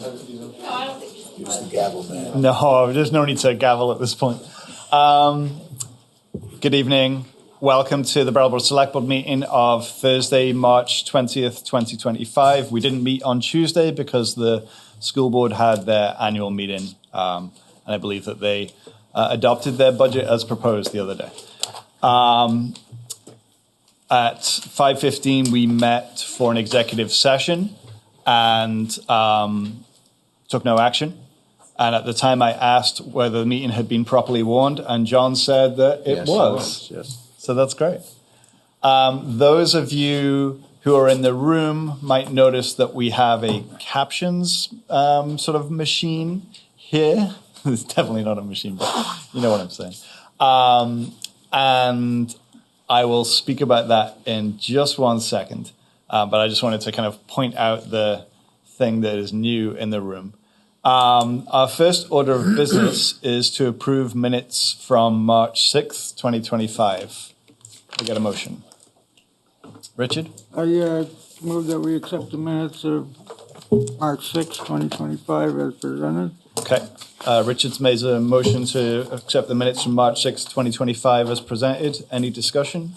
Use the gavel, man. No, there's no need to gavel at this point. Good evening. Welcome to the Brattleboro Selectboard meeting of Thursday, March 20th, 2025. We didn't meet on Tuesday because the school board had their annual meeting, and I believe that they adopted their budget as proposed the other day. At 5:15, we met for an executive session and took no action. And at the time, I asked whether the meeting had been properly warned, and John said that it was. Yes. So that's great. Those of you who are in the room might notice that we have a captions sort of machine here. It's definitely not a machine, but you know what I'm saying. And I will speak about that in just 1 second. But I just wanted to kind of point out the thing that is new in the room. Our first order of business is to approve minutes from March 6th, 2025. We get a motion. Richard? I move that we accept the minutes of March 6, 2025 as presented. Okay. Richard's made a motion to accept the minutes from March 6, 2025 as presented. Any discussion?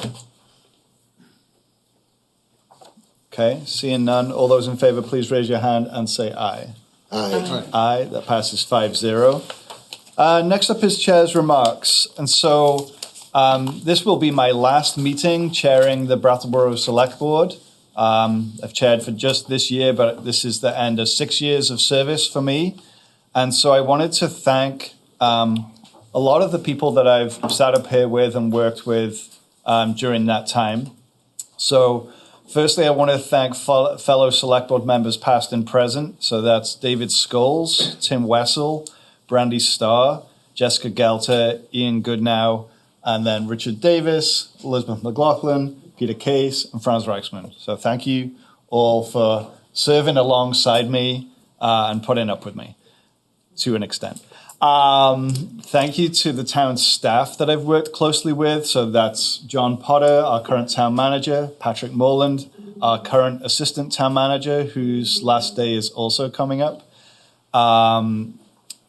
Okay. Seeing none. All those in favor, please raise your hand and say aye. Aye. Aye. That passes 5-0. Next up is chair's remarks. And so this will be my last meeting chairing the Brattleboro Selectboard. I've chaired for just this year, but this is the end of 6 years of service for me. And so I wanted to thank a lot of the people that I've sat up here with and worked with during that time. So firstly, I want to thank fellow select board members past and present. So that's David Scholes, Tim Wessel, Brandy Starr, Jessica Gelter, Ian Goodnow, and then Richard Davis, Elizabeth McLaughlin, Peter Case, and Franz Reichsman. So thank you all for serving alongside me and putting up with me to an extent. Thank you to the town staff that I've worked closely with. So that's John Potter, our current town manager, Patrick Morland, our current assistant town manager, whose last day is also coming up,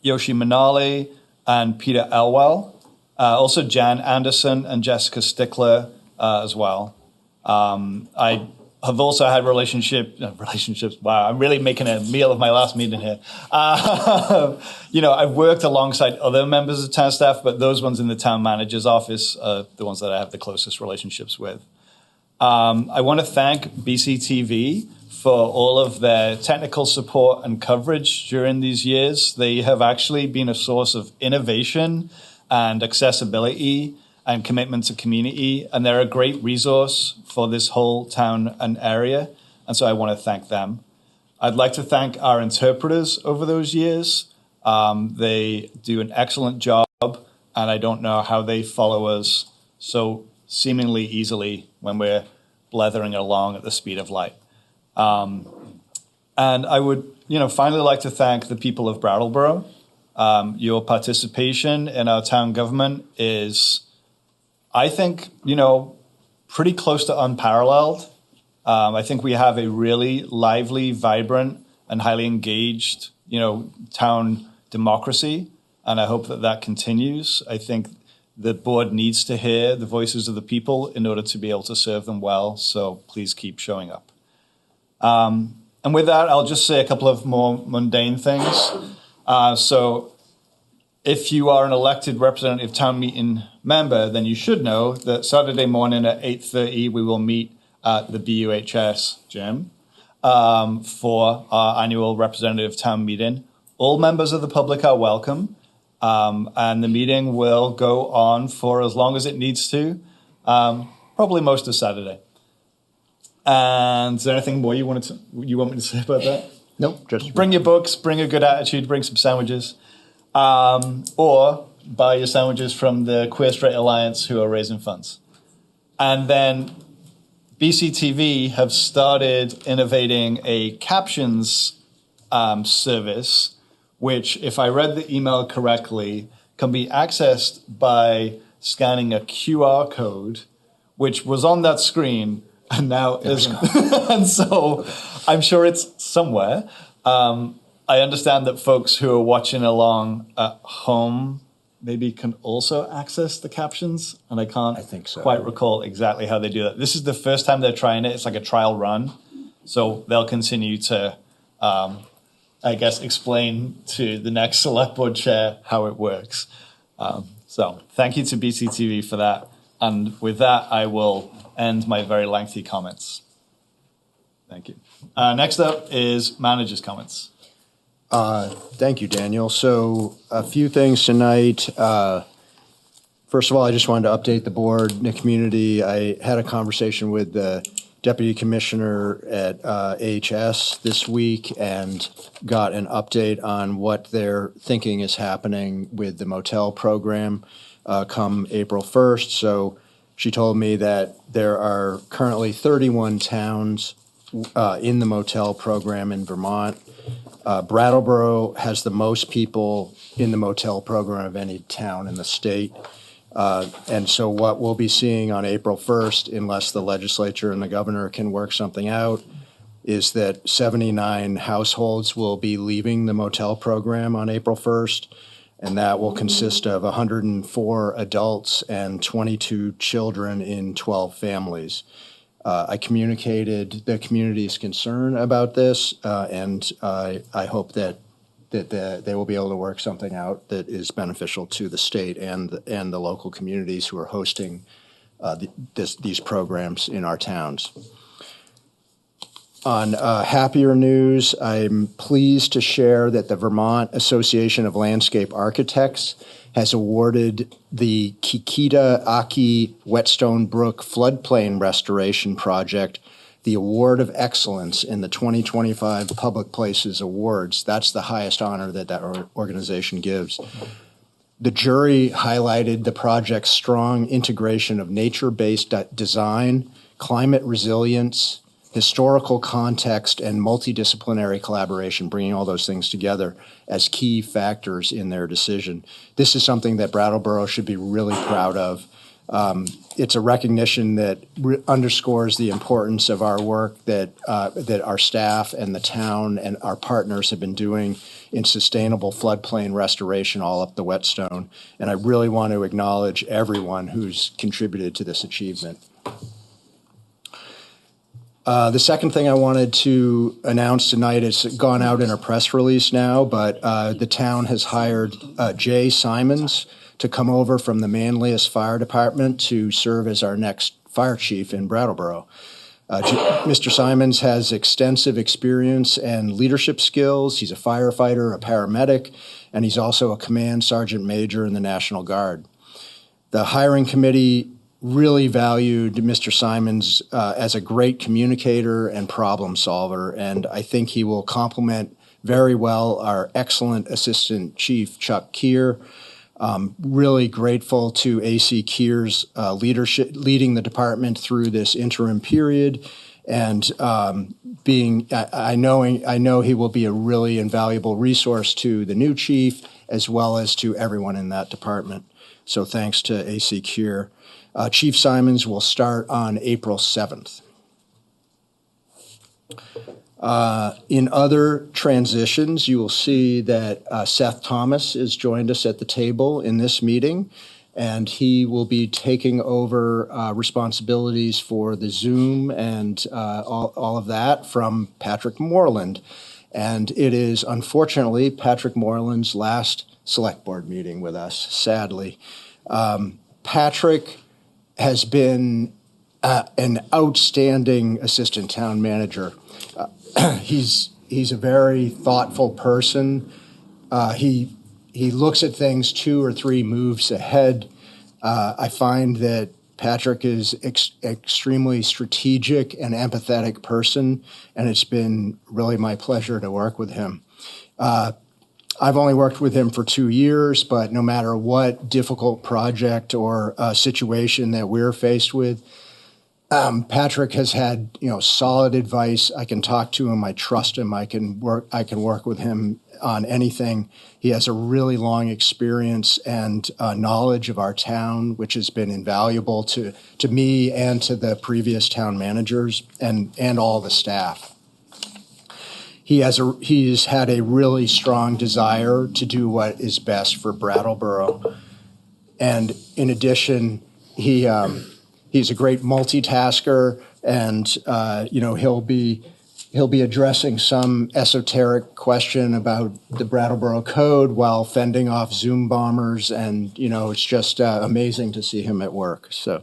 Yoshi Manali and Peter Elwell, also Jan Anderson and Jessica Stickler as well. I have also had relationships. Wow, I'm really making a meal of my last meeting here. I've worked alongside other members of town staff, but those ones in the town manager's office are the ones that I have the closest relationships with. I want to thank BCTV for all of their technical support and coverage during these years. They have actually been a source of innovation and accessibility and commitment to community, and they're a great resource for this whole town and area, and so I want to thank them. I'd like to thank our interpreters over those years. They do an excellent job, and I don't know how they follow us so seemingly easily when we're blethering along at the speed of light. And I would, finally like to thank the people of Brattleboro. Your participation in our town government is, I think, pretty close to unparalleled. I think we have a really lively, vibrant, and highly engaged, town democracy, and I hope that continues. I think the board needs to hear the voices of the people in order to be able to serve them well, so please keep showing up. And with that, I'll just say a couple of more mundane things. So if you are an elected representative town meeting member, then you should know that Saturday morning at 8:30, we will meet at the BUHS gym for our annual representative town meeting. All members of the public are welcome, and the meeting will go on for as long as it needs to, probably most of Saturday. And is there anything more you want me to say about that? Nope, just bring your books, bring a good attitude, bring some sandwiches. Or buy your sandwiches from the Queer Straight Alliance, who are raising funds. And then BCTV have started innovating a captions service, which, if I read the email correctly, can be accessed by scanning a QR code, which was on that screen and now isn't. And so I'm sure it's somewhere. I understand that folks who are watching along at home maybe can also access the captions, and I think so. quite recall exactly how they do that. This is the first time they're trying it. It's like a trial run, so they'll continue to, I guess, explain to the next select board chair how it works. So thank you to BCTV for that, and with that, I will end my very lengthy comments. Thank you. Next up is manager's comments. Thank you, Daniel. So a few things tonight. First of all, I just wanted to update the board and the community. I had a conversation with the deputy commissioner at AHS this week and got an update on what they're thinking is happening with the motel program come April 1st. So she told me that there are currently 31 towns in the motel program in Vermont. Brattleboro has the most people in the motel program of any town in the state. And so what we'll be seeing on April 1st, unless the legislature and the governor can work something out, is that 79 households will be leaving the motel program on April 1st. And that will consist of 104 adults and 22 children in 12 families. I communicated the community's concern about this, and I hope that they will be able to work something out that is beneficial to the state and the local communities who are hosting these programs in our towns. On happier news, I'm pleased to share that the Vermont Association of Landscape Architects has awarded the Kikita-Aki Whetstone Brook Floodplain Restoration Project the Award of Excellence in the 2025 Public Places Awards. That's the highest honor that organization gives. The jury highlighted the project's strong integration of nature-based design, climate resilience, historical context, and multidisciplinary collaboration, bringing all those things together as key factors in their decision. This is something that Brattleboro should be really proud of. It's a recognition that underscores the importance of our work that our staff and the town and our partners have been doing in sustainable floodplain restoration all up the Whetstone. And I really want to acknowledge everyone who's contributed to this achievement. The second thing I wanted to announce tonight is gone out in a press release now, but the town has hired Jay Simons to come over from the Manlius Fire Department to serve as our next fire chief in Brattleboro. Mr. Simons has extensive experience and leadership skills. He's a firefighter, a paramedic, and he's also a command sergeant major in the National Guard. The hiring committee really valued Mr. Simons as a great communicator and problem solver, and I think he will complement very well our excellent Assistant Chief, Chuck Keir. Really grateful to AC Keir's leadership, leading the department through this interim period, and I know he will be a really invaluable resource to the new chief as well as to everyone in that department. So thanks to AC Keir. Chief Simons will start on April 7th. In other transitions, you will see that Seth Thomas has joined us at the table in this meeting, and he will be taking over responsibilities for the Zoom and all of that from Patrick Moreland. And it is, unfortunately, Patrick Moreland's last select board meeting with us, sadly. Patrick has been an outstanding assistant town manager. He's a very thoughtful person. He looks at things 2 or 3 moves ahead. I find that Patrick is extremely strategic and empathetic person, and it's been really my pleasure to work with him. I've only worked with him for 2 years, but no matter what difficult project or situation that we're faced with, Patrick has had, solid advice. I can talk to him. I trust him. I can work with him on anything. He has a really long experience and knowledge of our town, which has been invaluable to me and to the previous town managers and all the staff. he's had a really strong desire to do what is best for Brattleboro. And in addition, he's a great multitasker, and he'll be addressing some esoteric question about the Brattleboro Code while fending off Zoom bombers, and it's just amazing to see him at work. So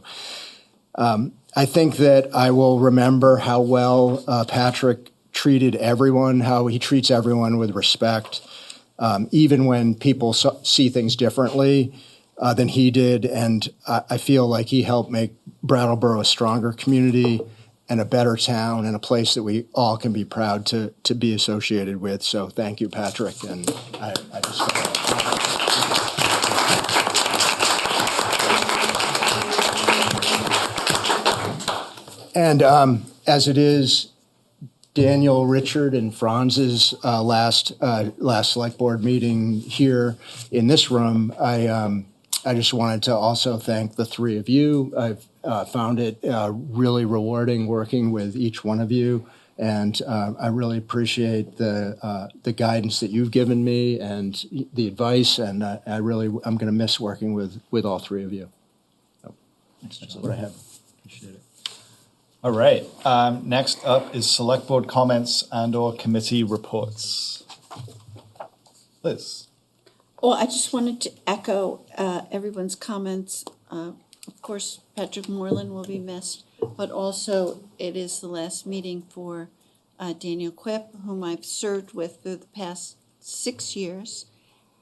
I think that I will remember how well Patrick treated everyone, how he treats everyone with respect, even when people see things differently than he did. And I feel like he helped make Brattleboro a stronger community and a better town and a place that we all can be proud to be associated with. So thank you, Patrick. And I just... And as it is Daniel, Richard, and Franz's last select board meeting here in this room, I just wanted to also thank the three of you. I've found it really rewarding working with each one of you, and I really appreciate the guidance that you've given me and the advice, and I'm going to miss working with all three of you. So, that's what I have. Appreciate it. All right. Next up is select board comments and/or committee reports. Liz. Well, I just wanted to echo everyone's comments. Of course, Patrick Moreland will be missed, but also it is the last meeting for Daniel Quip, whom I've served with for the past 6 years,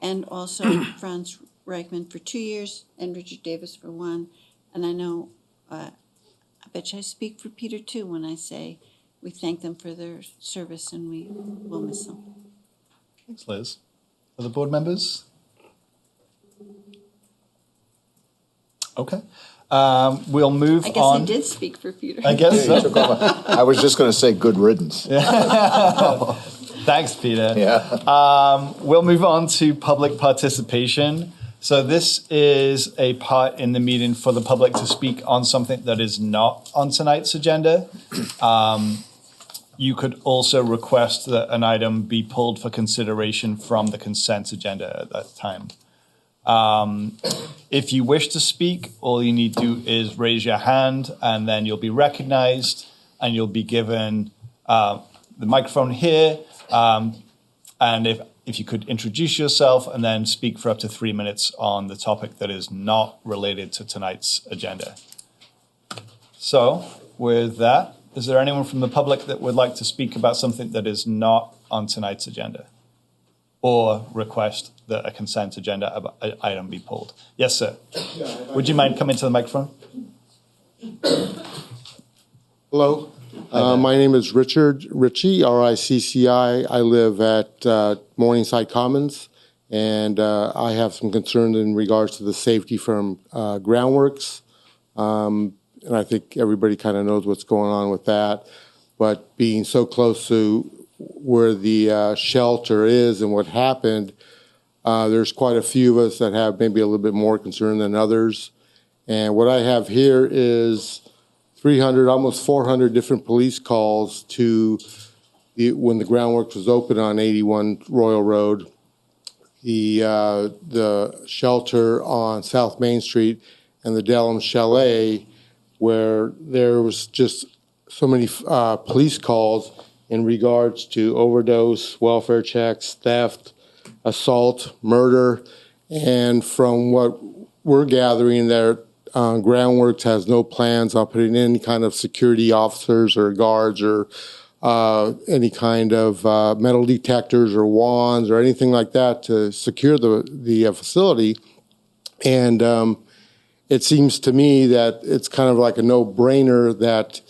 and also Franz Reichman for 2 years, and Richard Davis for 1. And I know, I bet you I speak for Peter too when I say we thank them for their service and we will miss them. Thanks, Liz. Other board members? Okay. We'll move on. I guess I did speak for Peter. I guess so. I was just going to say good riddance. Thanks, Peter. Yeah. We'll move on to public participation. So this is a part in the meeting for the public to speak on something that is not on tonight's agenda. You could also request that an item be pulled for consideration from the consent agenda at that time. If you wish to speak, all you need to do is raise your hand, and then you'll be recognized, and you'll be given the microphone here. And if you could introduce yourself and then speak for up to 3 minutes on the topic that is not related to tonight's agenda. So with that, is there anyone from the public that would like to speak about something that is not on tonight's agenda, or request that a consent agenda item be pulled? Yes, sir. Would you mind coming to the microphone? Hello. My name is Richard Ritchie, RICCI. I live at Morningside Commons, and I have some concerns in regards to the safety from groundworks. And I think everybody kind of knows what's going on with that. But being so close to where the shelter is and what happened, there's quite a few of us that have maybe a little bit more concern than others. And what I have here is 300, almost 400 different police calls to when the groundworks was open on 81 Royal Road, the shelter on South Main Street, and the Delham Chalet, where there was just so many police calls in regards to overdose, welfare checks, theft, assault, murder. And from what we're gathering there, Groundworks has no plans on putting any kind of security officers or guards or any kind of metal detectors or wands or anything like that to secure the facility. And it seems to me that it's kind of like a no-brainer that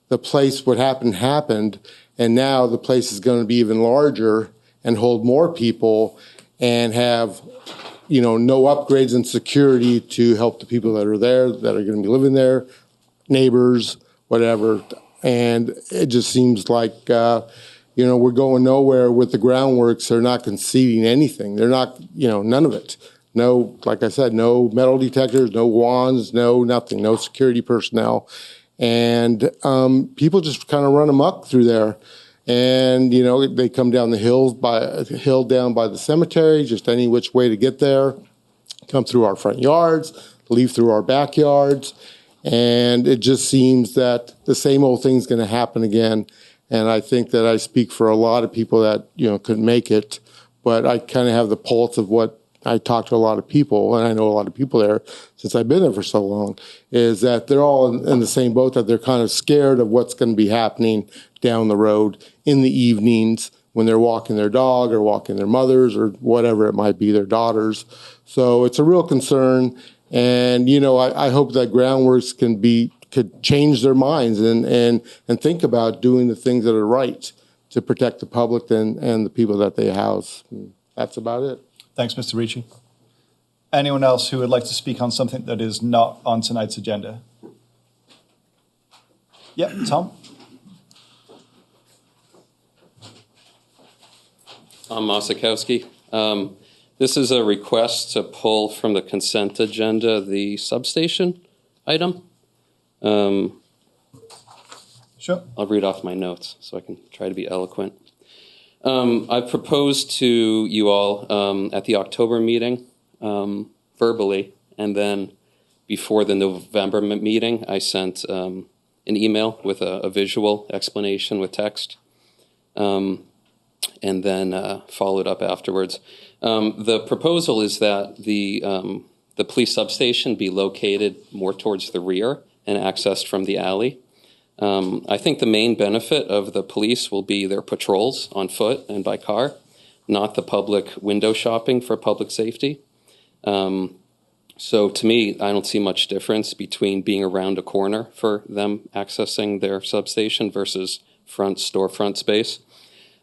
the place, what happened, and now the place is going to be even larger and hold more people and have, no upgrades in security to help the people that are there, that are going to be living there, neighbors, whatever. And it just seems like, we're going nowhere with the groundworks. They're not conceding anything. They're not, none of it. No, like I said, no metal detectors, no wands, no nothing, no security personnel. And people just kind of run amok through there. And, you know, they come down the hill down by the cemetery, just any which way to get there, come through our front yards, leave through our backyards. And it just seems that the same old thing's going to happen again. And I think that I speak for a lot of people that, you know, couldn't make it. But I kind of have the pulse of what I talk to a lot of people, and I know a lot of people there since I've been there for so long, is that they're all in the same boat, that they're kind of scared of what's going to be happening down the road in the evenings when they're walking their dog or walking their mothers or whatever it might be, their daughters. So it's a real concern. And, you know, I hope that Groundworks could change their minds and think about doing the things that are right to protect the public and the people that they house. And that's about it. Thanks, Mr. Ricci. Anyone else who would like to speak on something that is not on tonight's agenda? Yep, Tom? Tom Mosikowski. This is a request to pull from the consent agenda the substation item. Sure. I'll read off my notes so I can try to be eloquent. I proposed to you all at the October meeting verbally, and then before the November meeting, I sent an email with a visual explanation with text, and then followed up afterwards. The proposal is that the police substation be located more towards the rear and accessed from the alley. I think the main benefit of the police will be their patrols on foot and by car, not the public window shopping for public safety. So to me, I don't see much difference between being around a corner for them accessing their substation versus front storefront space.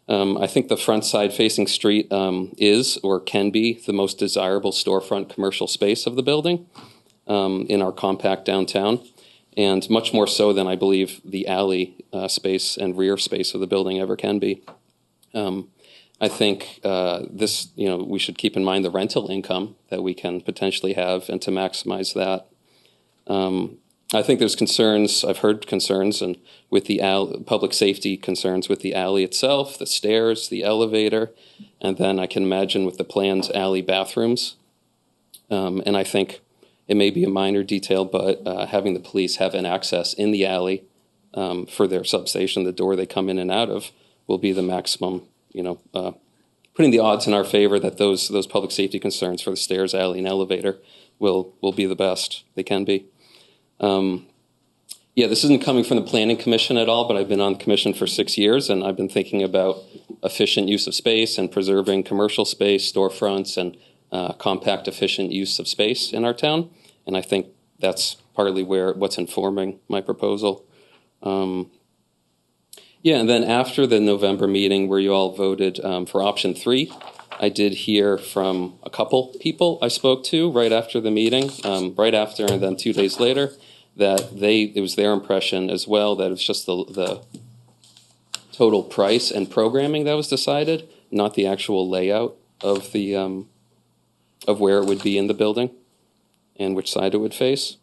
I think the front side facing street is or can be the most desirable storefront commercial space of the building in our compact downtown, and much more so than I believe the alley space and rear space of the building ever can be. I think we should keep in mind the rental income that we can potentially have and to maximize that. I think there's concerns, I've heard concerns and with the public safety concerns with the alley itself, the stairs, the elevator, and then I can imagine with the planned alley bathrooms. And I think it may be a minor detail, but having the police have an access in the alley for their substation, the door they come in and out of, will be the maximum, putting the odds in our favor that those public safety concerns for the stairs, alley, and elevator will be the best they can be. This isn't coming from the Planning Commission at all, but I've been on the commission for 6 years, and I've been thinking about efficient use of space and preserving commercial space, storefronts, and compact, efficient use of space in our town. And I think that's partly what's informing my proposal. And then after the November meeting where you all voted for option 3, I did hear from a couple people I spoke to right after the meeting, right after and then 2 days later, that it was their impression as well that it was just the total price and programming that was decided, not the actual layout of the of where it would be in the building and which side it would face.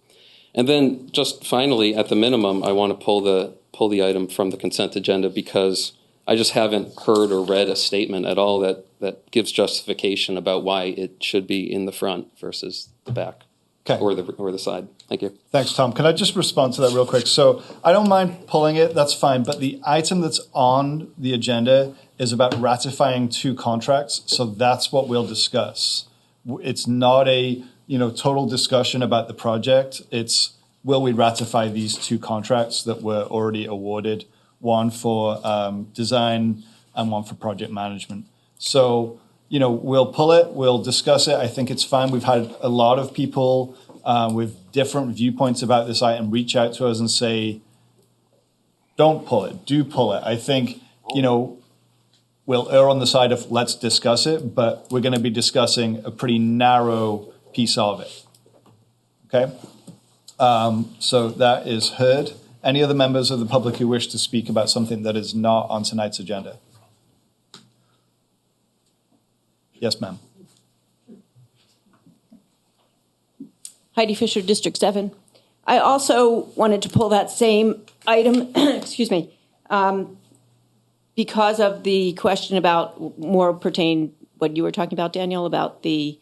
And then just finally, at the minimum, I want to pull the item from the consent agenda because I just haven't heard or read a statement at all that gives justification about why it should be in the front versus the back. Okay. Or the side. Thank you. Thanks, Tom. Can I just respond to that real quick? So I don't mind pulling it, that's fine, but the item that's on the agenda is about ratifying 2 contracts, so that's what we'll discuss. It's not a total discussion about the project. It's will we ratify these 2 contracts that were already awarded, one for design and one for project management. So, we'll pull it, we'll discuss it. I think it's fine. We've had a lot of people with different viewpoints about this item reach out to us and say, don't pull it, do pull it. I think, we'll err on the side of let's discuss it, but we're going to be discussing a pretty narrow piece of it. Okay? So that is heard. Any other members of the public who wish to speak about something that is not on tonight's agenda? Yes, ma'am. Heidi Fisher, District 7. I also wanted to pull that same item, excuse me, because of the question about more pertain what you were talking about, Daniel, about the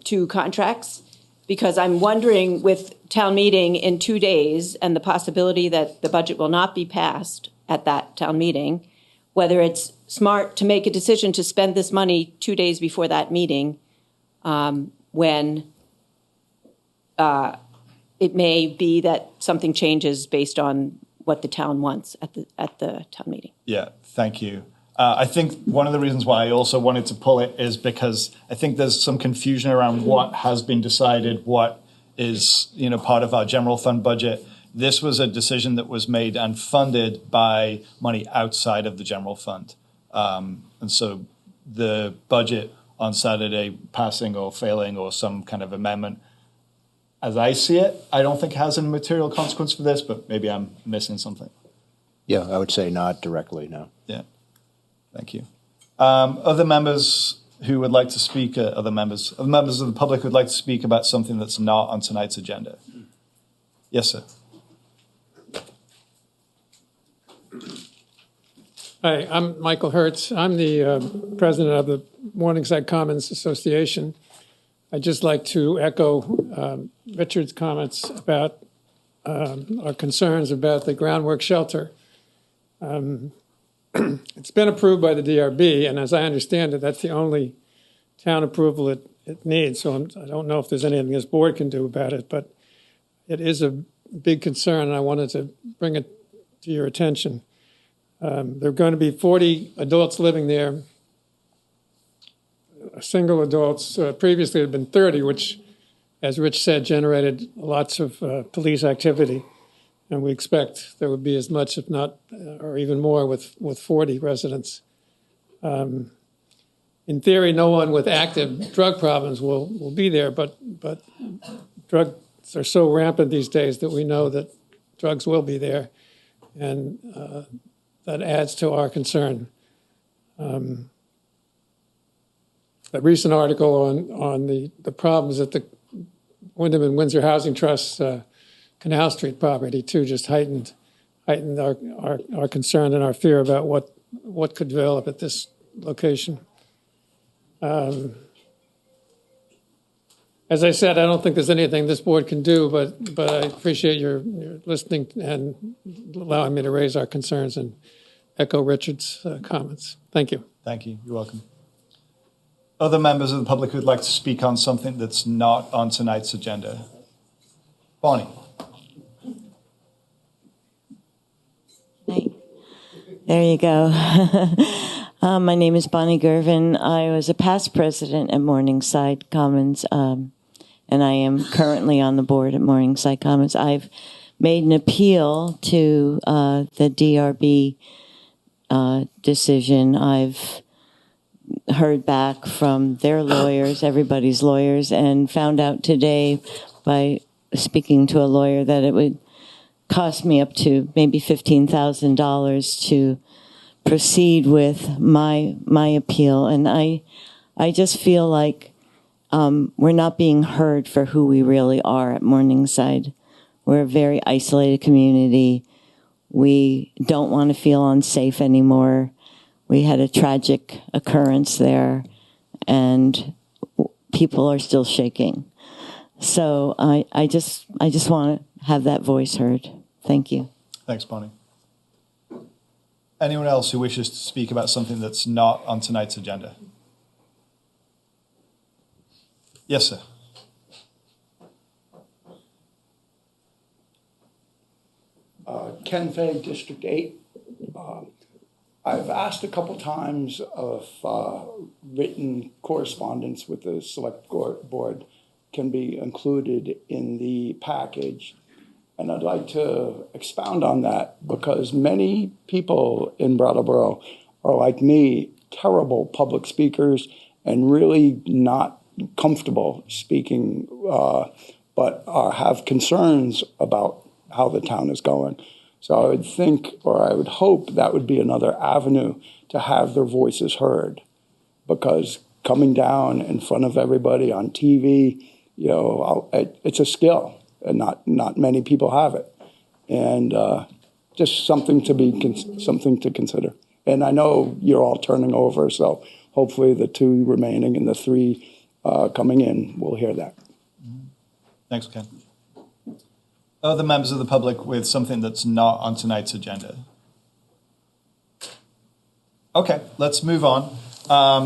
two contracts, because I'm wondering with town meeting in 2 days and the possibility that the budget will not be passed at that town meeting, whether it's smart to make a decision to spend this money 2 days before that meeting, when it may be that something changes based on what the town wants at the town meeting. Yeah, thank you. I think one of the reasons why I also wanted to pull it is because I think there's some confusion around what has been decided, what is, part of our general fund budget. This was a decision that was made and funded by money outside of the general fund. And so the budget on Saturday passing or failing or some kind of amendment, as I see it, I don't think has a material consequence for this, but maybe I'm missing something. Yeah, I would say not directly, no. Yeah, thank you. Other members who would like to speak, other members of the public who would like to speak about something that's not on tonight's agenda? Yes, sir. Hi, I'm Michael Hertz. I'm the president of the Morningside Commons Association. I'd just like to echo Richard's comments about our concerns about the groundwork shelter. It's been approved by the DRB, and as I understand it, that's the only town approval it needs. So I don't know if there's anything this board can do about it, but it is a big concern, and I wanted to bring it to your attention. There are going to be 40 adults living there, single adults. Previously, it had been 30, which, as Rich said, generated lots of police activity. And we expect there would be as much, if not, or even more with 40 residents. In theory, no one with active drug problems will be there, but drugs are so rampant these days that we know that drugs will be there. And that adds to our concern. A recent article on the problems at the Windham and Windsor Housing Trust Canal Street property too just heightened our concern and our fear about what could develop at this location. As I said, I don't think there's anything this board can do, but I appreciate your listening and allowing me to raise our concerns and echo Richard's comments. Thank you. Thank you. You're welcome. Other members of the public who'd like to speak on something that's not on tonight's agenda? Bonnie. Hey. There you go. My name is Bonnie Gervin. I was a past president at Morningside Commons, and I am currently on the board at Morningside Commons. I've made an appeal to the DRB decision. I've heard back from their lawyers, everybody's lawyers, and found out today by speaking to a lawyer that it would cost me up to maybe $15,000 to proceed with my appeal. And I just feel like we're not being heard for who we really are at Morningside. We're a very isolated community. We don't want to feel unsafe anymore. We had a tragic occurrence there, and people are still shaking. So I just want to have that voice heard. Thank you. Thanks, Bonnie. Anyone else who wishes to speak about something that's not on tonight's agenda? Yes, sir. Ken Fay, District 8. I've asked a couple times of written correspondence with the Selectboard can be included in the package. And I'd like to expound on that because many people in Brattleboro are like me, terrible public speakers and really not comfortable speaking, but have concerns about how the town is going. So I would think, or I would hope, that would be another avenue to have their voices heard, because coming down in front of everybody on TV, it's a skill, and not many people have it, and just something to consider. And I know you're all turning over, so hopefully the 2 remaining and the 3 coming in will hear that. Thanks, Ken. Other members of the public with something that's not on tonight's agenda? Okay, let's move on.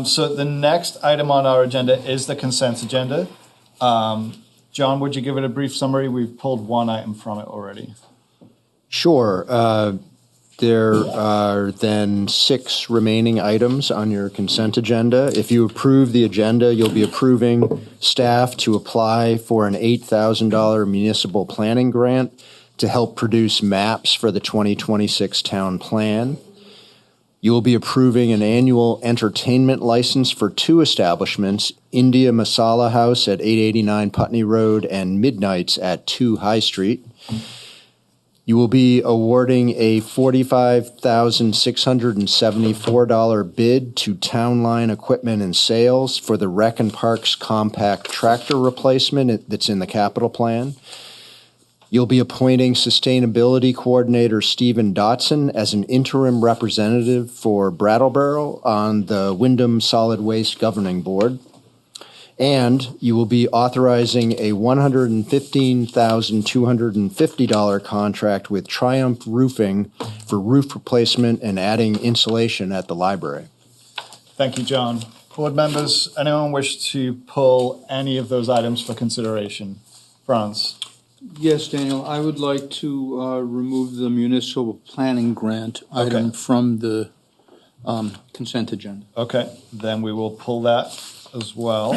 So the next item on our agenda is the consent agenda. John, would you give it a brief summary? We've pulled 1 item from it already. Sure. There are then 6 remaining items on your consent agenda. If you approve the agenda, you'll be approving staff to apply for an $8,000 municipal planning grant to help produce maps for the 2026 town plan. You will be approving an annual entertainment license for 2 establishments, India Masala House at 889 Putney Road and Midnights at 2 High Street. You will be awarding a $45,674 bid to Town Line Equipment and Sales for the Rec and Parks compact tractor replacement that's in the capital plan. You'll be appointing Sustainability Coordinator Stephen Dotson as an interim representative for Brattleboro on the Windham Solid Waste Governing Board. And you will be authorizing a $115,250 contract with Triumph Roofing for roof replacement and adding insulation at the library. Thank you, John. Board members, anyone wish to pull any of those items for consideration? Franz? Yes, Daniel, I would like to remove the municipal planning grant item from the consent agenda. Okay, then we will pull that as well.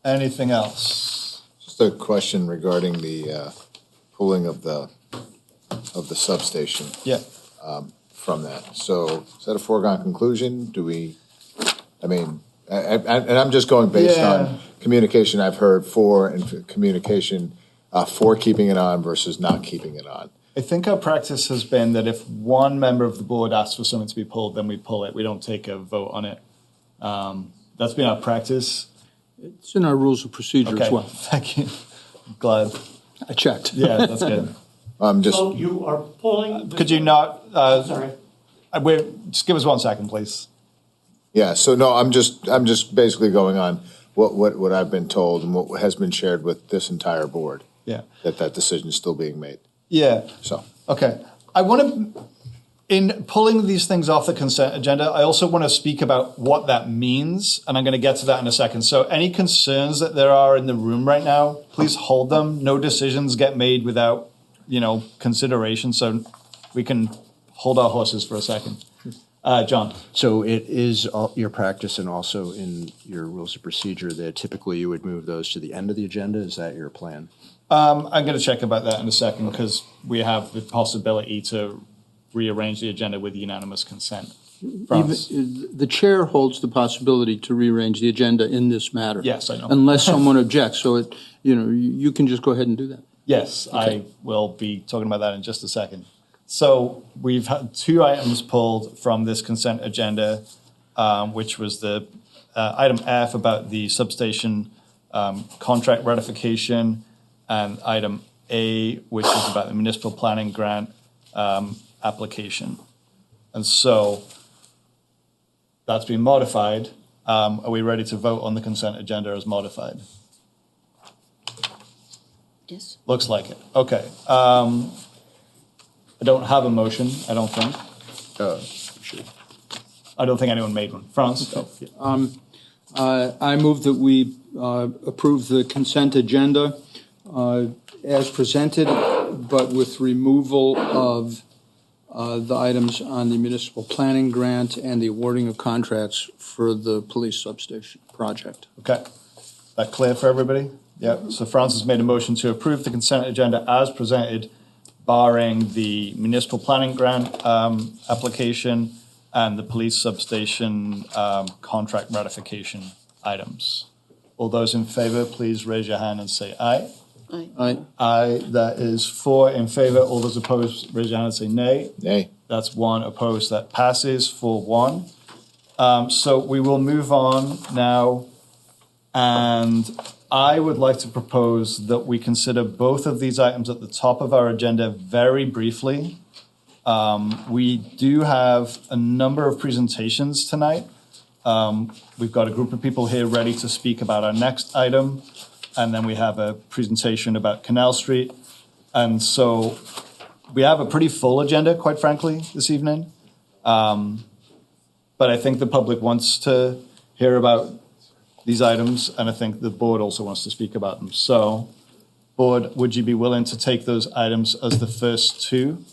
Anything else? Just a question regarding the pulling of the substation. Yeah. From that. So is that a foregone conclusion? Do we? I mean, and I'm just going based on communication I've heard for and communication for keeping it on versus not keeping it on. I think our practice has been that if one member of the board asks for something to be pulled, then we pull it. We don't take a vote on it. That's been our practice. It's in our rules of procedure as well. Thank you. I'm glad. I checked. Yeah, that's good. So you are pulling. Could you not? Sorry. Just give us 1 second, please. Yeah. So no, I'm just basically going on what I've been told and what has been shared with this entire board. Yeah. That decision is still being made. Yeah. So. Okay. I want to, in pulling these things off the consent agenda, I also want to speak about what that means, and I'm going to get to that in a second. So any concerns that there are in the room right now, please hold them. No decisions get made without, consideration. So we can hold our horses for a second. John. So it is your practice and also in your rules of procedure that typically you would move those to the end of the agenda? Is that your plan? I'm going to check about that in a second because we have the possibility to rearrange the agenda with unanimous consent. The chair holds the possibility to rearrange the agenda in this matter. Yes, I know. Unless someone objects. So you can just go ahead and do that. Yes, okay. I will be talking about that in just a second. So we've had 2 items pulled from this consent agenda, which was the item F about the substation contract ratification, and item A, which is about the municipal planning grant application. And so that's been modified. Are we ready to vote on the consent agenda as modified? Yes. Looks like it. Okay. I don't have a motion, I don't think. Sure. I don't think anyone made one. Franz? Okay. I move that we approve the consent agenda as presented, but with removal of the items on the municipal planning grant and the awarding of contracts for the police substation project. Okay. That clear for everybody? Yeah. So Francis made a motion to approve the consent agenda as presented, barring the municipal planning grant application and the police substation contract ratification items. All those in favor, please raise your hand and say aye. Aye. Aye. Aye. That is 4 in favor. All those opposed, raise your hand and say nay. Nay. That's 1 opposed. That passes 4-1. So we will move on now, and I would like to propose that we consider both of these items at the top of our agenda very briefly, We do have a number of presentations tonight. We've got a group of people here ready to speak about our next item, and then we have a presentation about Canal Street. And so we have a pretty full agenda, quite frankly, this evening. But I think the public wants to hear about these items, and I think the board also wants to speak about them. So, board, would you be willing to take those items as the first two?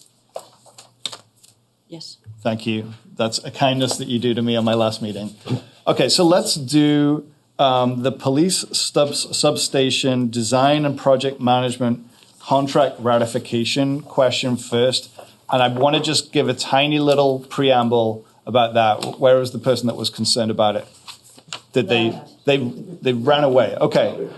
Yes. Thank you. That's a kindness that you do to me on my last meeting. Okay, so let's do the police substation design and project management contract ratification question first. And I want to just give a tiny little preamble about that. Where was the person that was concerned about it? Did they ran away? Okay.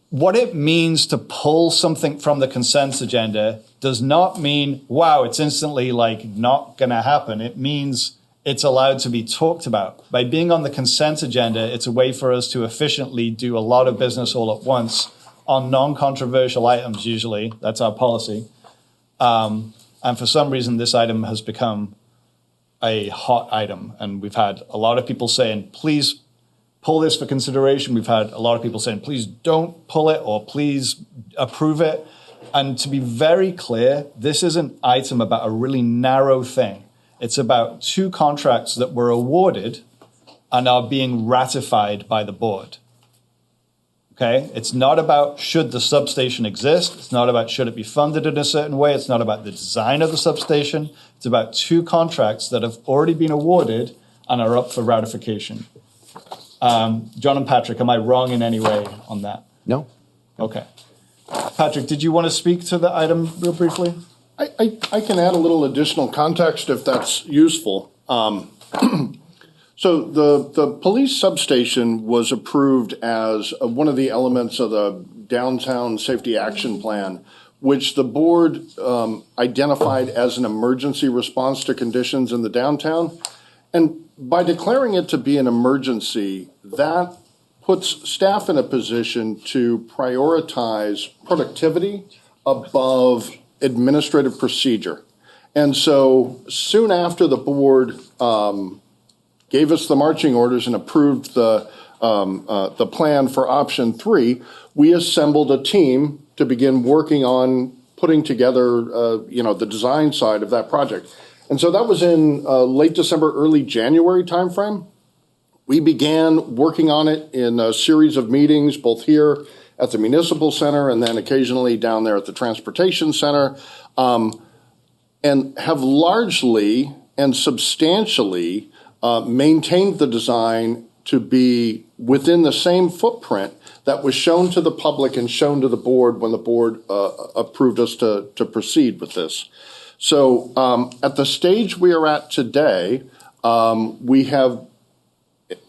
What it means to pull something from the consent agenda does not mean, wow, it's instantly like not going to happen. It means it's allowed to be talked about. By being on the consent agenda, it's a way for us to efficiently do a lot of business all at once on non-controversial items, usually. That's our policy. And for some reason, this item has become a hot item. And we've had a lot of people saying, please pull this for consideration. We've had a lot of people saying, please don't pull it or please approve it. And to be very clear, this is an item about a really narrow thing. It's about two contracts that were awarded and are being ratified by the board. Okay? It's not about should the substation exist. It's not about should it be funded in a certain way. It's not about the design of the substation. It's about two contracts that have already been awarded and are up for ratification. John and Patrick, am I wrong in any way on that? No. Okay. Patrick, did you want to speak to the item real briefly? I can add a little additional context if that's useful. So the police substation was approved as one of the elements of the Downtown Safety Action Plan, which the board identified as an emergency response to conditions in the downtown. And by declaring it to be an emergency, that puts staff in a position to prioritize productivity above administrative procedure. And so soon after the board gave us the marching orders and approved the plan for option 3, we assembled a team to begin working on putting together the design side of that project. And so that was in late December, early January timeframe. We began working on it in a series of meetings, both here at the Municipal Center and then occasionally down there at the Transportation Center, and have largely and substantially maintained the design to be within the same footprint that was shown to the public and shown to the board when the board approved us to proceed with this. So at the stage we are at today, we have,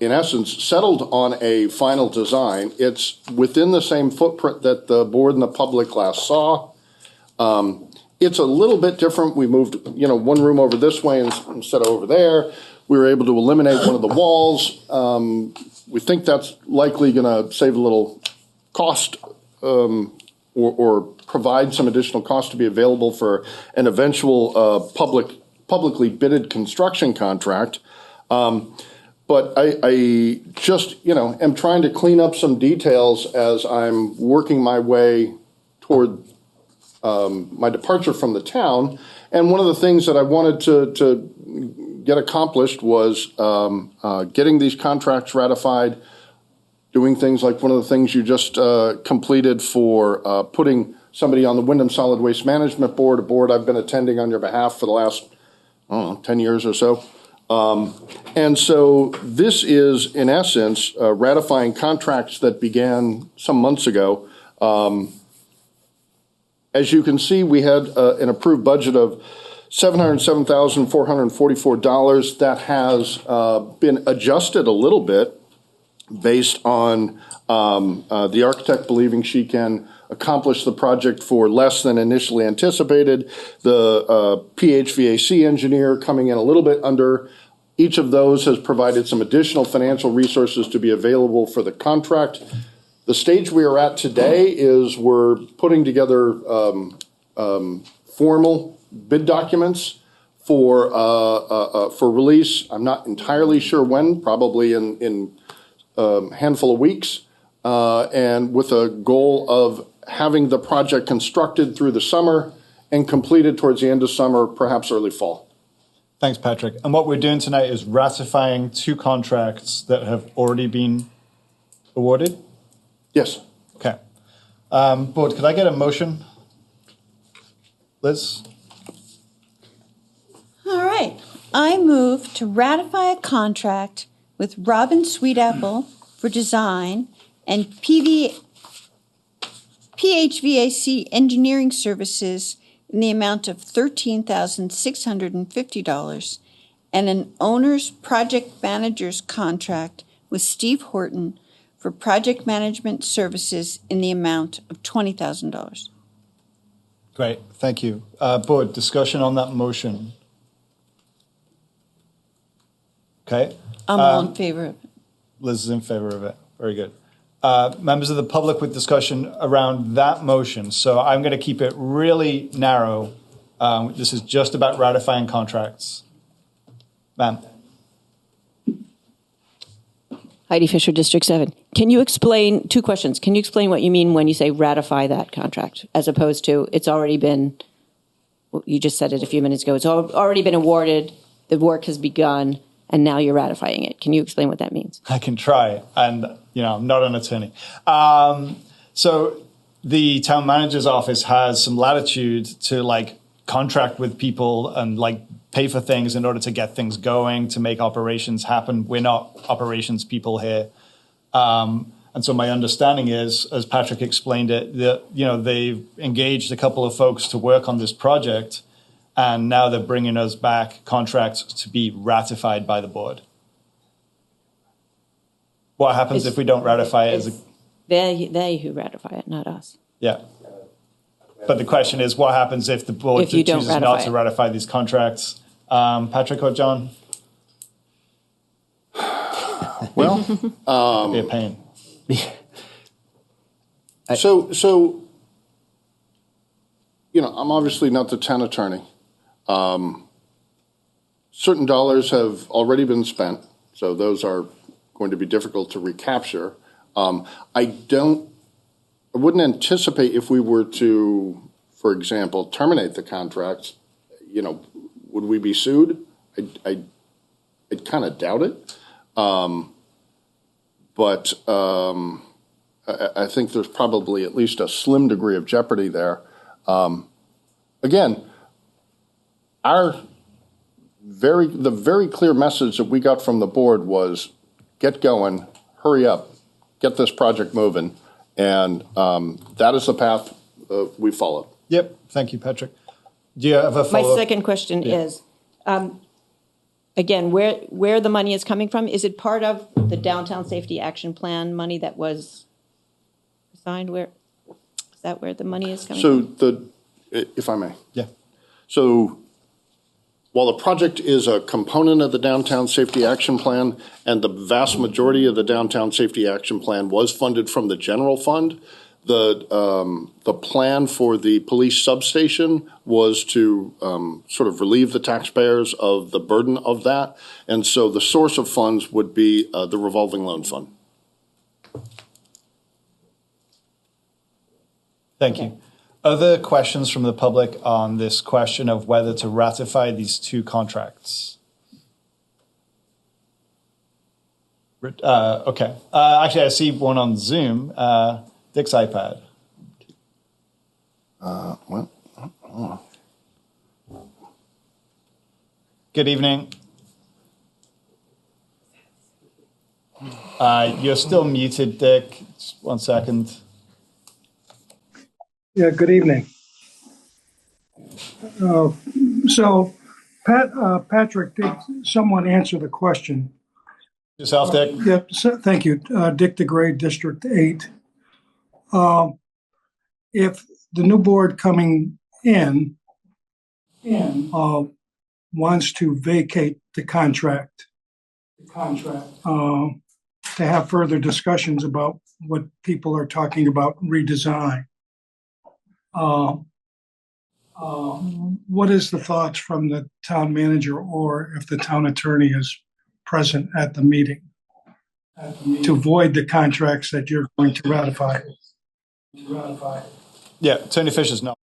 in essence, settled on a final design. It's within the same footprint that the board and the public last saw. It's a little bit different. We moved, one room over this way instead of over there. We were able to eliminate one of the walls. We think that's likely going to save a little cost or provide some additional cost to be available for an eventual publicly bidded construction contract. But I just, am trying to clean up some details as I'm working my way toward my departure from the town. And one of the things that I wanted to get accomplished was getting these contracts ratified, doing things like one of the things you just completed for putting somebody on the Windham Solid Waste Management Board, a board I've been attending on your behalf for the last, 10 years or so. And so this is, in essence, ratifying contracts that began some months ago. As you can see, we had an approved budget of $707,444 that has been adjusted a little bit based on the architect believing she can accomplish the project for less than initially anticipated, the PHVAC engineer coming in a little bit under. Each of those has provided some additional financial resources to be available for the contract. The stage we are at today is we're putting together formal bid documents for release. I'm not entirely sure when, probably in a handful of weeks, and with a goal of having the project constructed through the summer and completed towards the end of summer, perhaps early fall. Thanks, Patrick. And what we're doing tonight is ratifying 2 contracts that have already been awarded? Yes. Okay. Board, could I get a motion? Liz? All right. I move to ratify a contract with Robin Sweetapple for design and PHVAC engineering services in the amount of $13,650 and an owner's project manager's contract with Steve Horton for project management services in the amount of $20,000. Great, thank you. Board, discussion on that motion? Okay. I'm all in favor of it. Liz is in favor of it. Very good. Members of the public with discussion around that motion. So I'm going to keep it really narrow. This is just about ratifying contracts. Ma'am. Heidi Fisher, District 7. Can you explain, 2 questions. Can you explain what you mean when you say ratify that contract, as opposed to it's already been, you just said it a few minutes ago, it's already been awarded, the work has begun, and now you're ratifying it. Can you explain what that means? I can try, and I'm not an attorney. So the town manager's office has some latitude to contract with people and pay for things in order to get things going, to make operations happen. We're not operations people here. And so my understanding is, as Patrick explained it, that, they've engaged a couple of folks to work on this project, and now they're bringing us back contracts to be ratified by the board. What happens if we don't ratify it? They who ratify it, not us. Yeah. But the question is, what happens if the board chooses not to ratify these contracts? Patrick or John? Well, it'd be a pain. So I'm obviously not the town attorney. Certain dollars have already been spent, so those are going to be difficult to recapture. I wouldn't anticipate, if we were to, for example, terminate the contracts, would we be sued? I'd kind of doubt it. But I think there's probably at least a slim degree of jeopardy there. Again, the very clear message that we got from the board was, get going, hurry up, get this project moving. And that is the path we follow. Yep. Thank you, Patrick. Do you have a follow-up? My second question is, again, where the money is coming from? Is it part of the Downtown Safety Action Plan money that was assigned? Is that where the money is coming from? If I may. Yeah. So while the project is a component of the Downtown Safety Action Plan, and the vast majority of the Downtown Safety Action Plan was funded from the general fund, the plan for the police substation was to sort of relieve the taxpayers of the burden of that. And so the source of funds would be the revolving loan fund. Thank you. Other questions from the public on this question of whether to ratify these 2 contracts? Okay. Actually, I see one on Zoom. Dick's iPad. Good evening. You're still muted, Dick. Just 1 second. Yeah, good evening. So, Patrick, did someone answer the question? Yourself, Dick? Yep, thank you. Dick DeGray, District 8. If the new board coming in wants to vacate the contract, to have further discussions about what people are talking about redesign, what is the thoughts from the town manager, or if the town attorney is present at the meeting, to void the contracts that you're going to ratify? Yeah, Attorney Fisher's not.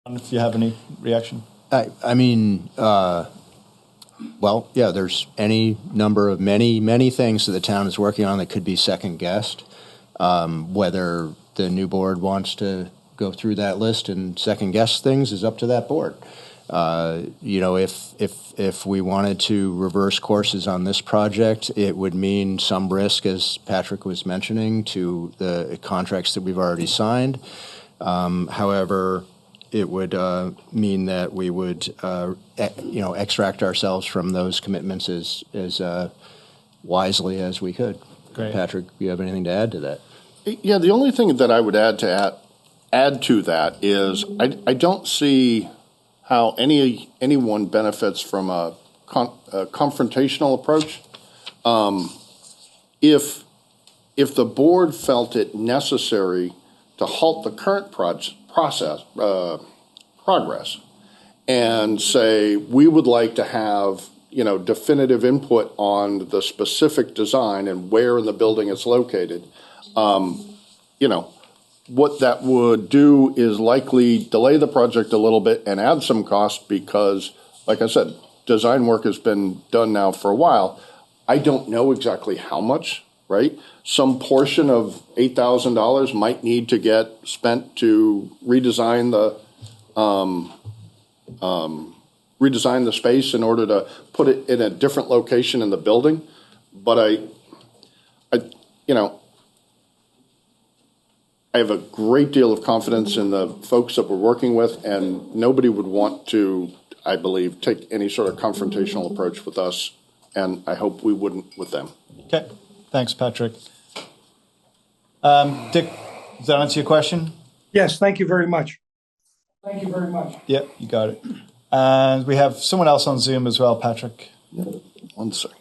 If you have any reaction. I mean, well, yeah, there's any number of many things that the town is working on that could be second guessed. Whether the new board wants to go through that list and second guess things is up to that board. You know, if we wanted to reverse courses on this project, it would mean some risk, as Patrick was mentioning, to the contracts that we've already signed. However, it would mean that we would, you know, extract ourselves from those commitments as wisely as we could. Great. Patrick, do you have anything to add to that? Yeah, the only thing that I would add to that is I don't see how anyone benefits from a confrontational approach. If the board felt it necessary to halt the current progress and say, we would like to have, you know, definitive input on the specific design and where in the building it's located, you know, what that would do is likely delay the project a little bit and add some cost because, like I said, design work has been done now for a while. I don't know exactly how much, right? Some portion of $8,000 might need to get spent to redesign the space in order to put it in a different location in the building. But I you know, I have a great deal of confidence in the folks that we're working with, and nobody would want to, I believe, take any sort of confrontational approach with us, and I hope we wouldn't with them. Okay, thanks, Patrick. Dick, does that answer your question? Yes, thank you very much. Thank you very much. Yep, you got it. And we have someone else on Zoom as well, Patrick. One second.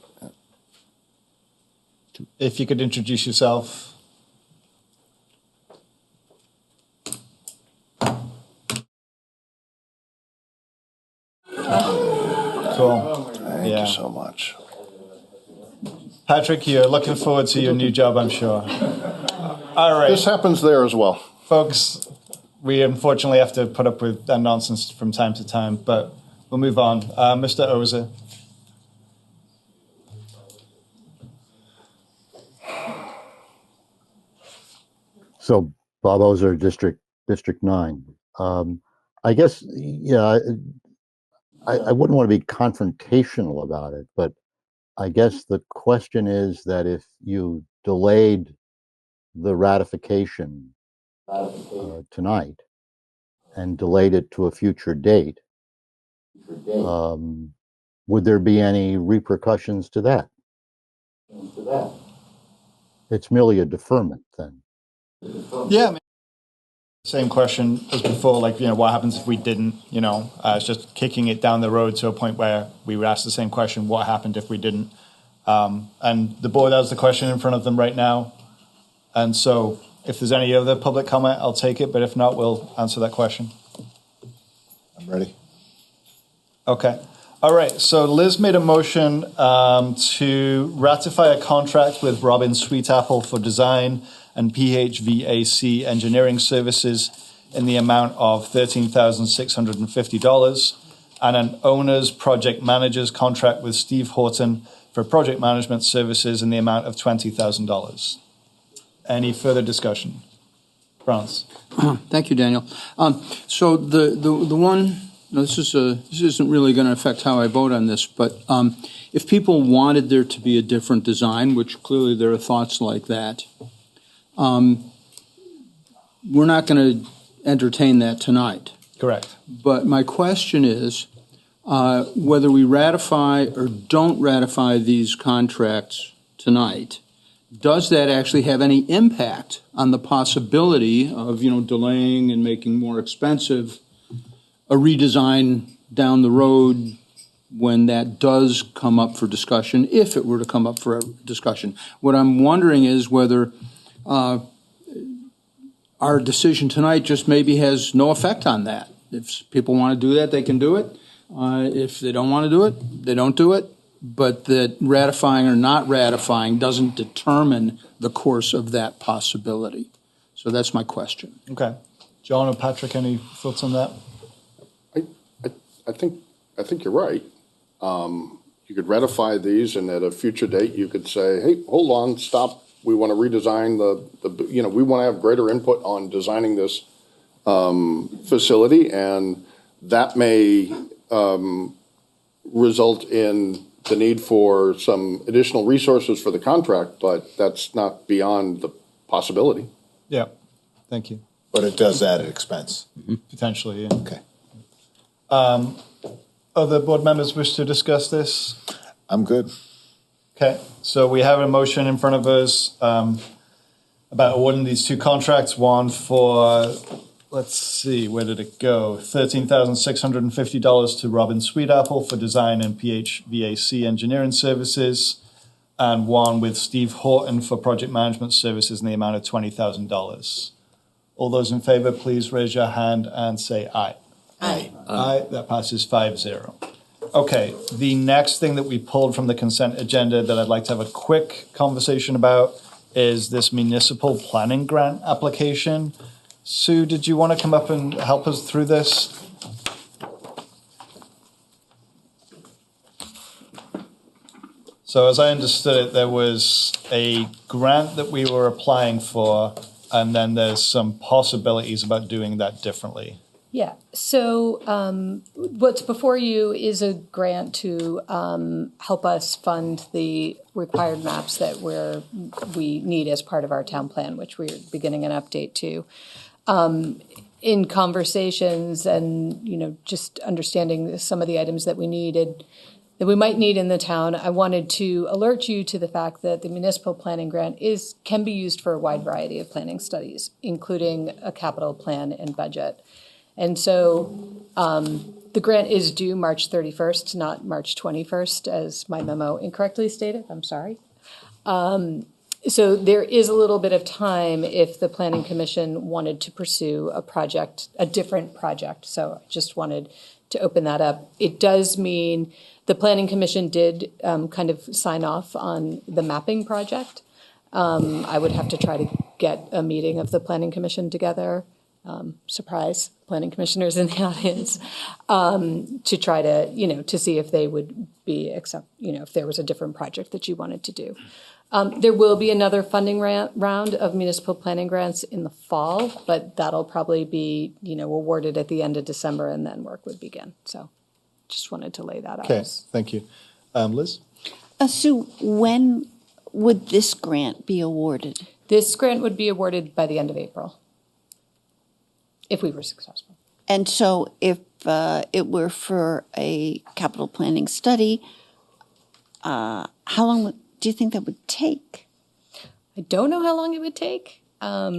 If you could introduce yourself. Cool. Thank you so much. Patrick, you're looking forward to your new job, I'm sure. All right. This happens there as well. Folks, we unfortunately have to put up with that nonsense from time to time, but we'll move on. Mr. Ozer. So, Bob Ozer, District 9. I guess, yeah, I wouldn't want to be confrontational about it, but I guess the question is that if you delayed the ratification tonight and delayed it to a future date, would there be any repercussions to that? It's merely a deferment then. Yeah, I mean, same question as before, like, you know, what happens if we didn't, you know, it's just kicking it down the road to a point where we would ask the same question, what happened if we didn't? And the board has the question in front of them right now. And so if there's any other public comment, I'll take it. But if not, we'll answer that question. I'm ready. Okay. All right. So Liz made a motion to ratify a contract with Robin Sweetapple for design and PHVAC engineering services in the amount of $13,650 and an owner's project manager's contract with Steve Horton for project management services in the amount of $20,000. Any further discussion? France. Thank you, Daniel. So the one, this isn't really going to affect how I vote on this, but if people wanted there to be a different design, which clearly there are thoughts like that, we're not going to entertain that tonight. Correct. But my question is whether we ratify or don't ratify these contracts tonight, does that actually have any impact on the possibility of, you know, delaying and making more expensive a redesign down the road when that does come up for discussion, if it were to come up for discussion? What I'm wondering is whether our decision tonight just maybe has no effect on that. If people want to do that, they can do it. If they don't want to do it, they don't do it. But that ratifying or not ratifying doesn't determine the course of that possibility. So that's my question. Okay. John or Patrick, any thoughts on that? I think you're right. You could ratify these, and at a future date, you could say, hey, hold on, stop. We want to redesign we want to have greater input on designing this facility, and that may result in the need for some additional resources for the contract, but that's not beyond the possibility. Yeah, thank you. But it does add an expense. Potentially, yeah. Okay. Other board members wish to discuss this? I'm good. Okay, so we have a motion in front of us about awarding these two contracts, one for, let's see, where did it go? $13,650 to Robin Sweetapple for design and PHVAC engineering services, and one with Steve Horton for project management services in the amount of $20,000. All those in favor, please raise your hand and say aye. Aye. Aye, that passes 5-0. Okay, the next thing that we pulled from the consent agenda that I'd like to have a quick conversation about is this municipal planning grant application. Sue, did you want to come up and help us through this? So as I understood it, there was a grant that we were applying for, and then there's some possibilities about doing that differently. Yeah, so what's before you is a grant to help us fund the required maps that we need as part of our town plan, which we're beginning an update to. In conversations and, just understanding some of the items that we needed, that we might need in the town, I wanted to alert you to the fact that the municipal planning grant can be used for a wide variety of planning studies, including a capital plan and budget. And so the grant is due March 31st, not March 21st, as my memo incorrectly stated. I'm sorry. So there is a little bit of time if the Planning Commission wanted to pursue a different project. So I just wanted to open that up. It does mean the Planning Commission did kind of sign off on the mapping project. I would have to try to get a meeting of the Planning Commission together. Surprise, planning commissioners in the audience, to try to, to see if they would be if there was a different project that you wanted to do. There will be another funding round of municipal planning grants in the fall, but that'll probably be, awarded at the end of December, and then work would begin. So just wanted to lay that out. Okay, thank you. Liz? Sue, when would this grant be awarded? This grant would be awarded by the end of April, if we were successful. And so if it were for a capital planning study, how long do you think that would take? I don't know how long it would take. But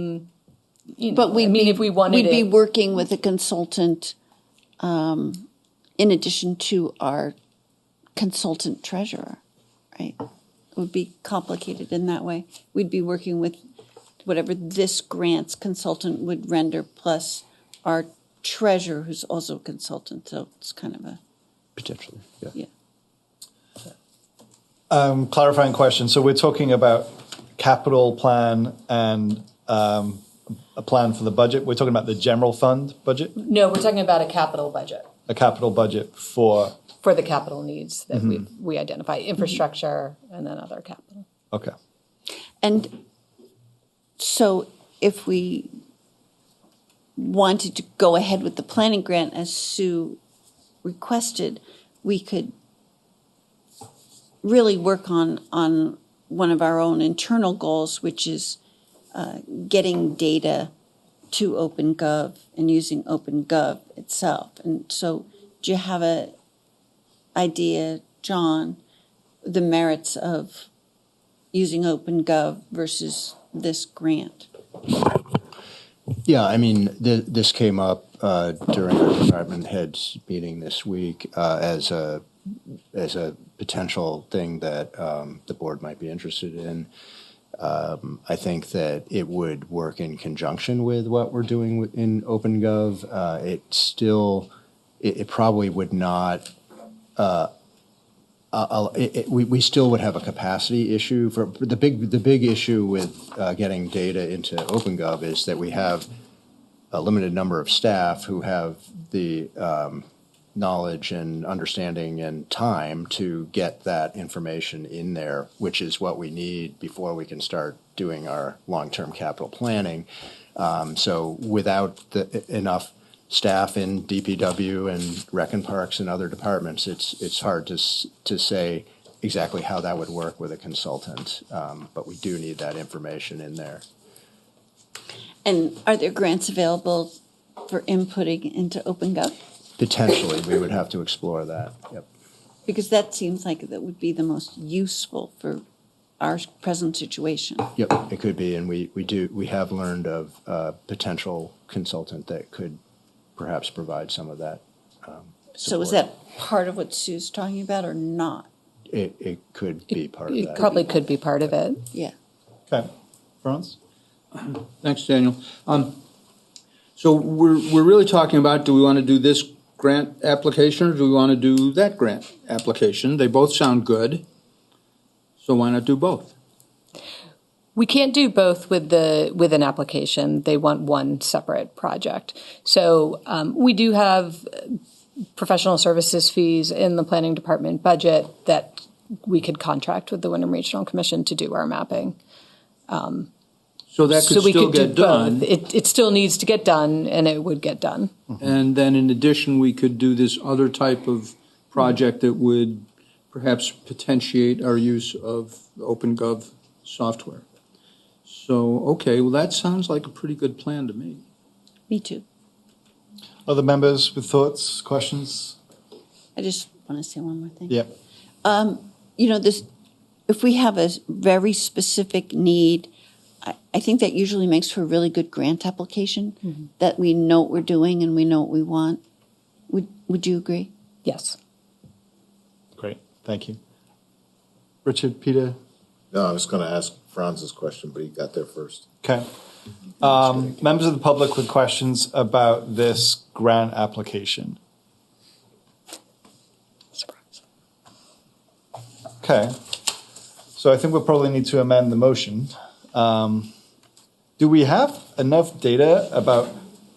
if we wanted we'd be working with a consultant in addition to our consultant treasurer, right? It would be complicated in that way. We'd be working with whatever this grant's consultant would render, plus our treasurer, who's also a consultant. So it's kind of a... Potentially, yeah. Clarifying question. So we're talking about capital plan and a plan for the budget. We're talking about the general fund budget? No, we're talking about a capital budget. A capital budget for the capital needs that we identify, infrastructure and then other capital. Okay. And so if we wanted to go ahead with the planning grant as Sue requested, we could really work on one of our own internal goals, which is getting data to OpenGov and using OpenGov itself. And so do you have an idea, John, the merits of using OpenGov versus this grant? Yeah, I mean, this came up during our department heads meeting this week as a potential thing that the board might be interested in. I think that it would work in conjunction with what we're doing in OpenGov. It probably would not. We still would have a capacity issue. For the big issue with getting data into OpenGov is that we have a limited number of staff who have the knowledge and understanding and time to get that information in there, which is what we need before we can start doing our long-term capital planning. So without enough staff in DPW and Rec and Parks and other departments, it's hard to say exactly how that would work with a consultant, but we do need that information in there. And are there grants available for inputting into OpenGov? Potentially, we would have to explore that. Yep. Because that seems like that would be the most useful for our present situation. Yep, it could be, and we have learned of a potential consultant that could perhaps provide some of that. So is that part of what Sue's talking about or not? It could be part of that. It probably could be part of it. Yeah. Okay. Franz? Thanks, Daniel. So we're really talking about, do we want to do this grant application or do we want to do that grant application? They both sound good. So why not do both? We can't do both with an application. They want one separate project. So we do have professional services fees in the planning department budget that we could contract with the Windham Regional Commission to do our mapping. So that could still get done. It still needs to get done, and it would get done. And then in addition, we could do this other type of project that would perhaps potentiate our use of OpenGov software. So, okay, well, that sounds like a pretty good plan to me. Me too. Other members with thoughts, questions? I just want to say one more thing. Yep. If we have a very specific need, I think that usually makes for a really good grant application, that we know what we're doing and we know what we want. Would you agree? Yes. Great, thank you. Richard, Peter? No, I was going to ask Franz's question, but he got there first. Okay. Members of the public with questions about this grant application? Surprise. Okay. So I think we'll probably need to amend the motion. Do we have enough data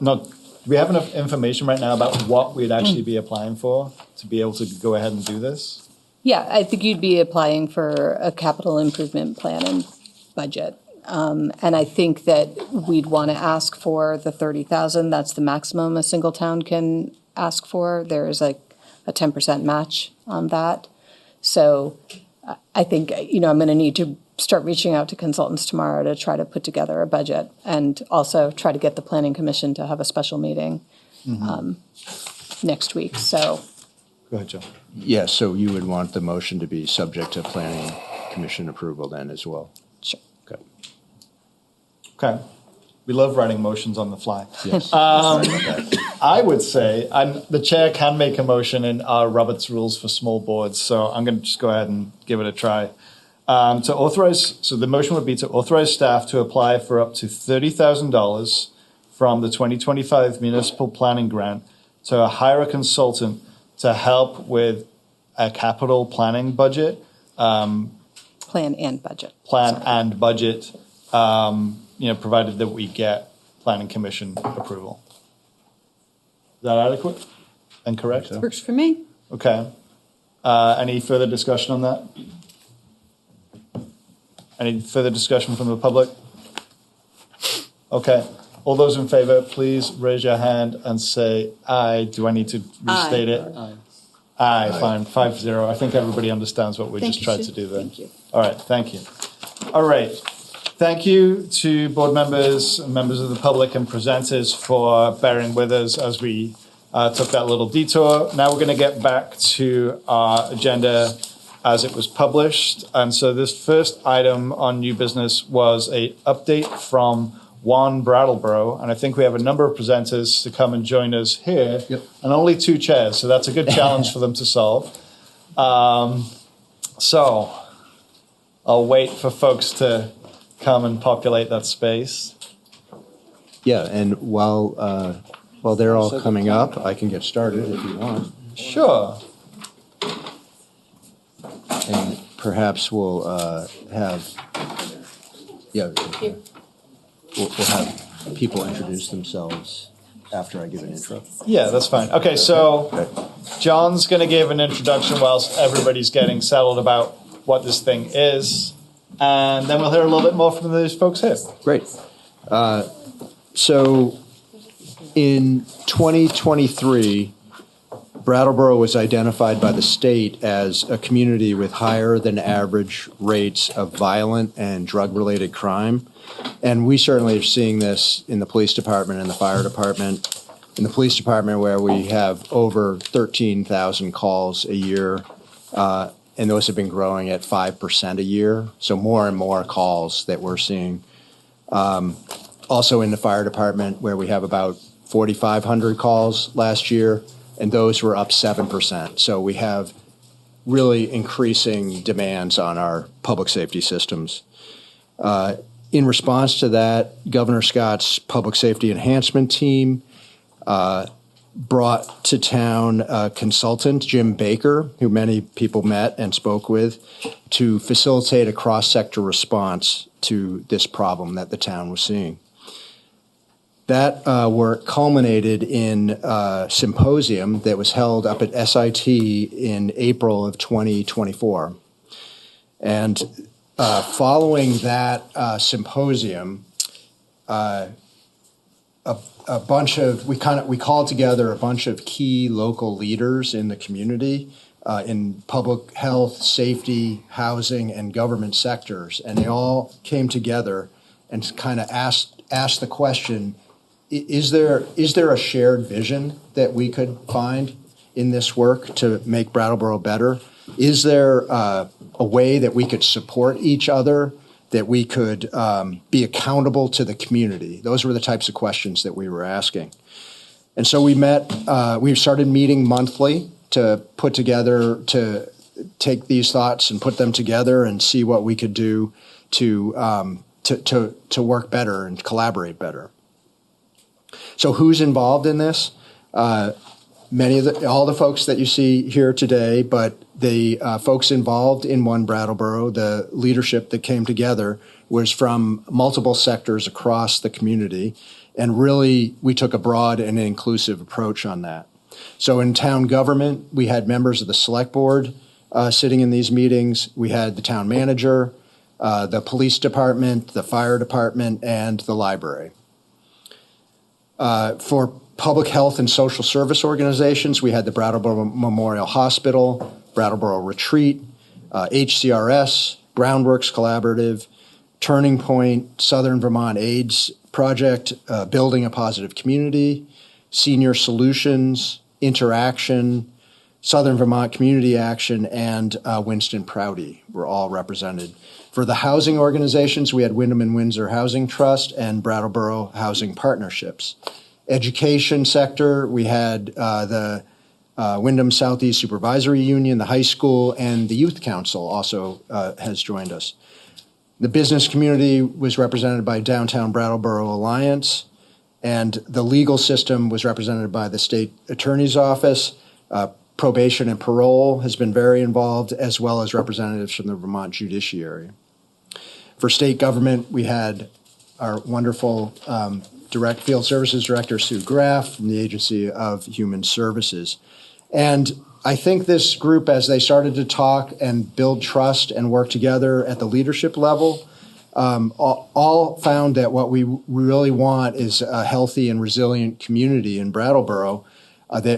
do we have enough information right now about what we'd actually be applying for to be able to go ahead and do this? Yeah, I think you'd be applying for a capital improvement plan and budget. And I think that we'd want to ask for the $30,000. That's the maximum a single town can ask for. There is like a 10% match on that. So I think, I'm going to need to start reaching out to consultants tomorrow to try to put together a budget and also try to get the Planning Commission to have a special meeting next week. So, go ahead, John. Yeah, so you would want the motion to be subject to Planning Commission approval then as well? Sure. Okay. Okay. We love writing motions on the fly. Yes. I would say the chair can make a motion in our Robert's rules for small boards, so I'm going to just go ahead and give it a try. So the motion would be to authorize staff to apply for up to $30,000 from the 2025 Municipal Planning Grant to hire a consultant to help with a capital planning budget. Plan and budget. And budget, provided that we get Planning Commission approval. Is that adequate and correct? Works for me. Okay. Any further discussion on that? Any further discussion from the public? Okay. All those in favor, please raise your hand and say aye. Do I need to restate it? Aye. Aye, fine. 5-0. I think everybody understands what we just tried to do there. Thank you. All right, thank you. All right. Thank you to board members and members of the public and presenters for bearing with us as we took that little detour. Now we're going to get back to our agenda as it was published. And so this first item on new business was an update from Juan Brattleboro. And I think we have a number of presenters to come and join us here. Yep. And only 2 chairs, so that's a good challenge for them to solve. So I'll wait for folks to come and populate that space. Yeah, and while they're all coming up, I can get started if you want. Sure. And perhaps we'll have, we'll have people introduce themselves after I give an intro. Yeah, that's fine. Okay, so John's going to give an introduction whilst everybody's getting settled about what this thing is, and then we'll hear a little bit more from those folks here. Great. So in 2023, Brattleboro was identified by the state as a community with higher than average rates of violent and drug-related crime. And we certainly are seeing this in the police department and the fire department. In the police department, where we have over 13,000 calls a year, and those have been growing at 5% a year. So more and more calls that we're seeing. Also in the fire department, where we have about 4,500 calls last year, and those were up 7%. So we have really increasing demands on our public safety systems. In response to that, Governor Scott's Public Safety Enhancement Team brought to town a consultant, Jim Baker, who many people met and spoke with, to facilitate a cross-sector response to this problem that the town was seeing. That work culminated in a symposium that was held up at SIT in April of 2024. And following that symposium, we called together a bunch of key local leaders in the community in public health, safety, housing, and government sectors, and they all came together and kind of asked the question: Is there a shared vision that we could find in this work to make Brattleboro better? Is there a way that we could support each other, that we could be accountable to the community? Those were the types of questions that we were asking. And so we started meeting monthly to take these thoughts and put them together and see what we could do to work better and collaborate better. So who's involved in this? All the folks that you see here today, but the folks involved in One Brattleboro, the leadership that came together, was from multiple sectors across the community. And really, we took a broad and inclusive approach on that. So in town government, we had members of the Selectboard sitting in these meetings. We had the town manager, the police department, the fire department, and the library. For public health and social service organizations, we had the Brattleboro Memorial Hospital, Brattleboro Retreat, HCRS, Groundworks Collaborative, Turning Point, Southern Vermont AIDS Project, Building a Positive Community, Senior Solutions, Interaction, Southern Vermont Community Action, and Winston Prouty were all represented. For the housing organizations, we had Windham and Windsor Housing Trust and Brattleboro Housing Partnerships. Education sector, we had the Windham Southeast Supervisory Union, the high school, and the Youth Council also has joined us. The business community was represented by Downtown Brattleboro Alliance, and the legal system was represented by the State Attorney's Office. Probation and parole has been very involved, as well as representatives from the Vermont Judiciary. For state government, we had our wonderful Direct Field Services Director, Sue Graff, from the Agency of Human Services. And I think this group, as they started to talk and build trust and work together at the leadership level, all found that what we really want is a healthy and resilient community in Brattleboro,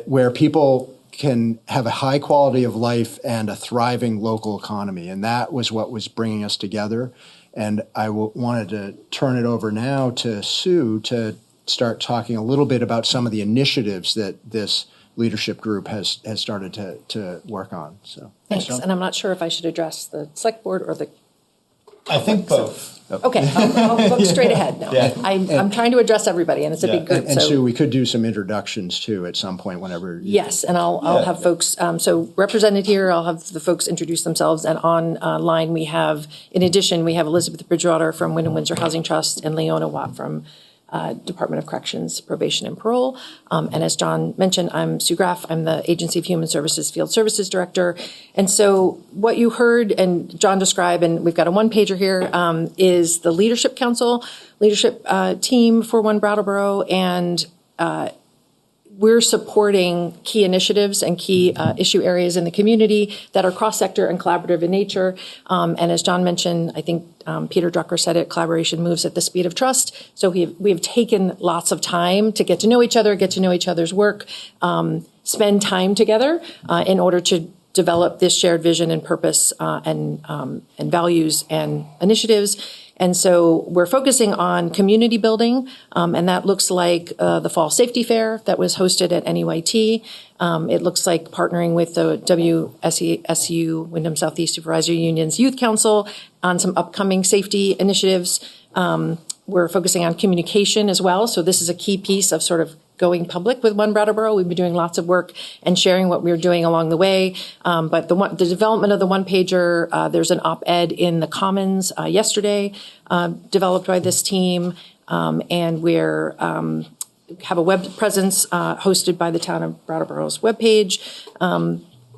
where people can have a high quality of life and a thriving local economy. And that was what was bringing us together. And I wanted to turn it over now to Sue to start talking a little bit about some of the initiatives that this leadership group has started to work on. So Thanks. And I'm not sure if I should address the select board or the I think both. Okay, I'll look straight ahead now. Yeah. I'm trying to address everybody, and it's a big group. And Sue, we could do some introductions too at some point whenever. Yes, and I'll have folks, so represented here, I'll have the folks introduce themselves, and online we have, in addition, we have Elizabeth Bridgewater from Windham Windsor Housing Trust and Leona Watt from Department of Corrections, Probation and Parole. And as John mentioned, I'm Sue Graff. I'm the Agency of Human Services Field Services Director. And so what you heard and John describe, and we've got a one-pager here, is the Leadership Council, leadership team for One Brattleboro, and we're supporting key initiatives and key issue areas in the community that are cross-sector and collaborative in nature. And as John mentioned, I think Peter Drucker said it, collaboration moves at the speed of trust. So we have taken lots of time to get to know each other, get to know each other's work, spend time together in order to develop this shared vision and purpose and values and initiatives. And so we're focusing on community building, and that looks like the Fall Safety Fair that was hosted at NEYT. It looks like partnering with the WSESU, Windham Southeast Supervisor Union's Youth Council, on some upcoming safety initiatives. We're focusing on communication as well. So this is a key piece of sort of going public with One Brattleboro. We've been doing lots of work and sharing what we're doing along the way. But the development of the one-pager, there's an op-ed in the Commons yesterday developed by this team. And we're have a web presence hosted by the town of Brattleboro's webpage.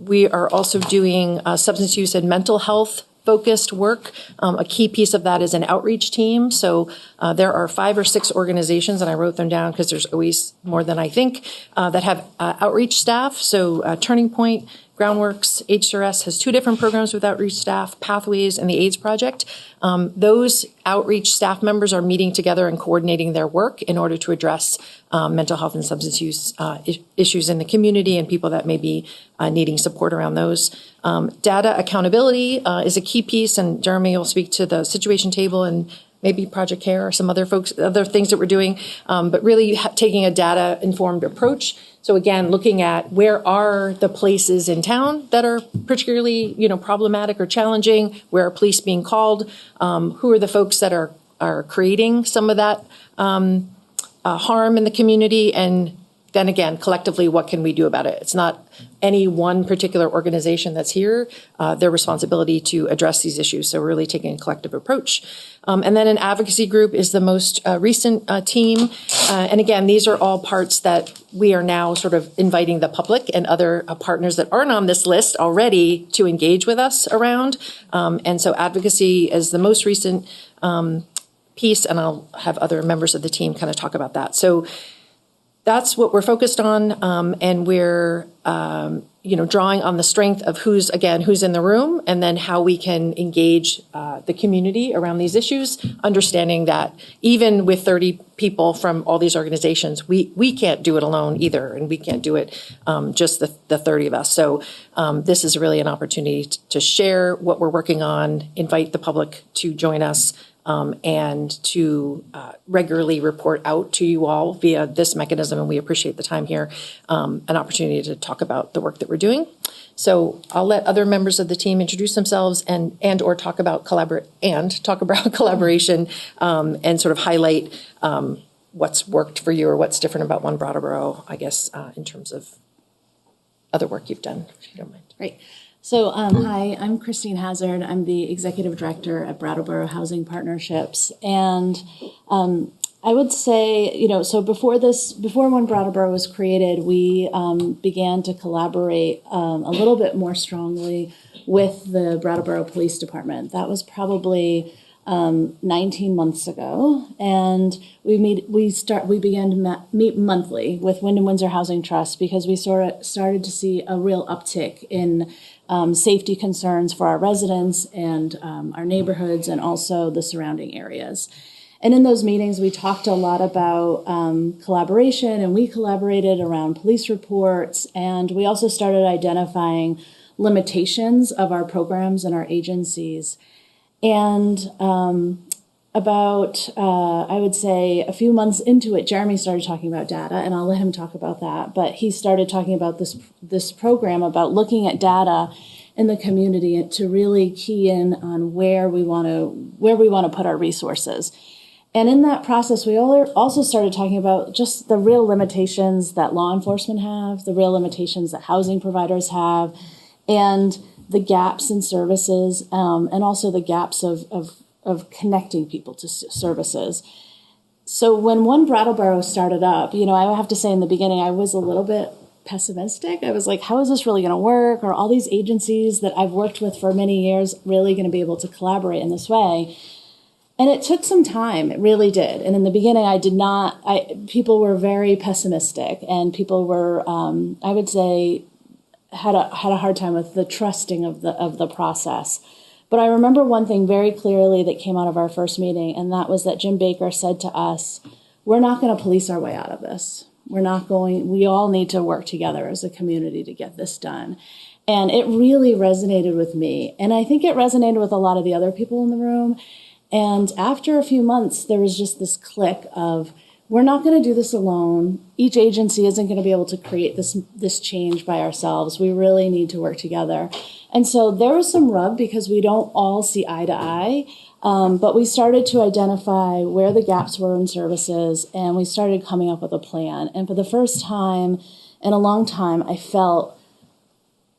We are also doing substance use and mental health focused work. A key piece of that is an outreach team. So there are 5 or 6 organizations, and I wrote them down because there's always more than I think, that have outreach staff. So Turning Point, Groundworks, HRS has 2 different programs with outreach staff, Pathways, and the AIDS Project. Those outreach staff members are meeting together and coordinating their work in order to address mental health and substance use issues in the community and people that may be needing support around those. Data accountability is a key piece, and Jeremy will speak to the situation table and maybe Project Care or some other things that we're doing, but really taking a data-informed approach. So again, looking at where are the places in town that are particularly, problematic or challenging, where are police being called, who are the folks that are creating some of that harm in the community, and then again, collectively, what can we do about it? It's not any one particular organization that's here, their responsibility to address these issues. So we're really taking a collective approach. And then an advocacy group is the most recent team. And again, these are all parts that we are now sort of inviting the public and other partners that aren't on this list already to engage with us around. And so advocacy is the most recent piece, and I'll have other members of the team kind of talk about that. So that's what we're focused on, and we're, drawing on the strength of who's in the room, and then how we can engage the community around these issues, understanding that even with 30 people from all these organizations, we can't do it alone either, and we can't do it just the 30 of us. So this is really an opportunity to share what we're working on, invite the public to join us, and to regularly report out to you all via this mechanism, and we appreciate the time here, an opportunity to talk about the work that we're doing. So I'll let other members of the team introduce themselves and or talk about collaboration and sort of highlight what's worked for you or what's different about One Brattleboro, I guess, in terms of other work you've done, if you don't mind. Great. So, hi, I'm Christine Hazard. I'm the Executive Director at Brattleboro Housing Partnerships. And I would say, so before One Brattleboro was created, we began to collaborate a little bit more strongly with the Brattleboro Police Department. That was probably 19 months ago, and we began to meet monthly with Windham Windsor Housing Trust because we started to see a real uptick in safety concerns for our residents and our neighborhoods and also the surrounding areas. And in those meetings, we talked a lot about collaboration, and we collaborated around police reports, and we also started identifying limitations of our programs and our agencies. And I would say a few months into it, Jeremy started talking about data, and I'll let him talk about that. But he started talking about this program about looking at data in the community to really key in on where we want to put our resources. And in that process, we also started talking about just the real limitations that law enforcement have, the real limitations that housing providers have, and the gaps in services, and also the gaps of connecting people to services. So when One Brattleboro started up, I have to say in the beginning, I was a little bit pessimistic. I was like, how is this really going to work? Are all these agencies that I've worked with for many years really going to be able to collaborate in this way? And it took some time. It really did. And in the beginning, people were very pessimistic, and people were, I would say, had a hard time with the trusting of the process. But I remember one thing very clearly that came out of our first meeting, and that was that Jim Baker said to us, we're not going to police our way out of this. We all need to work together as a community to get this done. And it really resonated with me. And I think it resonated with a lot of the other people in the room. And after a few months, there was just this click of, we're not going to do this alone. Each agency isn't going to be able to create this change by ourselves. We really need to work together. And so there was some rub because we don't all see eye to eye, but we started to identify where the gaps were in services, and we started coming up with a plan. And for the first time in a long time, I felt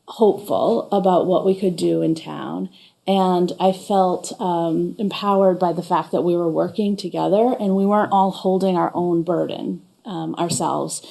hopeful about what we could do in town. And I felt empowered by the fact that we were working together and we weren't all holding our own burden ourselves.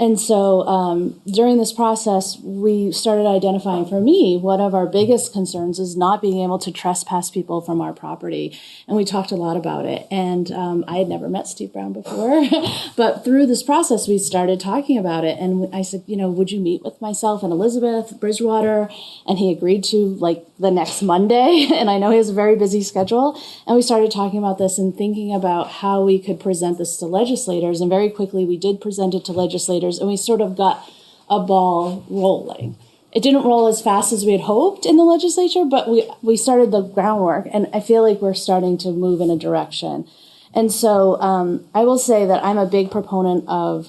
And so during this process, we started identifying, for me, one of our biggest concerns is not being able to trespass people from our property. And we talked a lot about it. And I had never met Steve Brown before. But through this process, we started talking about it. And I said, would you meet with myself and Elizabeth Bridgewater? And he agreed to the next Monday. And I know he has a very busy schedule. And we started talking about this and thinking about how we could present this to legislators. And very quickly, we did present it to legislators. And we sort of got a ball rolling. It didn't roll as fast as we had hoped in the legislature, but we started the groundwork, and I feel like we're starting to move in a direction. And so I will say that I'm a big proponent of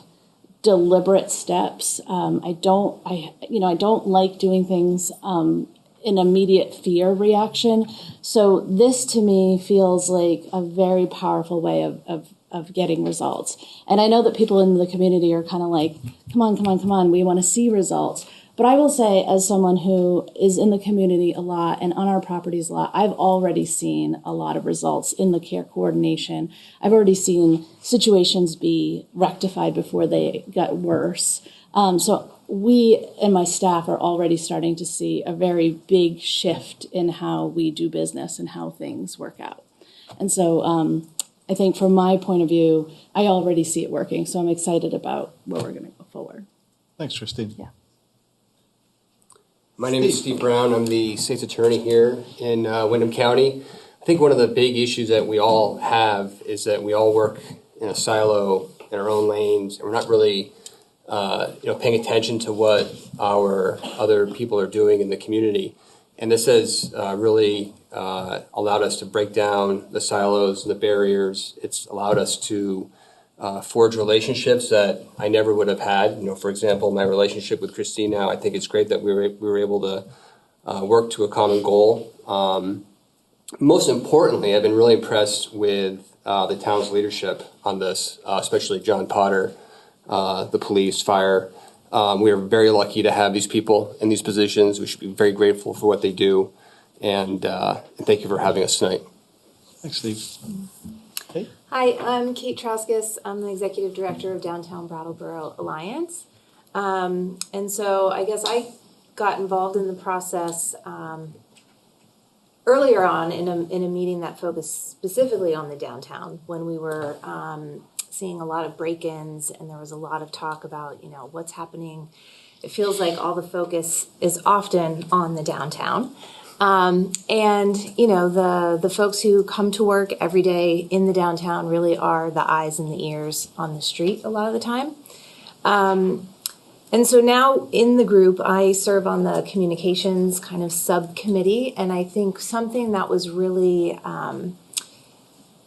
deliberate steps. I don't like doing things in immediate fear reaction. So this to me feels like a very powerful way of getting results. And I know that people in the community are kind of like, come on, we want to see results. But I will say, as someone who is in the community a lot and on our properties a lot, I've already seen a lot of results in the care coordination. I've already seen situations be rectified before they got worse. So we and my staff are already starting to see a very big shift in how we do business and how things work out. And so I think from my point of view, I already see it working. So I'm excited about where we're going to go forward. Thanks, Christine. Yeah. My name is Steve Brown. I'm the state's attorney here in Windham County. I think one of the big issues that we all have is that we all work in a silo in our own lanes, and we're not really paying attention to what our other people are doing in the community. And this has really allowed us to break down the silos and the barriers. It's allowed us to forge relationships that I never would have had. For example, my relationship with Christine now, I think it's great that we were able to work to a common goal. Most importantly, I've been really impressed with the town's leadership on this, especially John Potter, the police, fire. We are very lucky to have these people in these positions. We should be very grateful for what they do. And thank you for having us tonight. Thanks, Steve. Hey. Hi, I'm Kate Trauskis. I'm the Executive Director of Downtown Brattleboro Alliance. And so I guess I got involved in the process earlier on in a meeting that focused specifically on the downtown when we were seeing a lot of break-ins, and there was a lot of talk about, what's happening. It feels like all the focus is often on the downtown. And, the folks who come to work every day in the downtown really are the eyes and the ears on the street a lot of the time. And so now in the group, I serve on the communications kind of subcommittee, and I think something that was really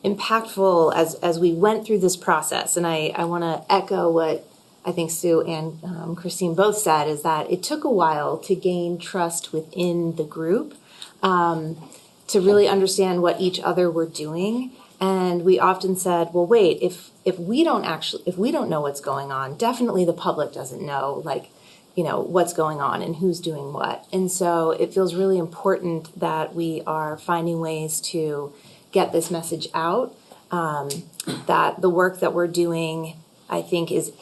impactful as we went through this process, and I want to echo what I think Sue and Christine both said, is that it took a while to gain trust within the group, to really understand what each other were doing. And we often said, well, wait, if we don't know what's going on, definitely the public doesn't know, like, you know, what's going on and who's doing what. And so it feels really important that we are finding ways to get this message out, that the work that we're doing, I think, is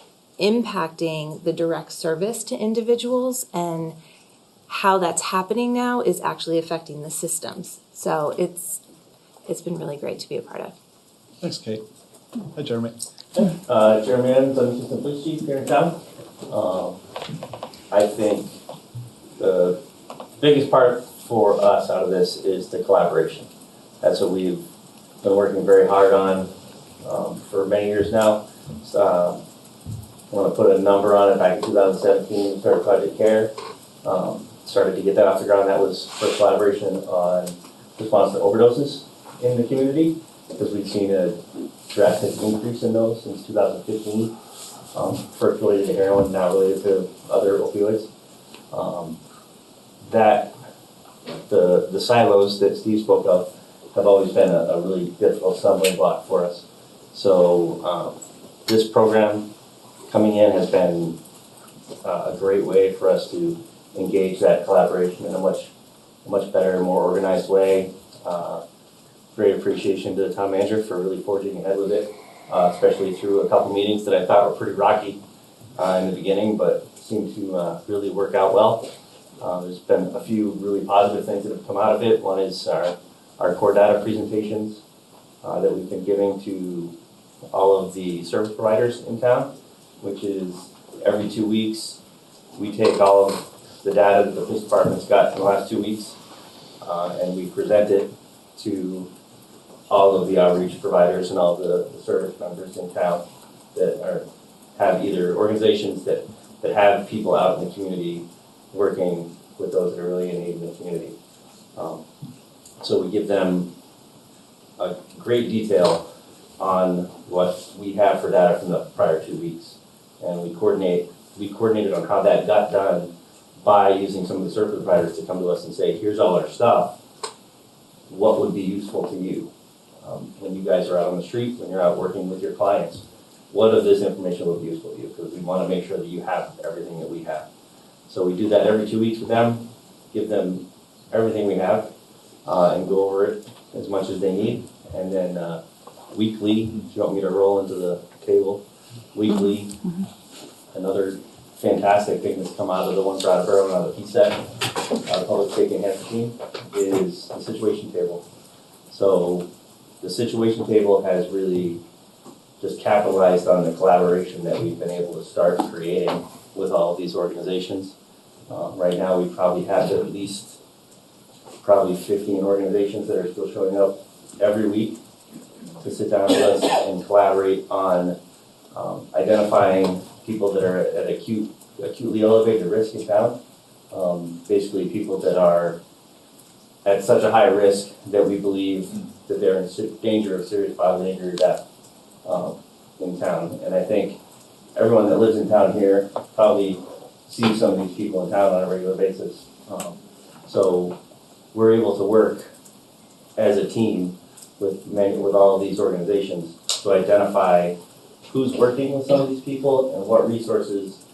impacting the direct service to individuals, and how that's happening now is actually affecting the systems. So it's been really great to be a part of. Thanks, Kate. Hi, Jeremy. Jeremy Adams, I'm Assistant Police Chief here in town. I think the biggest part for us out of this is the collaboration. That's what we've been working very hard on for many years now. I want to put a number on it. Back in 2017, we started Project CARE. Started to get that off the ground. That was for collaboration on response to overdoses in the community, because we've seen a drastic increase in those since 2015. First related to heroin, now related to other opioids. The silos that Steve spoke of have always been a really difficult stumbling block for us. So this program coming in has been a great way for us to engage that collaboration in a much better, more organized way. Great appreciation to the town manager for really forging ahead with it, especially through a couple meetings that I thought were pretty rocky in the beginning, but seemed to really work out well. There's been a few really positive things that have come out of it. One is our core data presentations that we've been giving to all of the service providers in town, which is every 2 weeks we take all of the data that the police department's got in the last 2 weeks and we present it to all of the outreach providers and all the service members in town that have either organizations that have people out in the community working with those that are really in need in the community. So we give them a great detail on what we have for data from the prior 2 weeks. And we coordinated on how that got done by using some of the service providers to come to us and say, here's all our stuff. What would be useful to you? When you guys are out on the street, when you're out working with your clients, what of this information would be useful to you? Because we want to make sure that you have everything that we have. So we do that every 2 weeks with them, give them everything we have, and go over it as much as they need. And then weekly, if you want me to roll into the table, weekly, another fantastic thing that's come out of the one Brattleboro and out of the PSEC, Public Safety Enhancement Team, is the situation table. So the situation table has really just capitalized on the collaboration that we've been able to start creating with all of these organizations. Right now, we probably have at least 15 organizations that are still showing up every week to sit down with us and collaborate on identifying people that are at acutely elevated risk in town. Basically, people that are at such a high risk that we believe that they're in danger of serious bodily injury or death in town. And I think everyone that lives in town here probably sees some of these people in town on a regular basis. So we're able to work as a team with all of these organizations to identify who's working with some of these people and what resources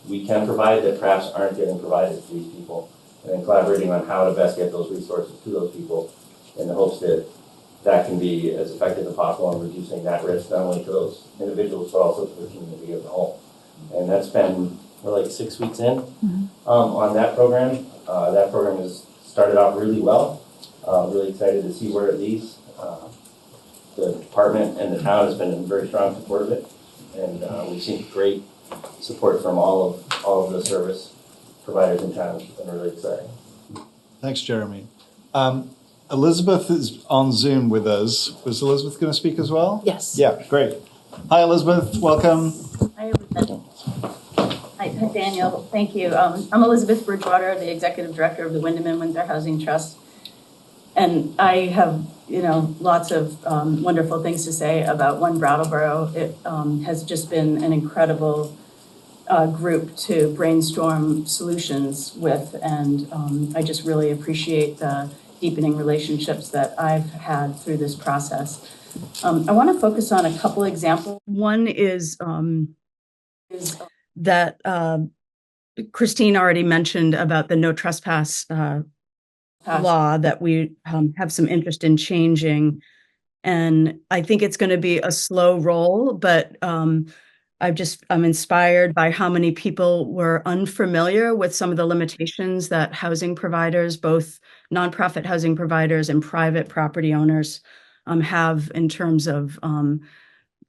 we can provide that perhaps aren't getting provided to these people, and then collaborating on how to best get those resources to those people in the hopes that that can be as effective as possible in reducing that risk, not only to those individuals, but also to the community as a whole. And that's been, we're like 6 weeks in on that program. That program has started off really well. Really excited to see where it leads. The department and the town has been in very strong support of it, and we've seen great support from all of the service providers in town, which has been really exciting. Thanks, Jeremy. Elizabeth is on Zoom with us. Was Elizabeth going to speak as well? Yes. Yeah, great. Hi, Elizabeth. Welcome. Hi, everybody. Hi, Daniel. Thank you. I'm Elizabeth Bridgewater, the Executive Director of the Windham and Windsor Housing Trust. And I have, lots of wonderful things to say about One Brattleboro. It has just been an incredible group to brainstorm solutions with, and I just really appreciate the deepening relationships that I've had through this process. I want to focus on a couple examples. One is that Christine already mentioned about the no trespass law that we have some interest in changing. And I think it's going to be a slow roll, but I'm inspired by how many people were unfamiliar with some of the limitations that housing providers, both nonprofit housing providers and private property owners, have in terms of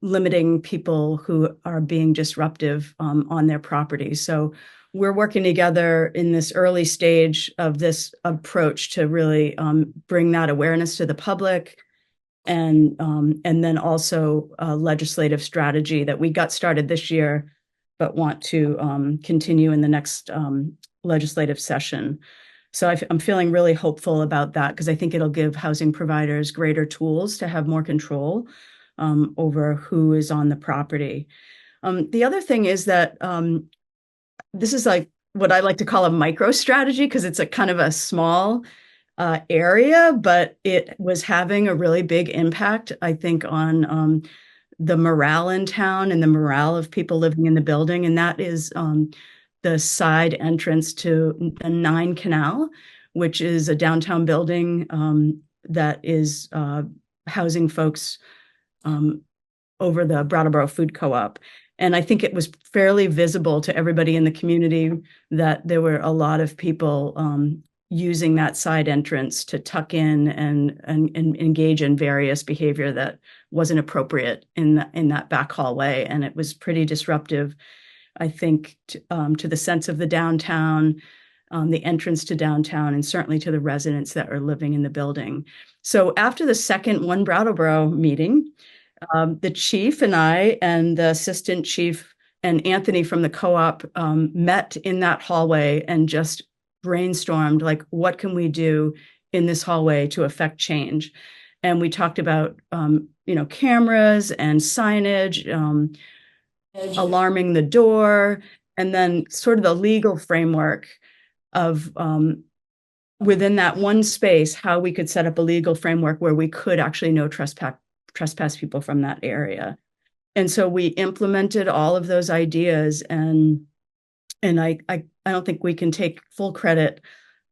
limiting people who are being disruptive on their property. So we're working together in this early stage of this approach to really bring that awareness to the public, and then also a legislative strategy that we got started this year, but want to continue in the next legislative session. So I'm feeling really hopeful about that, because I think it'll give housing providers greater tools to have more control over who is on the property. The other thing is that this is like what I like to call a micro strategy, because it's a kind of a small area, but it was having a really big impact, I think, on the morale in town and the morale of people living in the building. And that is the side entrance to the 9 Canal, which is a downtown building that is housing folks over the Brattleboro Food Co-op. And I think it was fairly visible to everybody in the community that there were a lot of people using that side entrance to tuck in and engage in various behavior that wasn't appropriate in that back hallway. And it was pretty disruptive, I think, to the sense of the downtown, the entrance to downtown, and certainly to the residents that are living in the building. So after the second One Brattleboro meeting, the chief and I and the assistant chief and Anthony from the co-op met in that hallway and just brainstormed, like, what can we do in this hallway to affect change? And we talked about, cameras and signage, alarming the door, and then sort of the legal framework of within that one space, how we could set up a legal framework where we could actually no trespass people from that area. And so we implemented all of those ideas, and I don't think we can take full credit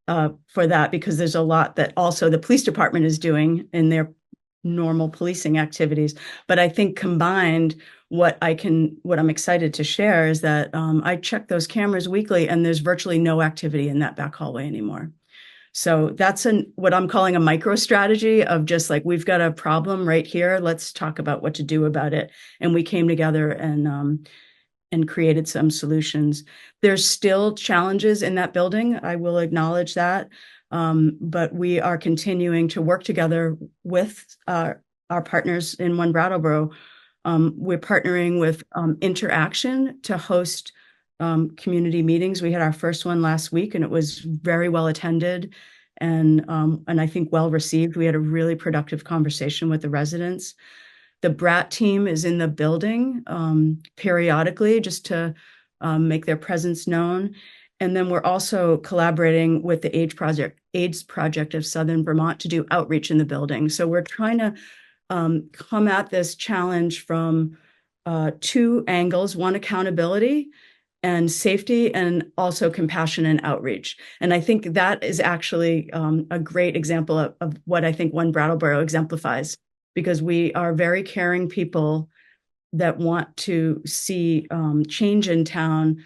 for that, because there's a lot that also the police department is doing in their normal policing activities. But I think combined, what I'm excited to share is that I check those cameras weekly, and there's virtually no activity in that back hallway anymore. So that's what I'm calling a micro strategy of just like, we've got a problem right here. Let's talk about what to do about it. And we came together and created some solutions. There's still challenges in that building. I will acknowledge that. But we are continuing to work together with our partners in One Brattleboro. We're partnering with Interaction to host community meetings. We had our first one last week, and it was very well attended and I think well received. We had a really productive conversation with the residents. The BRAT team is in the building periodically just to make their presence known. And then we're also collaborating with the AIDS Project of Southern Vermont to do outreach in the building. So we're trying to come at this challenge from 2 angles: one, accountability and safety, and also compassion and outreach. And I think that is actually a great example of what I think One Brattleboro exemplifies, because we are very caring people that want to see change in town,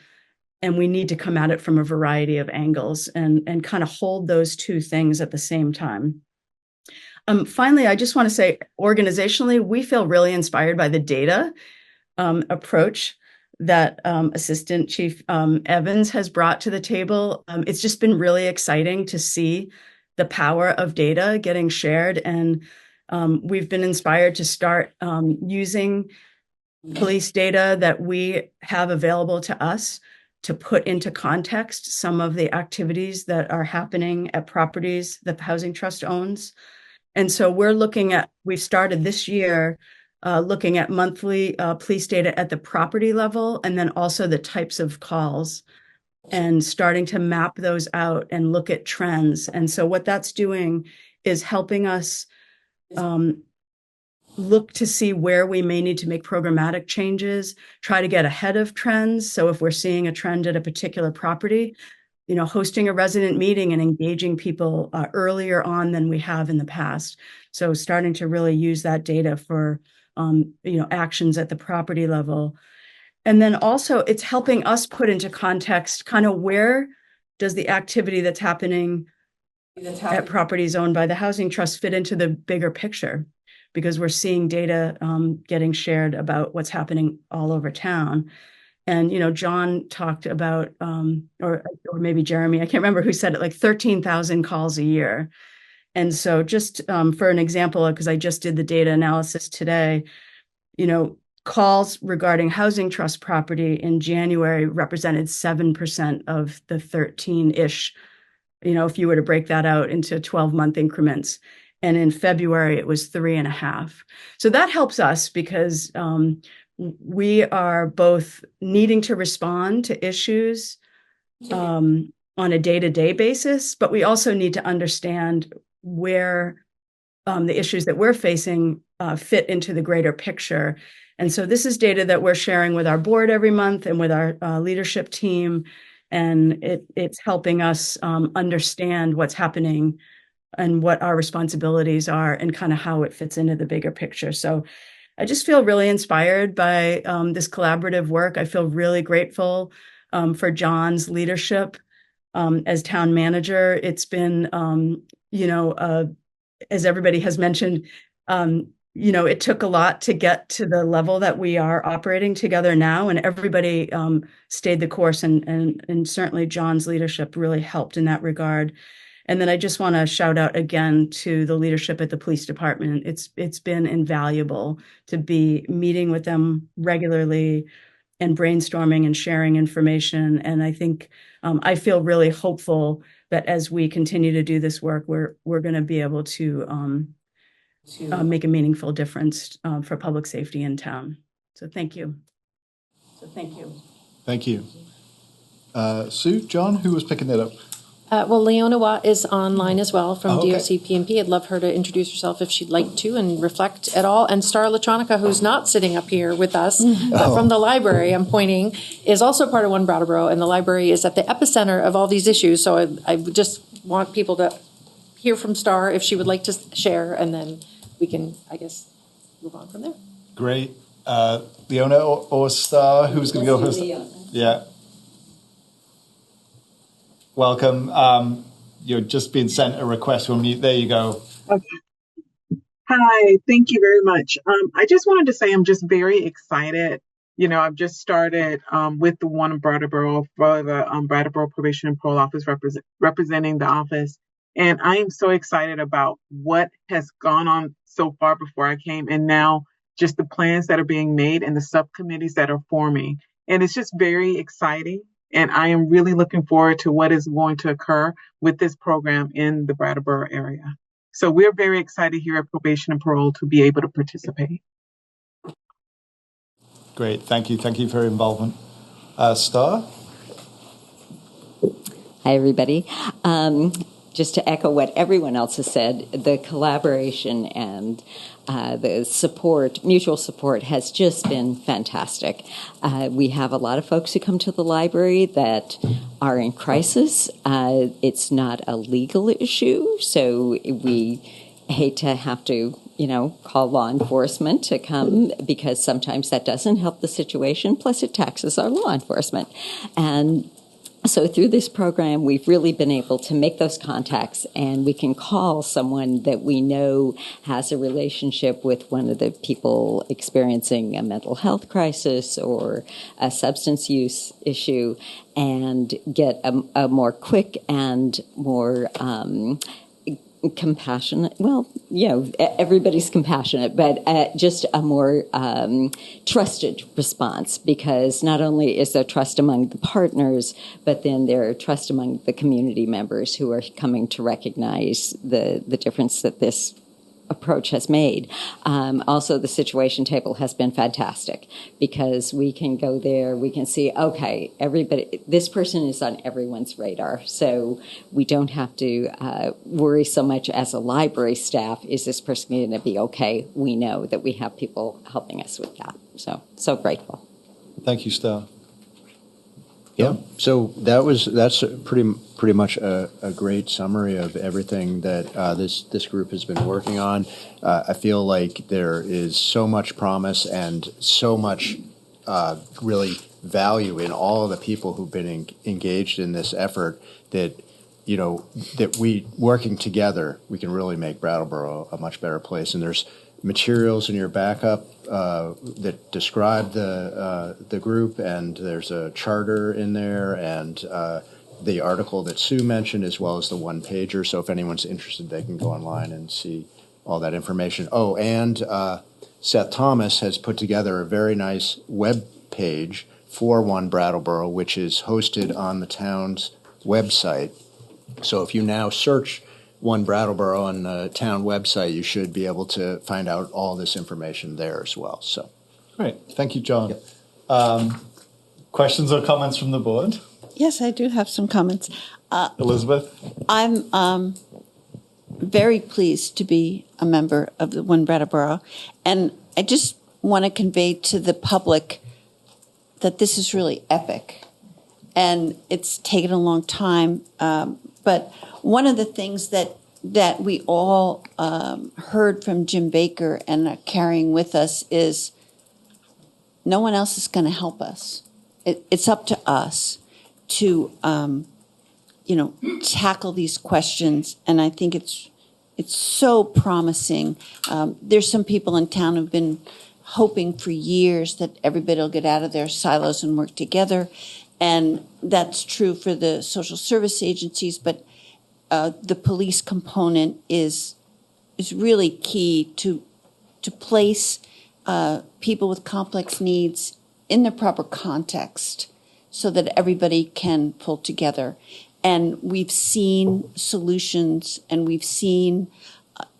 and we need to come at it from a variety of angles and kind of hold those 2 things at the same time. Finally, I just want to say, organizationally, we feel really inspired by the data approach that Assistant Chief Evans has brought to the table. It's just been really exciting to see the power of data getting shared. And we've been inspired to start using police data that we have available to us to put into context some of the activities that are happening at properties that the Housing Trust owns. And so we've started this year looking at monthly police data at the property level, and then also the types of calls, and starting to map those out and look at trends. And so what that's doing is helping us look to see where we may need to make programmatic changes, try to get ahead of trends. So if we're seeing a trend at a particular property, hosting a resident meeting and engaging people earlier on than we have in the past. So starting to really use that data for, actions at the property level. And then also it's helping us put into context kind of where does the activity that's happening at properties owned by the Housing Trust fit into the bigger picture, because we're seeing data getting shared about what's happening all over town. And, John talked about, or maybe Jeremy, I can't remember who said it, like 13,000 calls a year. And so just for an example, because I just did the data analysis today, calls regarding Housing Trust property in January represented 7% of the 13-ish, if you were to break that out into 12-month increments. And in February, it was 3.5. So that helps us because we are both needing to respond to issues on a day-to-day basis, but we also need to understand where the issues that we're facing fit into the greater picture. And so this is data that we're sharing with our board every month and with our leadership team, and it's helping us understand what's happening and what our responsibilities are and kind of how it fits into the bigger picture. So I just feel really inspired by this collaborative work. I feel really grateful for John's leadership as town manager. It's been, as everybody has mentioned, it took a lot to get to the level that we are operating together now, and everybody stayed the course, and certainly John's leadership really helped in that regard. And then I just want to shout out again to the leadership at the police department. It's been invaluable to be meeting with them regularly and brainstorming and sharing information. And I think I feel really hopeful that as we continue to do this work, we're going to be able to make a meaningful difference for public safety in town. So thank you. Thank you. Sue, John, who was picking that up? Well, Leona Watt is online as well from okay. DOC PMP. I'd love her to introduce herself if she'd like to and reflect at all. And Star Electronica, who's not sitting up here with us, but from the library, I'm pointing, is also part of One Brattleboro, and the library is at the epicenter of all these issues. So I just want people to hear from Star if she would like to share, and then we can, I guess, move on from there. Great. Leona or Star, who's going to go first? Yeah. Welcome. You're just being sent a request for mute. There you go. Okay. Hi, thank you very much. I just wanted to say I'm just very excited. I've just started with the One Brattleboro for the Brattleboro Probation and Parole Office representing the office. And I am so excited about what has gone on so far before I came, and now just the plans that are being made and the subcommittees that are forming. And it's just very exciting. And I am really looking forward to what is going to occur with this program in the Brattleboro area. So we're very excited here at Probation and Parole to be able to participate. Great. Thank you. Thank you for your involvement. Star? Hi, everybody. Just to echo what everyone else has said, the collaboration and the support, mutual support, has just been fantastic. We have a lot of folks who come to the library that are in crisis. It's not a legal issue, so we hate to have to, call law enforcement to come, because sometimes that doesn't help the situation. Plus, it taxes our law enforcement. And so through this program, we've really been able to make those contacts, and we can call someone that we know has a relationship with one of the people experiencing a mental health crisis or a substance use issue, and get a more quick and more compassionate. Well, everybody's compassionate, but just a more trusted response, because not only is there trust among the partners, but then there trust among the community members who are coming to recognize the difference that this approach has made. Also, the situation table has been fantastic, because we can go there, we can see, okay, this person is on everyone's radar, so we don't have to worry so much as a library staff, is this person going to be okay? We know that we have people helping us with that, so grateful. Thank you, Star. Yeah, so that's pretty much a great summary of everything that this group has been working on. I feel like there is so much promise and so much really value in all of the people who've been engaged in this effort that that we working together, we can really make Brattleboro a much better place. And there's materials in your backup that describe the group, and there's a charter in there, and the article that Sue mentioned, as well as the one pager. So if anyone's interested, they can go online and see all that information. Oh, and Seth Thomas has put together a very nice web page for One Brattleboro, which is hosted on the town's website. So if you now search One Brattleboro on the town website, you should be able to find out all this information there as well. So, great, thank you, John. Yep. Questions or comments from the board? Yes, I do have some comments. Elizabeth? I'm very pleased to be a member of the One Brattleboro, and I just want to convey to the public that this is really epic, and it's taken a long time, but one of the things that we all heard from Jim Baker and are carrying with us is no one else is going to help us. It's up to us to, tackle these questions, and I think it's so promising. There's some people in town who've been hoping for years that everybody will get out of their silos and work together, and that's true for the social service agencies, but the police component is really key to place people with complex needs in the proper context so that everybody can pull together. And we've seen solutions, and we've seen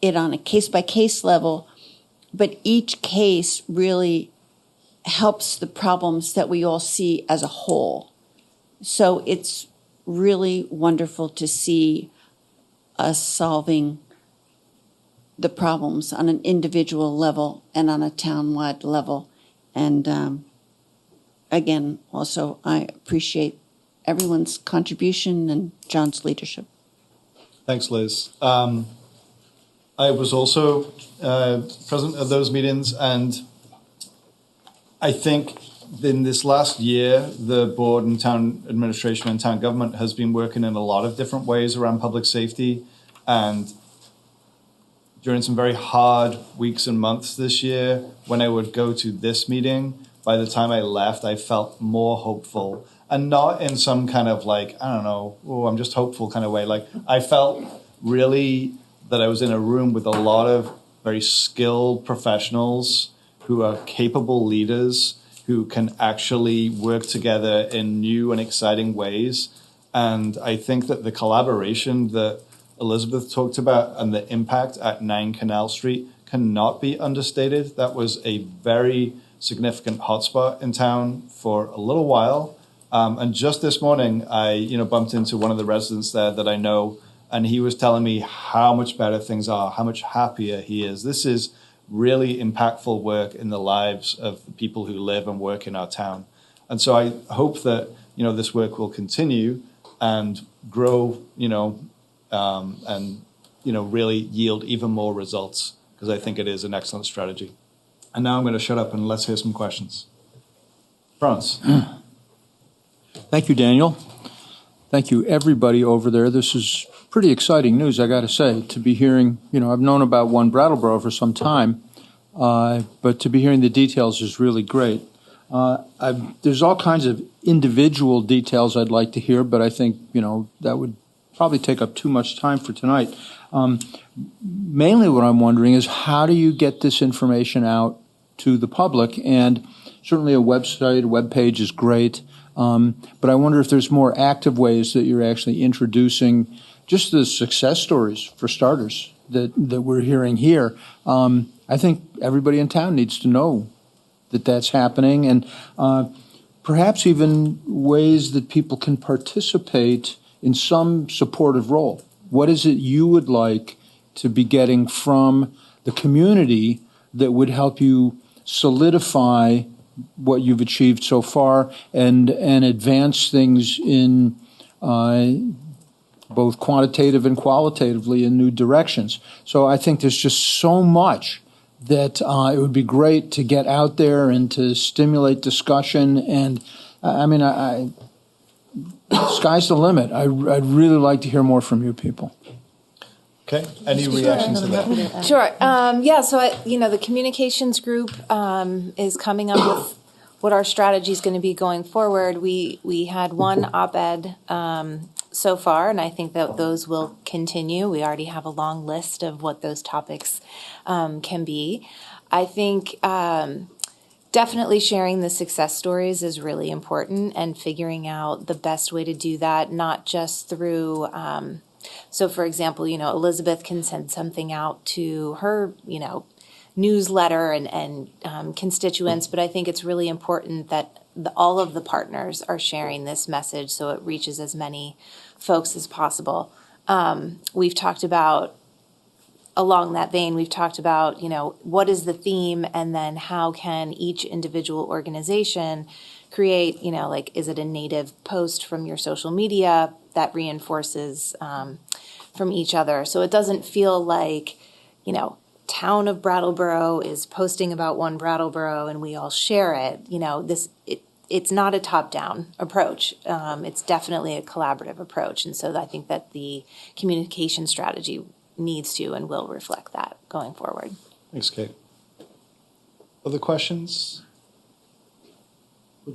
it on a case-by-case level, but each case really helps the problems that we all see as a whole. So it's really wonderful to see us solving the problems on an individual level and on a town-wide level. And again, also, I appreciate everyone's contribution and John's leadership. Thanks, Liz. I was also present at those meetings, and I think in this last year, the board and town administration and town government has been working in a lot of different ways around public safety. And during some very hard weeks and months this year, when I would go to this meeting, by the time I left, I felt more hopeful. And not in some kind of like, I don't know, I'm just hopeful kind of way. Like, I felt really that I was in a room with a lot of very skilled professionals who are capable leaders who can actually work together in new and exciting ways. And I think that the collaboration that Elizabeth talked about and the impact at 9 Canal Street cannot be understated. That was a very significant hotspot in town for a little while. And just this morning, I bumped into one of the residents there that I know, and he was telling me how much better things are, how much happier he is. This is really impactful work in the lives of the people who live and work in our town. And so I hope that, this work will continue and grow, and, really yield even more results, because I think it is an excellent strategy. And now I'm going to shut up and let's hear some questions. France. Thank you, Daniel. Thank you, everybody over there. This is pretty exciting news, I got to say, to be hearing. I've known about One Brattleboro for some time, but to be hearing the details is really great. There's all kinds of individual details I'd like to hear, but I think, that would probably take up too much time for tonight. Mainly what I'm wondering is how do you get this information out to the public? And certainly a website, a web page is great, but I wonder if there's more active ways that you're actually introducing just the success stories, for starters, that we're hearing here. I think everybody in town needs to know that that's happening, and perhaps even ways that people can participate in some supportive role. What is it you would like to be getting from the community that would help you solidify what you've achieved so far and advance things in both quantitative and qualitatively in new directions? So I think there's just so much that it would be great to get out there and to stimulate discussion. And I mean, sky's the limit. I'd really like to hear more from you people. Okay. Any reactions to that? Sure. So, the communications group is coming up with what our strategy is going to be going forward. We had one op-ed so far, and I think that those will continue. We already have a long list of what those topics can be. I think definitely sharing the success stories is really important, and figuring out the best way to do that, not just through so for example, Elizabeth can send something out to her, newsletter and constituents, but I think it's really important that all of the partners are sharing this message so it reaches as many folks as possible. We've talked about, along that vein, what is the theme, and then how can each individual organization create, is it a native post from your social media that reinforces from each other? So it doesn't feel like, town of Brattleboro is posting about one Brattleboro and we all share it. It's not a top-down approach. It's definitely a collaborative approach. And so I think that the communication strategy needs to and will reflect that going forward. Thanks, Kate. Other questions? Well,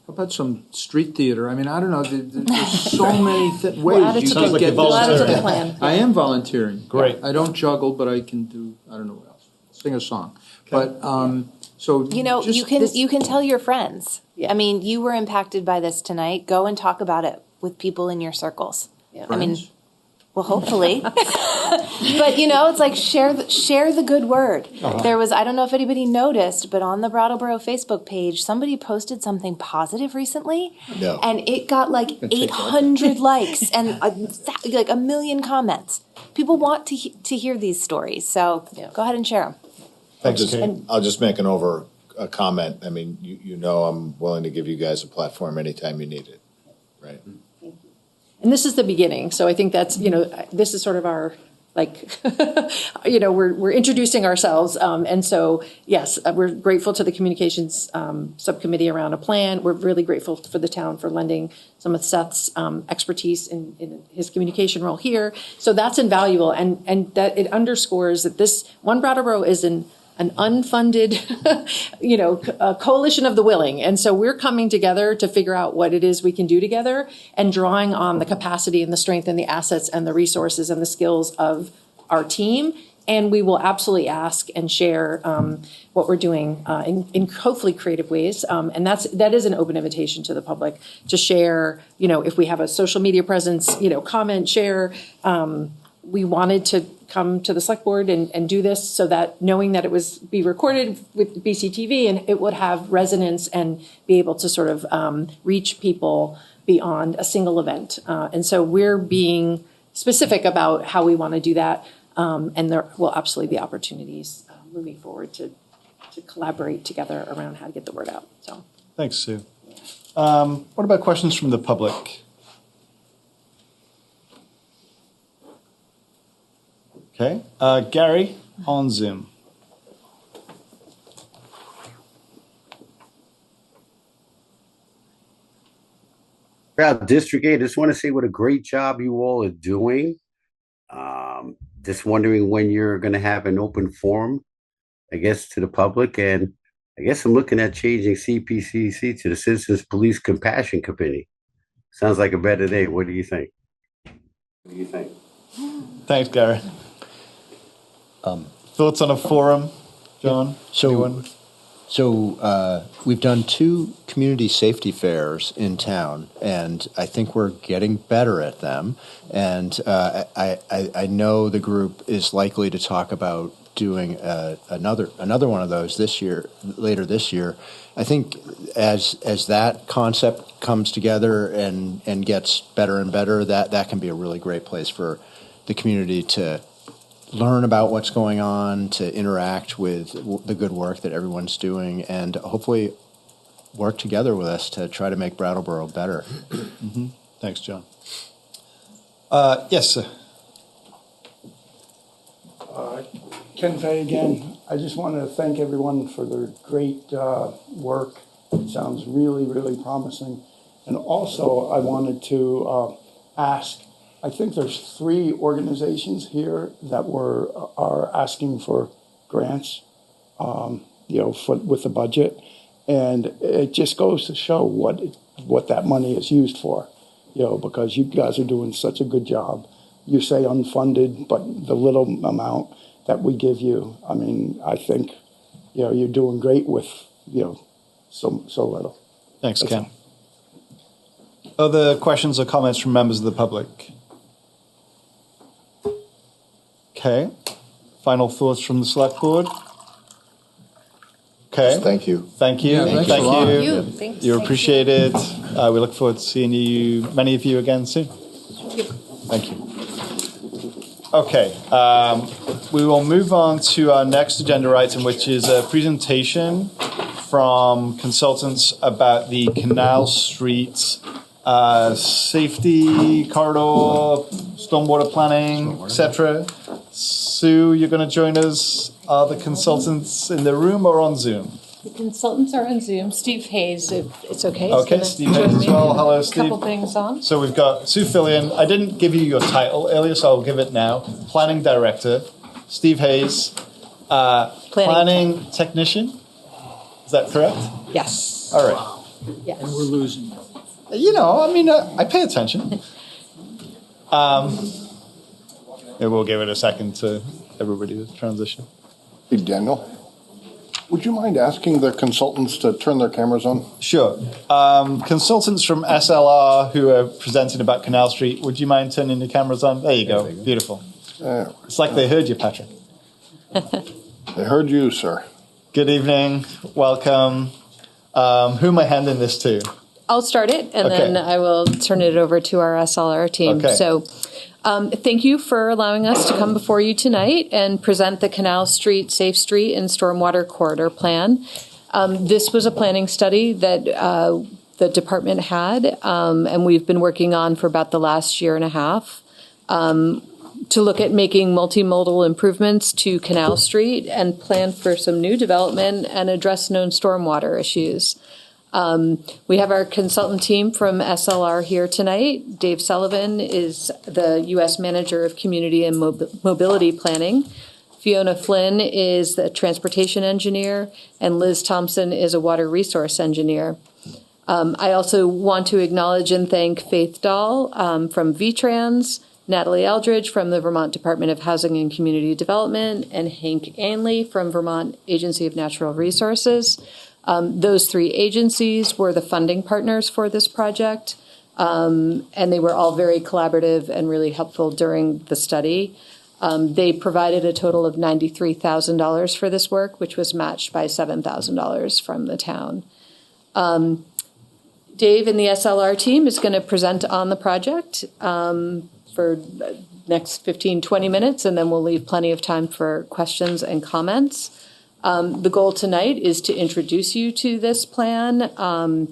how about some street theater? I mean, I don't know. There's so many ways you can get this plan. I am volunteering. Great. I don't juggle, but I can do, I don't know what else. Sing a song. Okay. But, so. You can tell your friends. Yeah. I mean, you were impacted by this tonight. Go and talk about it with people in your circles. Yeah. I mean, well, hopefully. But, it's like share the good word. Uh-huh. There was, I don't know if anybody noticed, but on the Brattleboro Facebook page, somebody posted something positive recently. No. And it got like 800 likes and like 1 million comments. People want to hear these stories. So go ahead and share them. I'll just make a comment. I mean, I'm willing to give you guys a platform anytime you need it, right? And this is the beginning. So I think that's, this is sort of our, we're introducing ourselves. And so, yes, we're grateful to the communications subcommittee around a plan. We're really grateful for the town for lending some of Seth's expertise in his communication role here. So that's invaluable. And that it underscores that this One Brattleboro is an unfunded, a coalition of the willing. And so we're coming together to figure out what it is we can do together, and drawing on the capacity and the strength and the assets and the resources and the skills of our team. And we will absolutely ask and share what we're doing in hopefully creative ways. And that is an open invitation to the public to share, if we have a social media presence, comment, share. We wanted to come to the select board and do this so that, knowing that it was be recorded with BCTV and it would have resonance and be able to sort of reach people beyond a single event. And so we're being specific about how we want to do that. And there will absolutely be opportunities moving forward to collaborate together around how to get the word out. So thanks, Sue. What about questions from the public? Okay. Gary on Zoom. District 8, I just want to say what a great job you all are doing. Just wondering when you're going to have an open forum, I guess, to the public. And I guess I'm looking at changing CPCC to the Citizens Police Compassion Committee. Sounds like a better day. What do you think? What do you think? Thanks, Gary. Thoughts on a forum, John? So we've done 2 community safety fairs in town, and I think we're getting better at them. And I know the group is likely to talk about doing another one of those later this year. I think as that concept comes together and gets better and better, that can be a really great place for the community to learn about what's going on, to interact with the good work that everyone's doing, and hopefully work together with us to try to make Brattleboro better. Mm-hmm. Thanks, John. Yes, sir. Ken Fay again. I just want to thank everyone for their great work. It sounds really, really promising. And also, I wanted to ask, I think there's 3 organizations here that are asking for grants, with the budget, and it just goes to show what that money is used for, because you guys are doing such a good job. You say unfunded, but the little amount that we give you, I mean, I think, you're doing great with, so little. Thanks, Ken. Other questions or comments from members of the public? Okay. Final thoughts from the select board? Okay. Thank you. Thank you. Yeah, Thank you. Thanks. You're appreciated. We look forward to seeing many of you again soon. Thank you. Okay. We will move on to our next agenda item, which is a presentation from consultants about the Canal Street safety corridor, stormwater planning, etc. Sue, you're going to join us. Are the consultants in the room or on Zoom? The consultants are on Zoom. Steve Hayes, if it's okay. Okay, Steve Hayes as well. Hello, Steve. Couple things on. So we've got Sue Fillion. I didn't give you your title earlier, so I'll give it now. Planning Director. Steve Hayes, Planning Technician. Is that correct? Yes. All right. Yes. And we're losing. I pay attention. And we'll give it a second to everybody to transition. Hey, Daniel, would you mind asking the consultants to turn their cameras on? Sure. Consultants from SLR who are presenting about Canal Street, would you mind turning your cameras on? There you go. Beautiful. It's like they heard you, Patrick. They heard you, sir. Good evening. Welcome. Who am I handing this to? I'll start it, and then I will turn it over to our SLR team. Okay. So thank you for allowing us to come before you tonight and present the Canal Street Safe Street and Stormwater Corridor Plan. This was a planning study that the department had, and we've been working on for about the last year and a half to look at making multimodal improvements to Canal Street and plan for some new development and address known stormwater issues. We have our consultant team from SLR here tonight. Dave Sullivan is the U.S. Manager of Community and Mobility Planning. Fiona Flynn is the Transportation Engineer, and Liz Thompson is a Water Resource Engineer. I also want to acknowledge and thank Faith Dahl from VTrans, Natalie Eldridge from the Vermont Department of Housing and Community Development, and Hank Anley from Vermont Agency of Natural Resources. Those 3 agencies were the funding partners for this project, and they were all very collaborative and really helpful during the study. They provided a total of $93,000 for this work, which was matched by $7,000 from the town. Dave and the SLR team is going to present on the project for the next 15-20 minutes, and then we'll leave plenty of time for questions and comments. The goal tonight is to introduce you to this plan,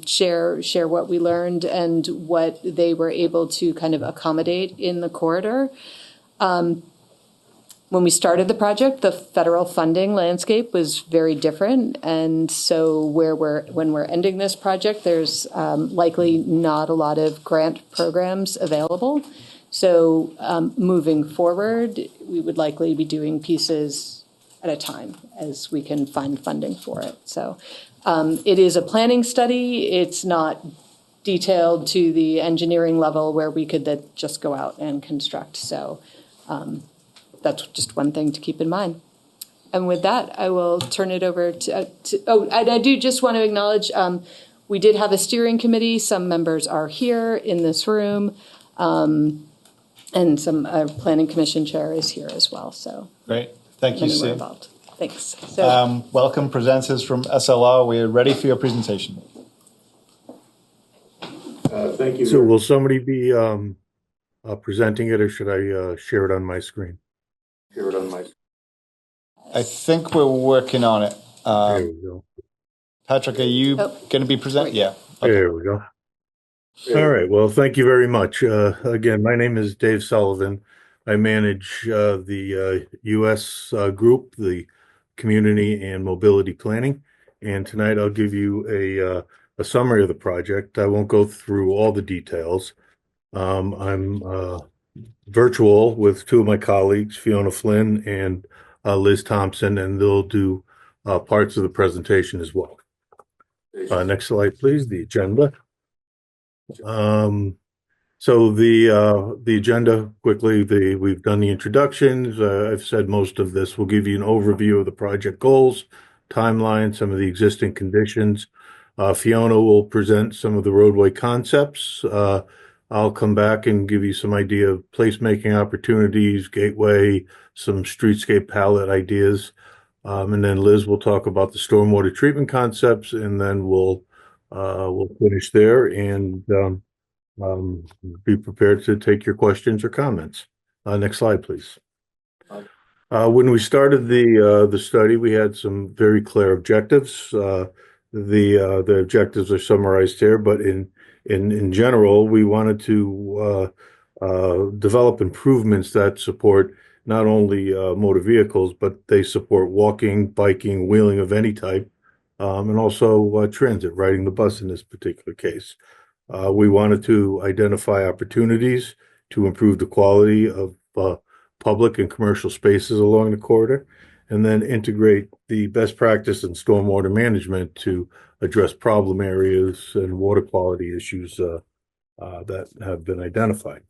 share what we learned and what they were able to kind of accommodate in the corridor. When we started the project, the federal funding landscape was very different, and so when we're ending this project, there's likely not a lot of grant programs available. So moving forward, we would likely be doing pieces at a time as we can find funding for it. So it is a planning study. It's not detailed to the engineering level where we could then just go out and construct. So that's just one thing to keep in mind. And with that, I will turn it over to I do just want to acknowledge we did have a steering committee. Some members are here in this room, and some planning commission chair is here as well. So great, thank you, Sue. Involved. Thanks. So, welcome, presenters from SLR. We're ready for your presentation. Thank you. So will somebody be presenting it, or should I share it on my screen? Share it on my screen. I think we're working on it. There we go. Patrick, are you going to be presenting? Yeah. Okay. There we go. All right. Well, thank you very much. Again, my name is Dave Sullivan. I manage the U.S. group, the Community and Mobility Planning. And tonight I'll give you a summary of the project. I won't go through all the details. I'm virtual with two of my colleagues, Fiona Flynn and Liz Thompson, and they'll do parts of the presentation as well. Next slide, please. The agenda. So the agenda quickly. We've done the introductions. I've said most of this. We'll give you an overview of the project goals, timeline, some of the existing conditions. Fiona will present some of the roadway concepts. I'll come back and give you some idea of placemaking opportunities, gateway, some streetscape palette ideas. And then Liz will talk about the stormwater treatment concepts, and then we'll finish there and be prepared to take your questions or comments. Next slide, please. When we started the study, we had some very clear objectives. The objectives are summarized here, but in general, we wanted to develop improvements that support not only motor vehicles, but they support walking, biking, wheeling of any type, and also transit, riding the bus in this particular case. We wanted to identify opportunities to improve the quality of public and commercial spaces along the corridor, and then integrate the best practice in stormwater management to address problem areas and water quality issues that have been identified.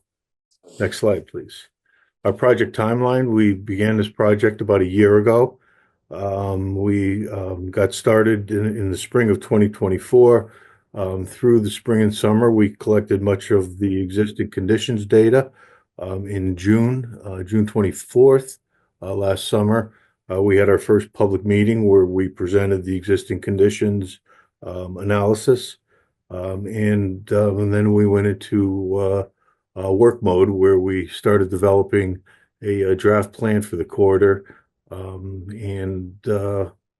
Next slide, please. Our project timeline, we began this project about a year ago. We got started in the spring of 2024. Through the spring and summer, we collected much of the existing conditions data. In June 24th, last summer, we had our first public meeting where we presented the existing conditions analysis. And then we went into work mode where we started developing a draft plan for the corridor and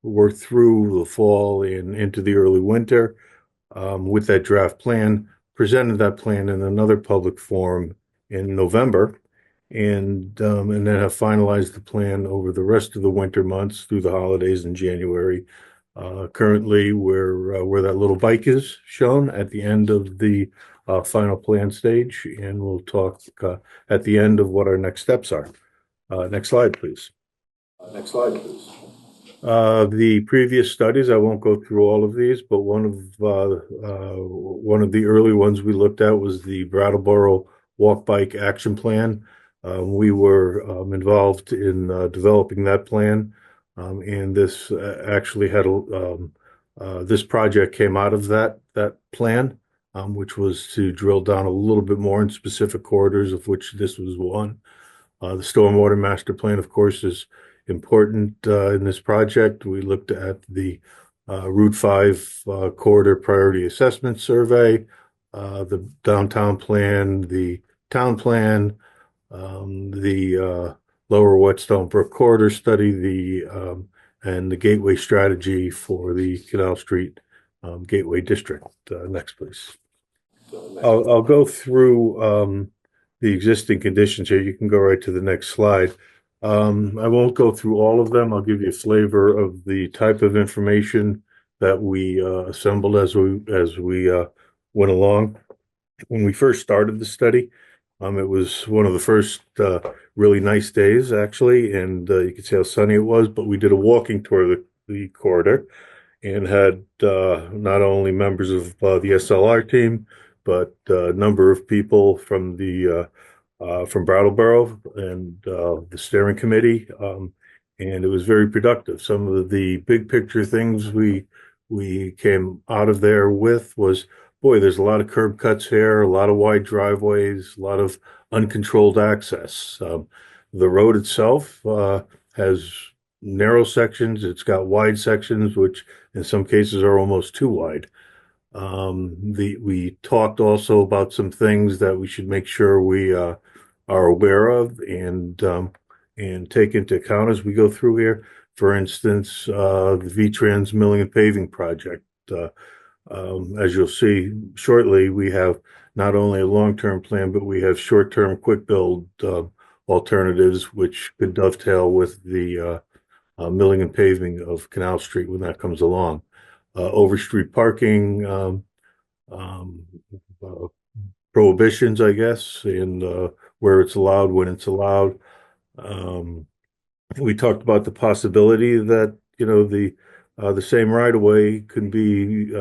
worked through the fall and into the early winter with that draft plan, presented that plan in another public forum in November, and then have finalized the plan over the rest of the winter months through the holidays in January. Currently, where that little bike is shown at the end of the final plan stage, and we'll talk at the end of what our next steps are. Next slide, please. Next slide, please. The previous studies, I won't go through all of these, but one of the early ones we looked at was the Brattleboro Walk Bike Action Plan. We were involved in developing that plan, and this actually had this project came out of that plan, which was to drill down a little bit more in specific corridors, of which this was one. The Stormwater Master Plan, of course, is important in this project. We looked at the Route 5 Corridor Priority Assessment Survey, the Downtown Plan, the Town Plan, the Lower Whetstone Brook Corridor Study, and the Gateway Strategy for the Canal Street Gateway District. Next, please. I'll go through the existing conditions here. You can go right to the next slide. I won't go through all of them. I'll give you a flavor of the type of information that we assembled as we went along. When we first started the study, it was one of the first really nice days, actually, and you could see how sunny it was, but we did a walking tour of the corridor, and had not only members of the SLR team, but a number of people from the from Brattleboro and the steering committee, and it was very productive. Some of the big picture things we came out of there with was, boy, there's a lot of curb cuts here, a lot of wide driveways, a lot of uncontrolled access. The road itself has narrow sections. It's got wide sections, which in some cases are almost too wide. We talked also about some things that we should make sure we are aware of and take into account as we go through here. For instance, the V-Trans milling and paving project. As you'll see shortly, we have not only a long-term plan, but we have short-term quick build alternatives, which could dovetail with the milling and paving of Canal Street when that comes along. Overstreet parking, prohibitions, I guess, in where it's allowed, when it's allowed. We talked about the possibility that, you know, the same right-of-way can be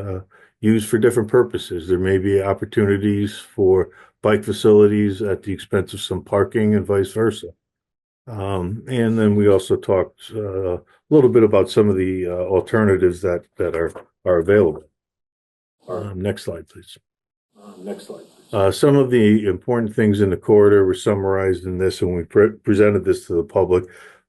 used for different purposes. There may be opportunities for bike facilities at the expense of some parking and vice versa. And then we also talked a little bit about some of the alternatives that are available. Next slide, please. Next slide, please. Some of the important things in the corridor were summarized in this, and we presented this to the public.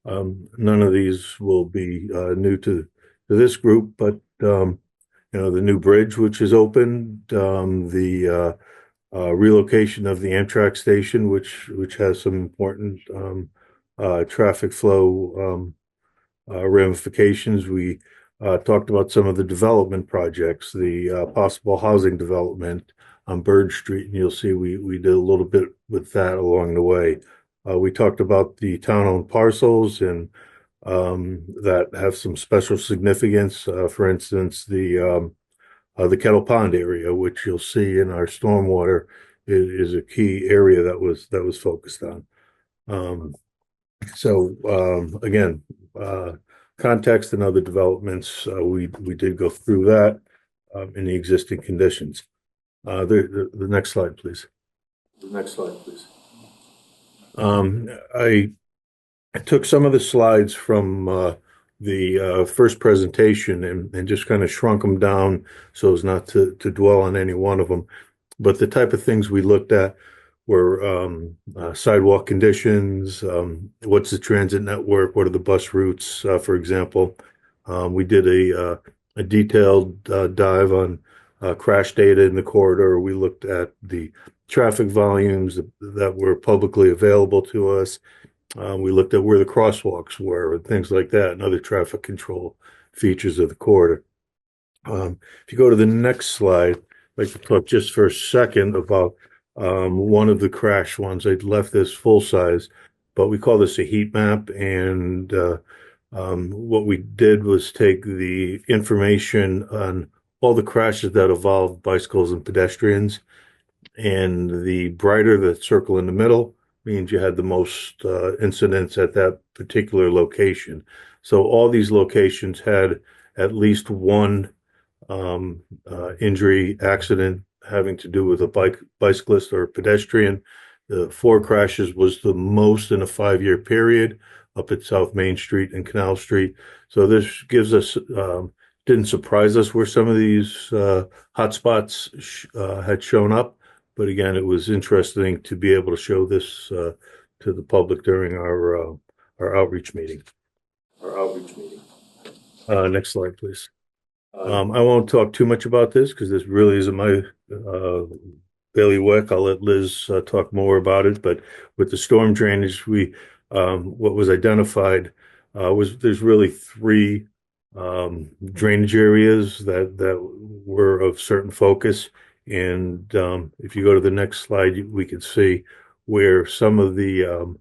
None of these will be new to this group, but you know, the new bridge which is opened, the relocation of the Amtrak station, which has some important traffic flow ramifications. We talked about some of the development projects, the possible housing development on Bird Street, and you'll see we did a little bit with that along the way. We talked about the town-owned parcels and that have some special significance. For instance, the Kettle Pond area, which you'll see in our stormwater, is a key area that was focused on. Again, context and other developments, we did go through that in the existing conditions. The next slide, please. The next slide, please. I took some of the slides from the first presentation and just kind of shrunk them down so as not to dwell on any one of them. But the type of things we looked at were sidewalk conditions, what's the transit network, what are the bus routes, for example. We did a detailed dive on crash data in the corridor. We looked at the traffic volumes that were publicly available to us. We looked at where the crosswalks were and things like that, and other traffic control features of the corridor. If you go to the next slide, I'd like to talk just for a second about one of the crash ones. I'd left this full size, but we call this a heat map. And what we did was take the information on all the crashes that involved bicycles and pedestrians, and the brighter the circle in the middle means you had the most incidents at that particular location. So all these locations had at least one injury, accident having to do with a bicyclist or a pedestrian. The 4 crashes was the most in a 5-year period up at South Main Street and Canal Street. So this gives us, didn't surprise us where some of these hotspots had shown up. But again, it was interesting to be able to show this to the public during our outreach meeting. Next slide, please. I won't talk too much about this because this really isn't my bailiwick. I'll let Liz talk more about it. But with the storm drainage, what was identified was there's really 3 drainage areas that were of certain focus. And if you go to the next slide, we can see where some of the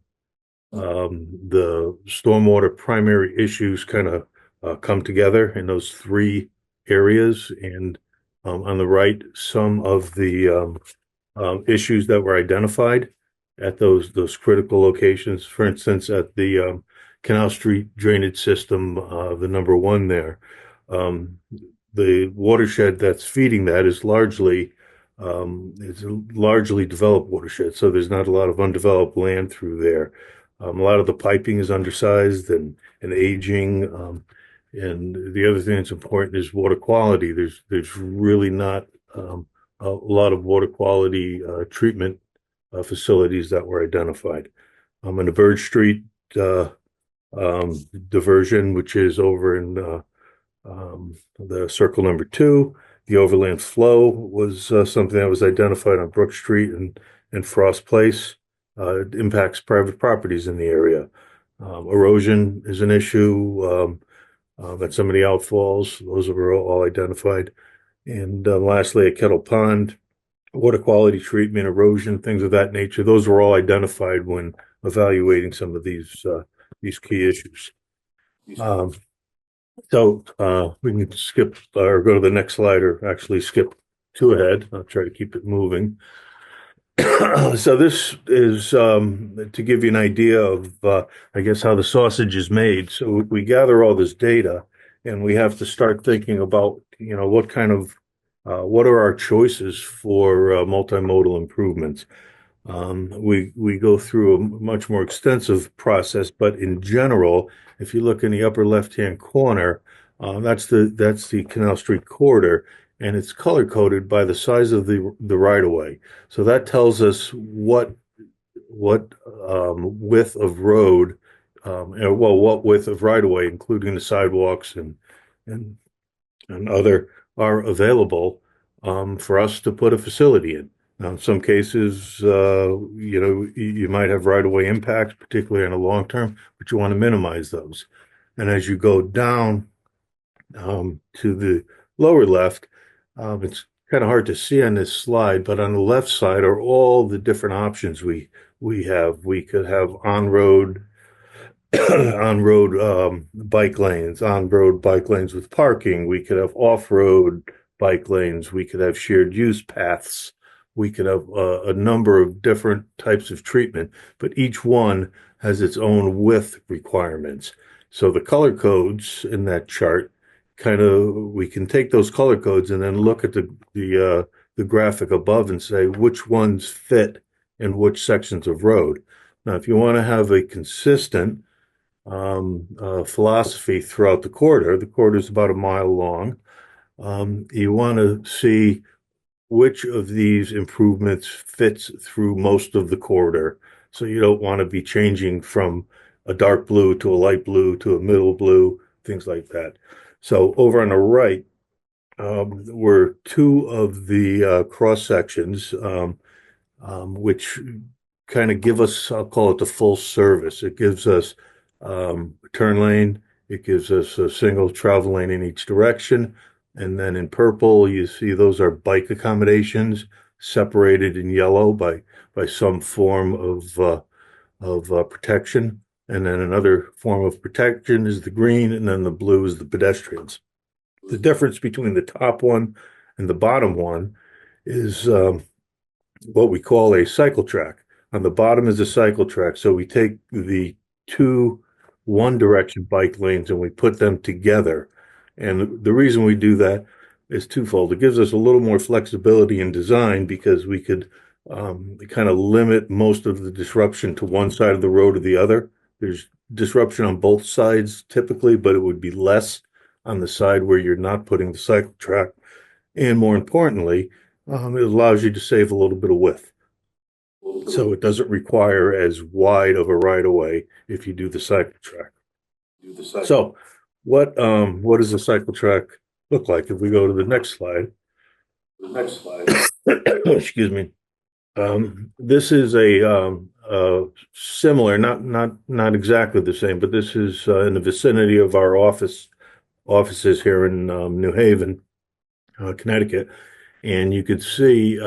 stormwater primary issues kind of come together in those 3 areas. And on the right, some of the issues that were identified at those critical locations. For instance, at the Canal Street drainage system, the number 1 there. the watershed that's feeding that is largely it's a largely developed watershed, so there's not a lot of undeveloped land through there. A lot of the piping is undersized and aging. And the other thing that's important is water quality. There's really not a lot of water quality treatment facilities that were identified. In the Bird Street diversion, which is over in the circle number 2, the overland flow was something that was identified on Brook Street and Frost Place. It impacts private properties in the area. Erosion is an issue at some of the outfalls. Those were all identified. And lastly, at Kettle Pond, water quality treatment, erosion, things of that nature. Those were all identified when evaluating some of these key issues. So we can skip or go to the next slide, or actually skip 2 ahead. I'll try to keep it moving. So this is to give you an idea of, I guess, how the sausage is made. So we gather all this data, and we have to start thinking about, what kind of, what are our choices for multimodal improvements. We go through a much more extensive process, but in general, if you look in the upper left-hand corner, that's the Canal Street corridor, and it's color coded by the size of the right of way. So that tells us what width of road, what width of right of way, including the sidewalks and other, are available for us to put a facility in. Now, in some cases, you might have right-of-way impacts, particularly in the long term, but you want to minimize those. And as you go down to the lower left, it's kind of hard to see on this slide, but on the left side are all the different options we have. We could have on-road bike lanes, on-road bike lanes with parking. We could have off-road bike lanes. We could have shared use paths. We could have a number of different types of treatment, but each one has its own width requirements. So the color codes in that chart, we can take those color codes and then look at the graphic above and say which ones fit in which sections of road. Now, if you want to have a consistent philosophy throughout the corridor is about a mile long. You want to see which of these improvements fits through most of the corridor. So you don't want to be changing from a dark blue to a light blue to a middle blue, things like that. So over on the right were 2 of the cross sections, which kind of give us, I'll call it the full service. It gives us a turn lane. It gives us a single travel lane in each direction. And then in purple, you see those are bike accommodations, separated in yellow by some form of protection. And then another form of protection is the green, and then the blue is the pedestrians. The difference between the top one and the bottom one is what we call a cycle track. On the bottom is a cycle track. So we take the 2 one-direction bike lanes and we put them together. And the reason we do that is twofold. It gives us a little more flexibility in design because we could kind of limit most of the disruption to one side of the road or the other. There's disruption on both sides typically, but it would be less on the side where you're not putting the cycle track. And more importantly, it allows you to save a little bit of width. So it doesn't require as wide of a right-of-way if you do the cycle track. So what does the cycle track look like? If we go to the next slide. Excuse me. This is a similar, not exactly the same, but this is in the vicinity of our offices here in New Haven, Connecticut, and you could see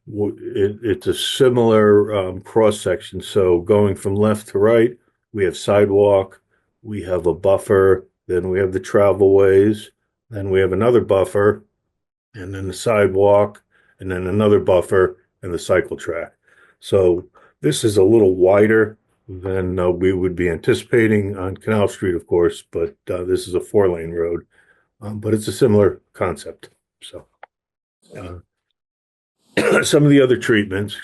it's a similar cross section. So going from left to right, we have sidewalk, we have a buffer, then we have the travel ways, then we have another buffer, and then the sidewalk, and then another buffer, and the cycle track. So this is a little wider than we would be anticipating on Canal Street, of course, but this is a 4-lane road. but it's a similar concept. So some of the other treatments,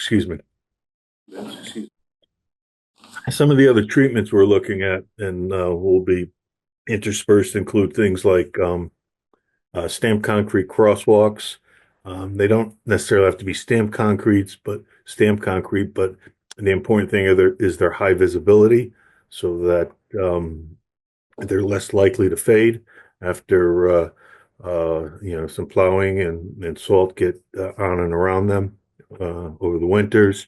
some of the other treatments we're looking at and will be interspersed include things like stamped concrete crosswalks. They don't necessarily have to be stamped concrete, but the important thing is their high visibility so that they're less likely to fade after some plowing and salt get on and around them over the winters.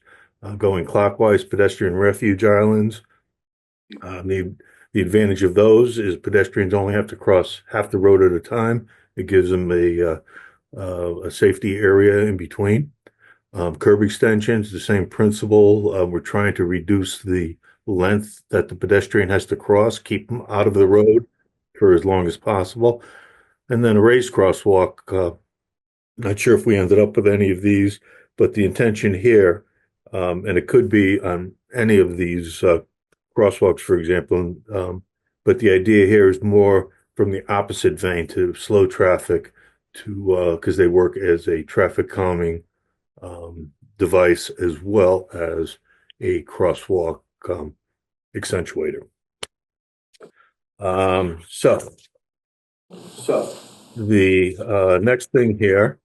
Going clockwise, pedestrian refuge islands. The advantage of those is pedestrians only have to cross half the road at a time. It gives them a safety area in between. Curb extensions, the same principle. We're trying to reduce the length that the pedestrian has to cross, keep them out of the road for as long as possible. And then a raised crosswalk. Not sure if we ended up with any of these, but the intention here, and it could be on any of these crosswalks, for example, but the idea here is more from the opposite vein to slow traffic because they work as a traffic calming device as well as a crosswalk accentuator. So the next thing here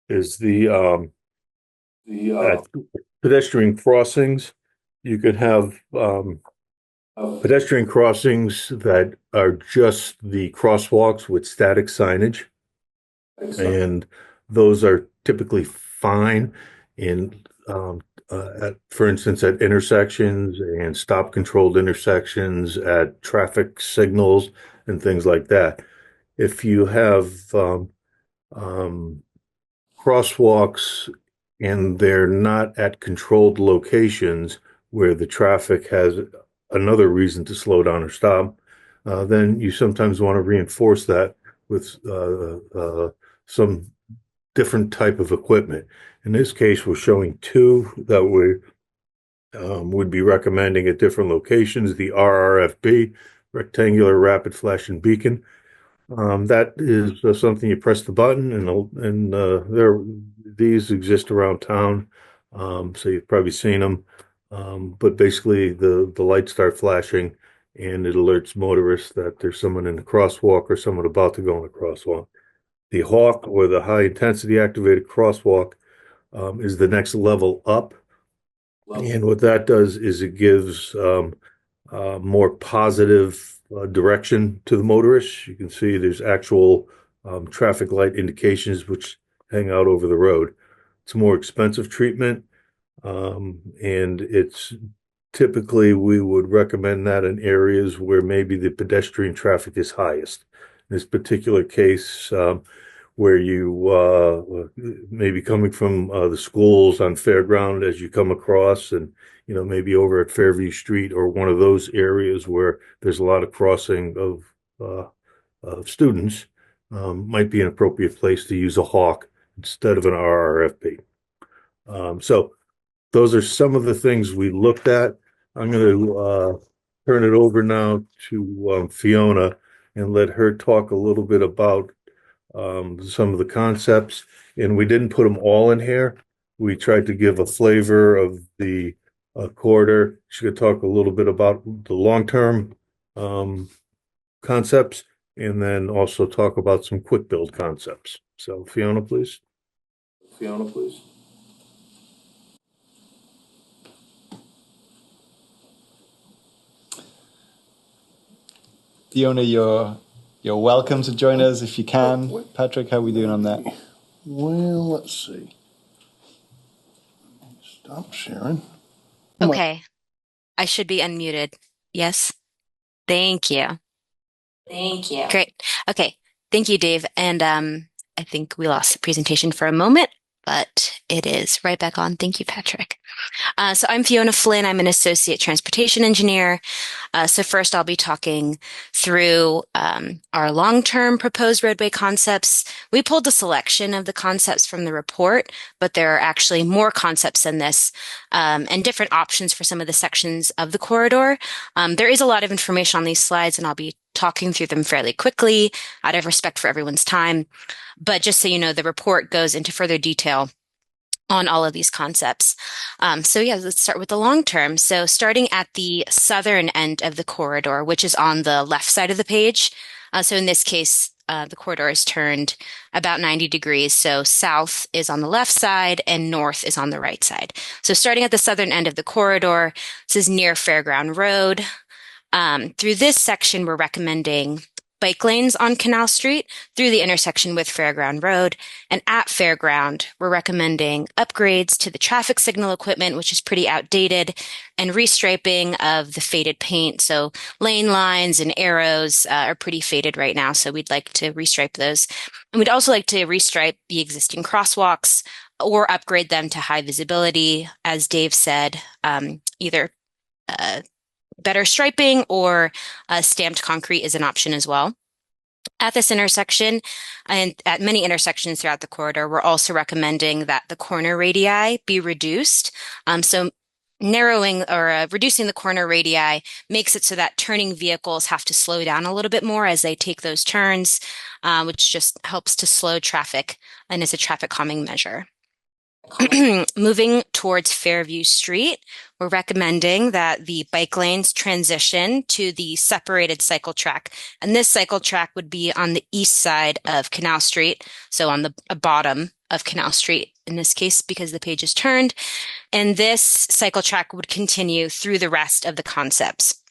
is the pedestrian crossings. You could have pedestrian crossings that are just the crosswalks with static signage. And those are typically fine in, for instance, at intersections and stop controlled intersections, at traffic signals and things like that. If you have crosswalks and they're not at controlled locations where the traffic has another reason to slow down or stop, then you sometimes want to reinforce that with some different type of equipment. In this case, we're showing two that we would be recommending at different locations. The RRFB, rectangular rapid flashing beacon. That is something you press the button and these exist around town. So you've probably seen them. But basically the lights start flashing and it alerts motorists that there's someone in the crosswalk or someone about to go in the crosswalk. The Hawk, or the high intensity activated crosswalk, is the next level up. And what that does is it gives more positive direction to the motorists. You can see there's actual traffic light indications which hang out over the road. It's a more expensive treatment, and it's typically we would recommend that in areas where maybe the pedestrian traffic is highest. In this particular case, where you may be coming from the schools on Fairground as you come across, and maybe over at Fairview Street or one of those areas where there's a lot of crossing of students, might be an appropriate place to use a Hawk instead of an RRFB. So those are some of the things we looked at. I'm going to turn it over now to Fiona and let her talk a little bit about some of the concepts. And we didn't put them all in here. We tried to give a flavor of the corridor. She could talk a little bit about the long-term concepts and then also talk about some quick build concepts. So Fiona, please. Fiona, you're welcome to join us if you can. Patrick, how are we doing on that? Well, let's see. Stop sharing. Okay. I should be unmuted. Yes. Thank you. Great. Okay. Thank you, Dave. And I think we lost the presentation for a moment, but it is right back on. Thank you, Patrick. So I'm Fiona Flynn. I'm an associate transportation engineer. So first I'll be talking through our long-term proposed roadway concepts. We pulled a selection of the concepts from the report, but there are actually more concepts than this and different options for some of the sections of the corridor. There is a lot of information on these slides, and I'll be talking through them fairly quickly out of respect for everyone's time. But just so you know, the report goes into further detail on all of these concepts. So yeah, let's start with the long term. So starting at the southern end of the corridor, which is on the left side of the page. So in this case, the corridor is turned about 90 degrees. So south is on the left side and north is on the right side. So starting at the southern end of the corridor, this is near Fairground Road. Through this section, we're recommending bike lanes on Canal Street through the intersection with Fairground Road. And at Fairground, we're recommending upgrades to the traffic signal equipment, which is pretty outdated, and restriping of the faded paint. So lane lines and arrows are pretty faded right now, so we'd like to restripe those. And we'd also like to restripe the existing crosswalks or upgrade them to high visibility. As Dave said, either better striping or stamped concrete is an option as well. At this intersection and at many intersections throughout the corridor, we're also recommending that the corner radii be reduced. So narrowing or reducing the corner radii makes it so that turning vehicles have to slow down a little bit more as they take those turns, which just helps to slow traffic and is a traffic calming measure. Moving towards Fairview Street, we're recommending that the bike lanes transition to the separated cycle track. And this cycle track would be on the east side of Canal Street, so on the bottom of Canal Street in this case because the page is turned. And this cycle track would continue through the rest of the concepts.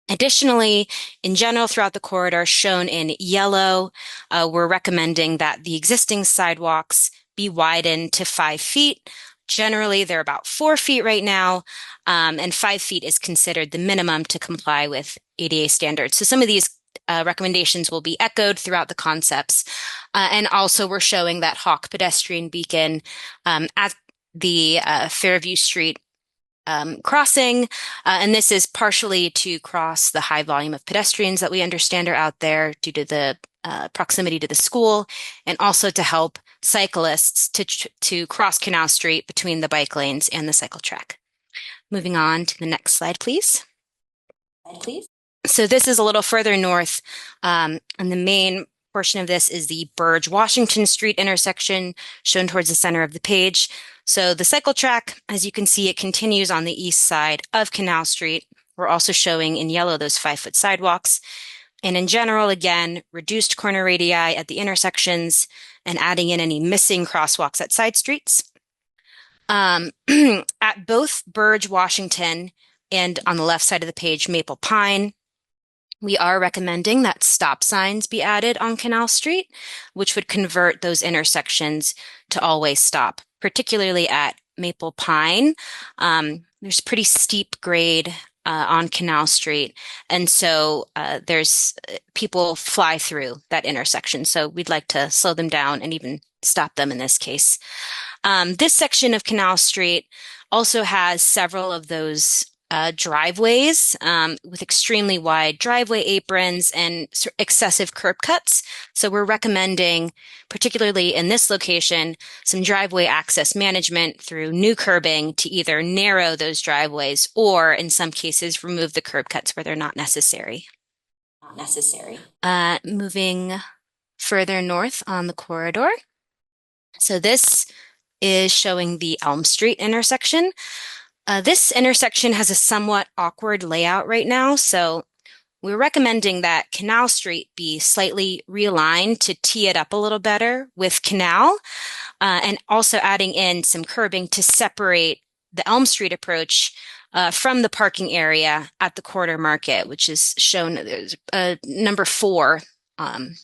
Additionally, in general, throughout the corridor shown in yellow, we're recommending that the existing sidewalks be widened to 5 feet. Generally, they're about 4 feet right now, and 5 feet is considered the minimum to comply with ADA standards. So some of these recommendations will be echoed throughout the concepts. And also we're showing that Hawk pedestrian beacon at the Fairview Street crossing. And this is partially to cross the high volume of pedestrians that we understand are out there due to the proximity to the school, and also to help cyclists to cross Canal Street between the bike lanes and the cycle track. Moving on to the next slide, please. So this is a little further north, and the main portion of this is the Burge-Washington Street intersection shown towards the center of the page. So the cycle track, as you can see, it continues on the east side of Canal Street. We're also showing in yellow those 5-foot sidewalks. And in general, again, reduced corner radii at the intersections and adding in any missing crosswalks at side streets. At both Burge, Washington, and on the left side of the page, Maple Pine, we are recommending that stop signs be added on Canal Street, which would convert those intersections to always stop, particularly at Maple Pine. There's pretty steep grade on Canal Street. And so there's people fly through that intersection. So we'd like to slow them down and even stop them in this case. This section of Canal Street also has several of those driveways with extremely wide driveway aprons and excessive curb cuts. So we're recommending, particularly in this location, some driveway access management through new curbing to either narrow those driveways or, in some cases, remove the curb cuts where they're not necessary. Moving further north on the corridor. So this is showing the Elm Street intersection. This intersection has a somewhat awkward layout right now, so we're recommending that Canal Street be slightly realigned to tee it up a little better with Canal, and also adding in some curbing to separate the Elm Street approach from the parking area at the Quarter Market, which is shown there's number 4 on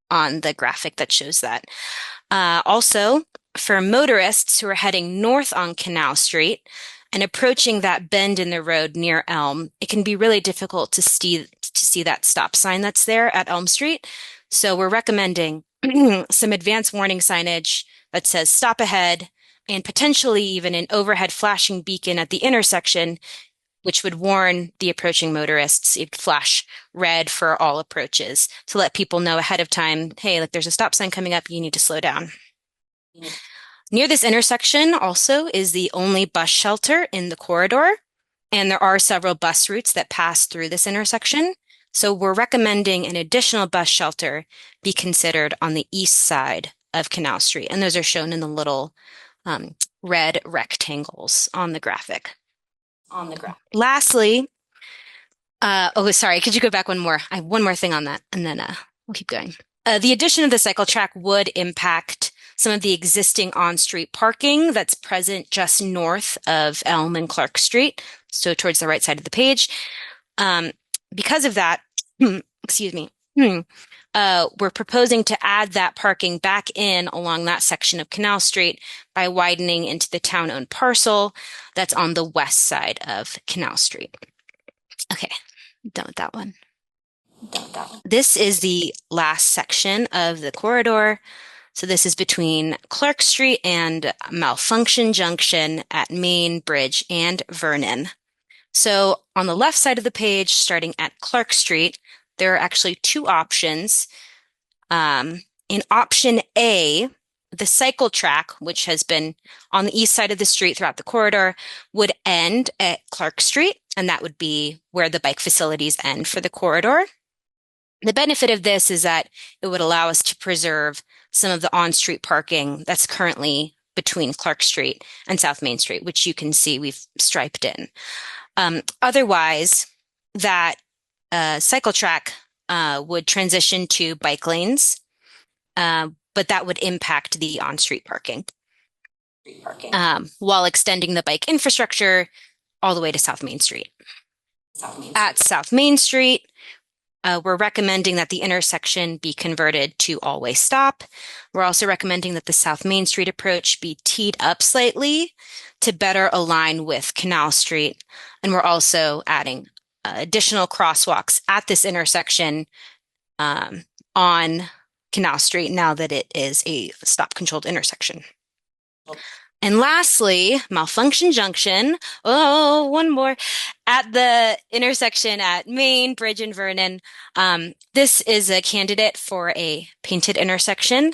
the graphic that shows that. Also, for motorists who are heading north on Canal Street and approaching that bend in the road near Elm, it can be really difficult to see that stop sign that's there at Elm Street. So we're recommending some advanced warning signage that says stop ahead, and potentially even an overhead flashing beacon at the intersection, which would warn the approaching motorists. It'd flash red for all approaches to let people know ahead of time, hey, like there's a stop sign coming up, you need to slow down. Near this intersection also is the only bus shelter in the corridor, and there are several bus routes that pass through this intersection. So we're recommending an additional bus shelter be considered on the east side of Canal Street. And those are shown in the little red rectangles on the graphic. Lastly, sorry, could you go back one more? I have one more thing on that, and then we'll keep going. The addition of the cycle track would impact some of the existing on-street parking that's present just north of Elm and Clark Street, so towards the right side of the page. Because of that, excuse me, we're proposing to add that parking back in along that section of Canal Street by widening into the town-owned parcel that's on the west side of Canal Street. Okay, done with that one. This is the last section of the corridor. So this is between Clark Street and Malfunction Junction at Main Bridge and Vernon. So on the left side of the page, starting at Clark Street, there are actually two options. In option A, the cycle track, which has been on the east side of the street throughout the corridor, would end at Clark Street, and that would be where the bike facilities end for the corridor. The benefit of this is that it would allow us to preserve some of the on-street parking that's currently between Clark Street and South Main Street, which you can see we've striped in. Otherwise, that cycle track would transition to bike lanes, but that would impact the on-street parking while extending the bike infrastructure all the way to South Main Street. At South Main Street, we're recommending that the intersection be converted to all-way stop. We're also recommending that the South Main Street approach be teed up slightly to better align with Canal Street. And we're also adding additional crosswalks at this intersection on Canal Street now that it is a stop-controlled intersection. And lastly, Malfunction Junction, one more, at the intersection at Main, Bridge, and Vernon. This is a candidate for a painted intersection,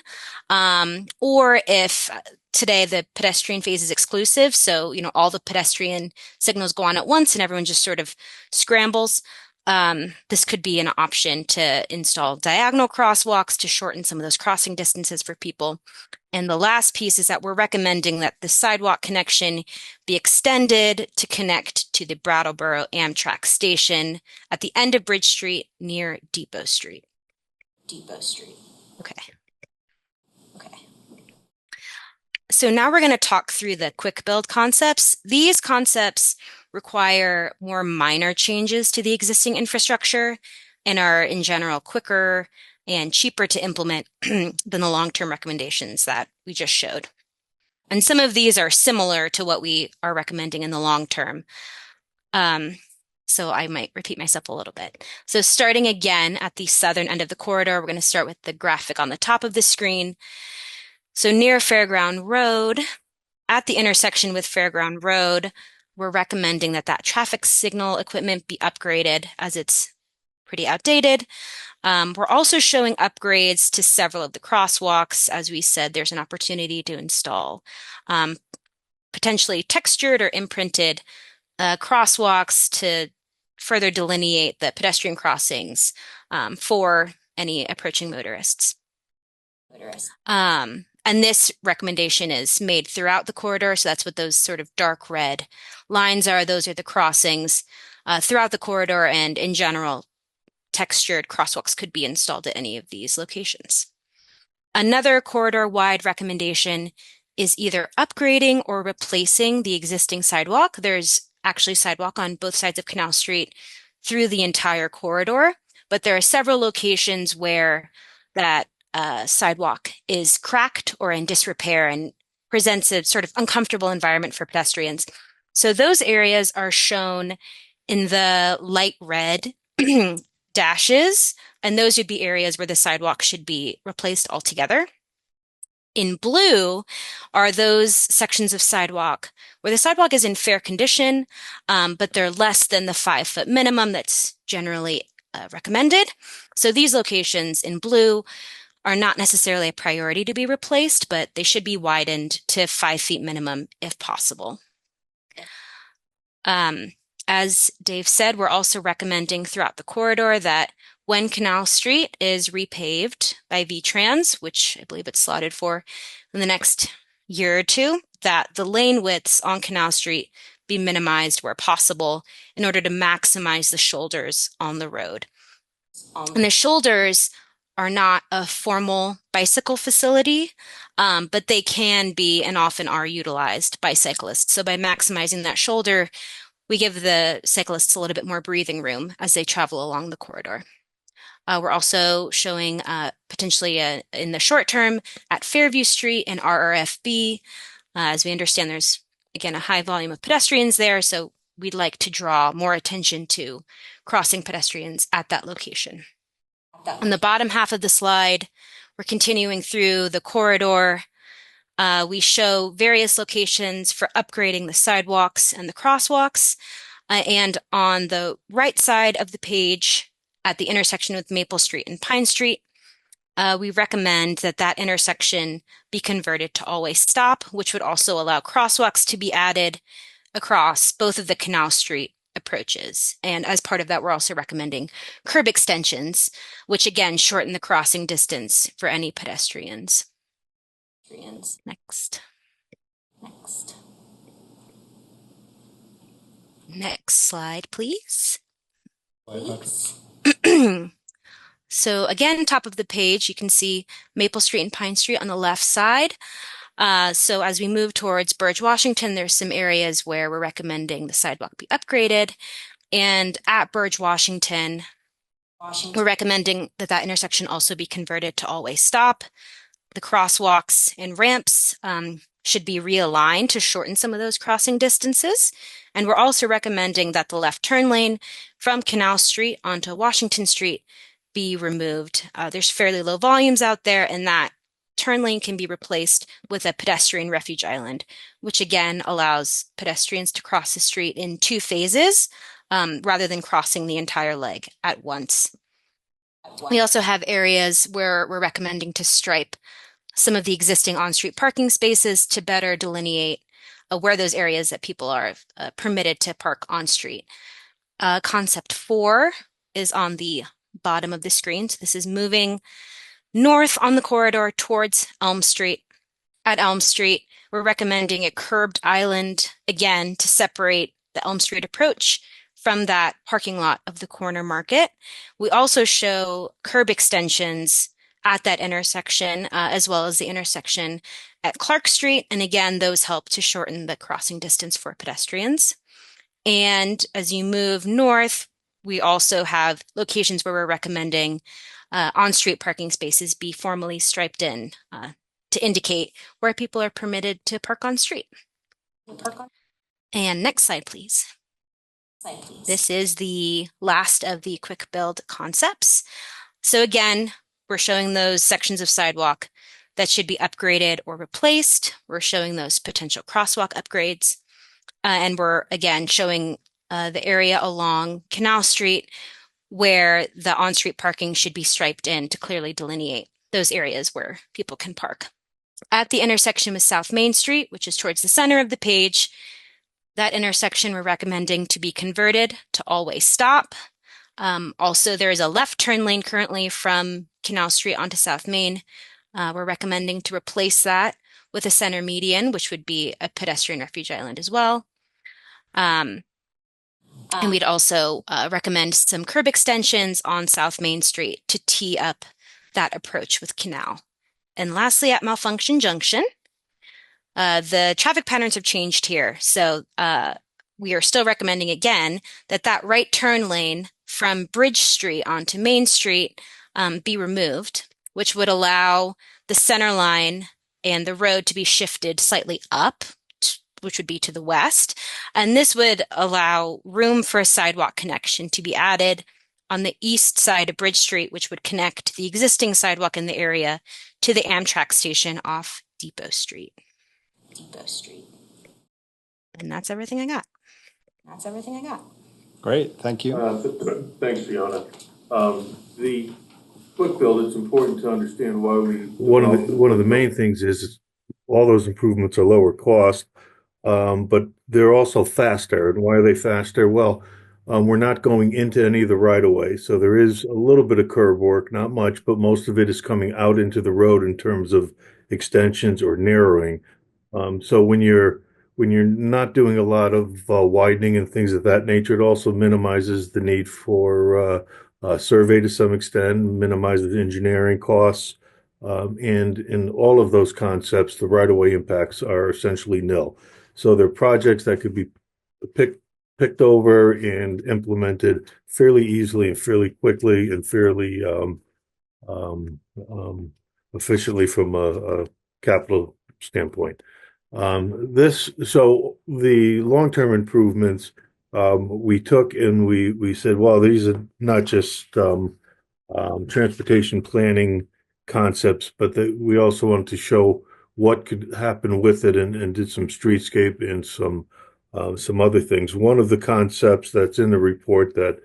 or if today the pedestrian phase is exclusive, so all the pedestrian signals go on at once and everyone just sort of scrambles. This could be an option to install diagonal crosswalks to shorten some of those crossing distances for people. And the last piece is that we're recommending that the sidewalk connection be extended to connect to the Brattleboro Amtrak station at the end of Bridge Street near Depot Street. Okay. So now we're going to talk through the quick build concepts. These concepts require more minor changes to the existing infrastructure and are in general quicker and cheaper to implement than the long-term recommendations that we just showed. And some of these are similar to what we are recommending in the long term. So I might repeat myself a little bit. So starting again at the southern end of the corridor, we're going to start with the graphic on the top of the screen. So near Fairground Road, at the intersection with Fairground Road, we're recommending that traffic signal equipment be upgraded as it's pretty outdated. We're also showing upgrades to several of the crosswalks. As we said, there's an opportunity to install potentially textured or imprinted crosswalks to further delineate the pedestrian crossings for any approaching motorists. And this recommendation is made throughout the corridor. So that's what those sort of dark red lines are. Those are the crossings throughout the corridor, and in general, textured crosswalks could be installed at any of these locations. Another corridor-wide recommendation is either upgrading or replacing the existing sidewalk. There's actually sidewalk on both sides of Canal Street through the entire corridor, but there are several locations where that sidewalk is cracked or in disrepair and presents a sort of uncomfortable environment for pedestrians. So those areas are shown in the light red dashes, and those would be areas where the sidewalk should be replaced altogether. In blue are those sections of sidewalk where the sidewalk is in fair condition, but they're less than the 5-foot minimum that's generally recommended. So these locations in blue are not necessarily a priority to be replaced, but they should be widened to 5 feet minimum if possible. as Dave said, we're also recommending throughout the corridor that when Canal Street is repaved by VTrans, which I believe it's slotted for in the next year or two, that the lane widths on Canal Street be minimized where possible in order to maximize the shoulders on the road. And the shoulders are not a formal bicycle facility, but they can be and often are utilized by cyclists. So by maximizing that shoulder, we give the cyclists a little bit more breathing room as they travel along the corridor. We're also showing potentially in the short term at Fairview Street and RRFB. As we understand, there's, again, a high volume of pedestrians there, so we'd like to draw more attention to crossing pedestrians at that location. On the bottom half of the slide, we're continuing through the corridor. We show various locations for upgrading the sidewalks and the crosswalks. And on the right side of the page, at the intersection with Maple Street and Pine Street, we recommend that that intersection be converted to always stop, which would also allow crosswalks to be added across both of the Canal Street approaches. And as part of that, we're also recommending curb extensions, which again shorten the crossing distance for any pedestrians. Next. Next slide, please. So again, top of the page, you can see Maple Street and Pine Street on the left side. So as we move towards Burge, Washington, there's some areas where we're recommending the sidewalk be upgraded. And at Burge, Washington, we're recommending that that intersection also be converted to always stop. The crosswalks and ramps should be realigned to shorten some of those crossing distances. And we're also recommending that the left turn lane from Canal Street onto Washington Street be removed. There's fairly low volumes out there, and that turn lane can be replaced with a pedestrian refuge island, which again allows pedestrians to cross the street in 2 phases rather than crossing the entire leg at once. We also have areas where we're recommending to stripe some of the existing on-street parking spaces to better delineate where those areas that people are permitted to park on-street. Concept 4 is on the bottom of the screen. So this is moving north on the corridor towards Elm Street. At Elm Street, we're recommending a curbed island, again, to separate the Elm Street approach from that parking lot of the corner market. We also show curb extensions at that intersection, as well as the intersection at Clark Street. And again, those help to shorten the crossing distance for pedestrians. And as you move north, we also have locations where we're recommending on-street parking spaces be formally striped in to indicate where people are permitted to park on street. And next slide, please. This is the last of the quick build concepts. So again, we're showing those sections of sidewalk that should be upgraded or replaced. We're showing those potential crosswalk upgrades. And we're again showing the area along Canal Street where the on-street parking should be striped in to clearly delineate those areas where people can park. At the intersection with South Main Street, which is towards the center of the page, that intersection we're recommending to be converted to always stop. Also, there is a left turn lane currently from Canal Street onto South Main. We're recommending to replace that with a center median, which would be a pedestrian refuge island as well. And we'd also recommend some curb extensions on South Main Street to tee up that approach with Canal. And lastly, at Malfunction Junction, the traffic patterns have changed here. So we are still recommending again that that right turn lane from Bridge Street onto Main Street be removed, which would allow the center line and the road to be shifted slightly up, which would be to the west. And this would allow room for a sidewalk connection to be added on the east side of Bridge Street, which would connect the existing sidewalk in the area to the Amtrak station off Depot Street. And that's everything I got. Great, thank you. Thanks, Fiona. The quick build, it's important to understand why we... One of the main things is all those improvements are lower cost. but they're also faster. And why are they faster? Well, we're not going into any of the right of way. So there is a little bit of curb work, not much, but most of it is coming out into the road in terms of extensions or narrowing. So when you're not doing a lot of widening and things of that nature, it also minimizes the need for survey to some extent, minimizes engineering costs. And in all of those concepts, the right-of-way impacts are essentially nil. So they're projects that could be picked over and implemented fairly easily and fairly quickly and fairly um, efficiently from a capital standpoint. So the long-term improvements we took and we said, well, these are not just transportation planning concepts, but that we also wanted to show what could happen with it and did some streetscape and some other things. One of the concepts that's in the report that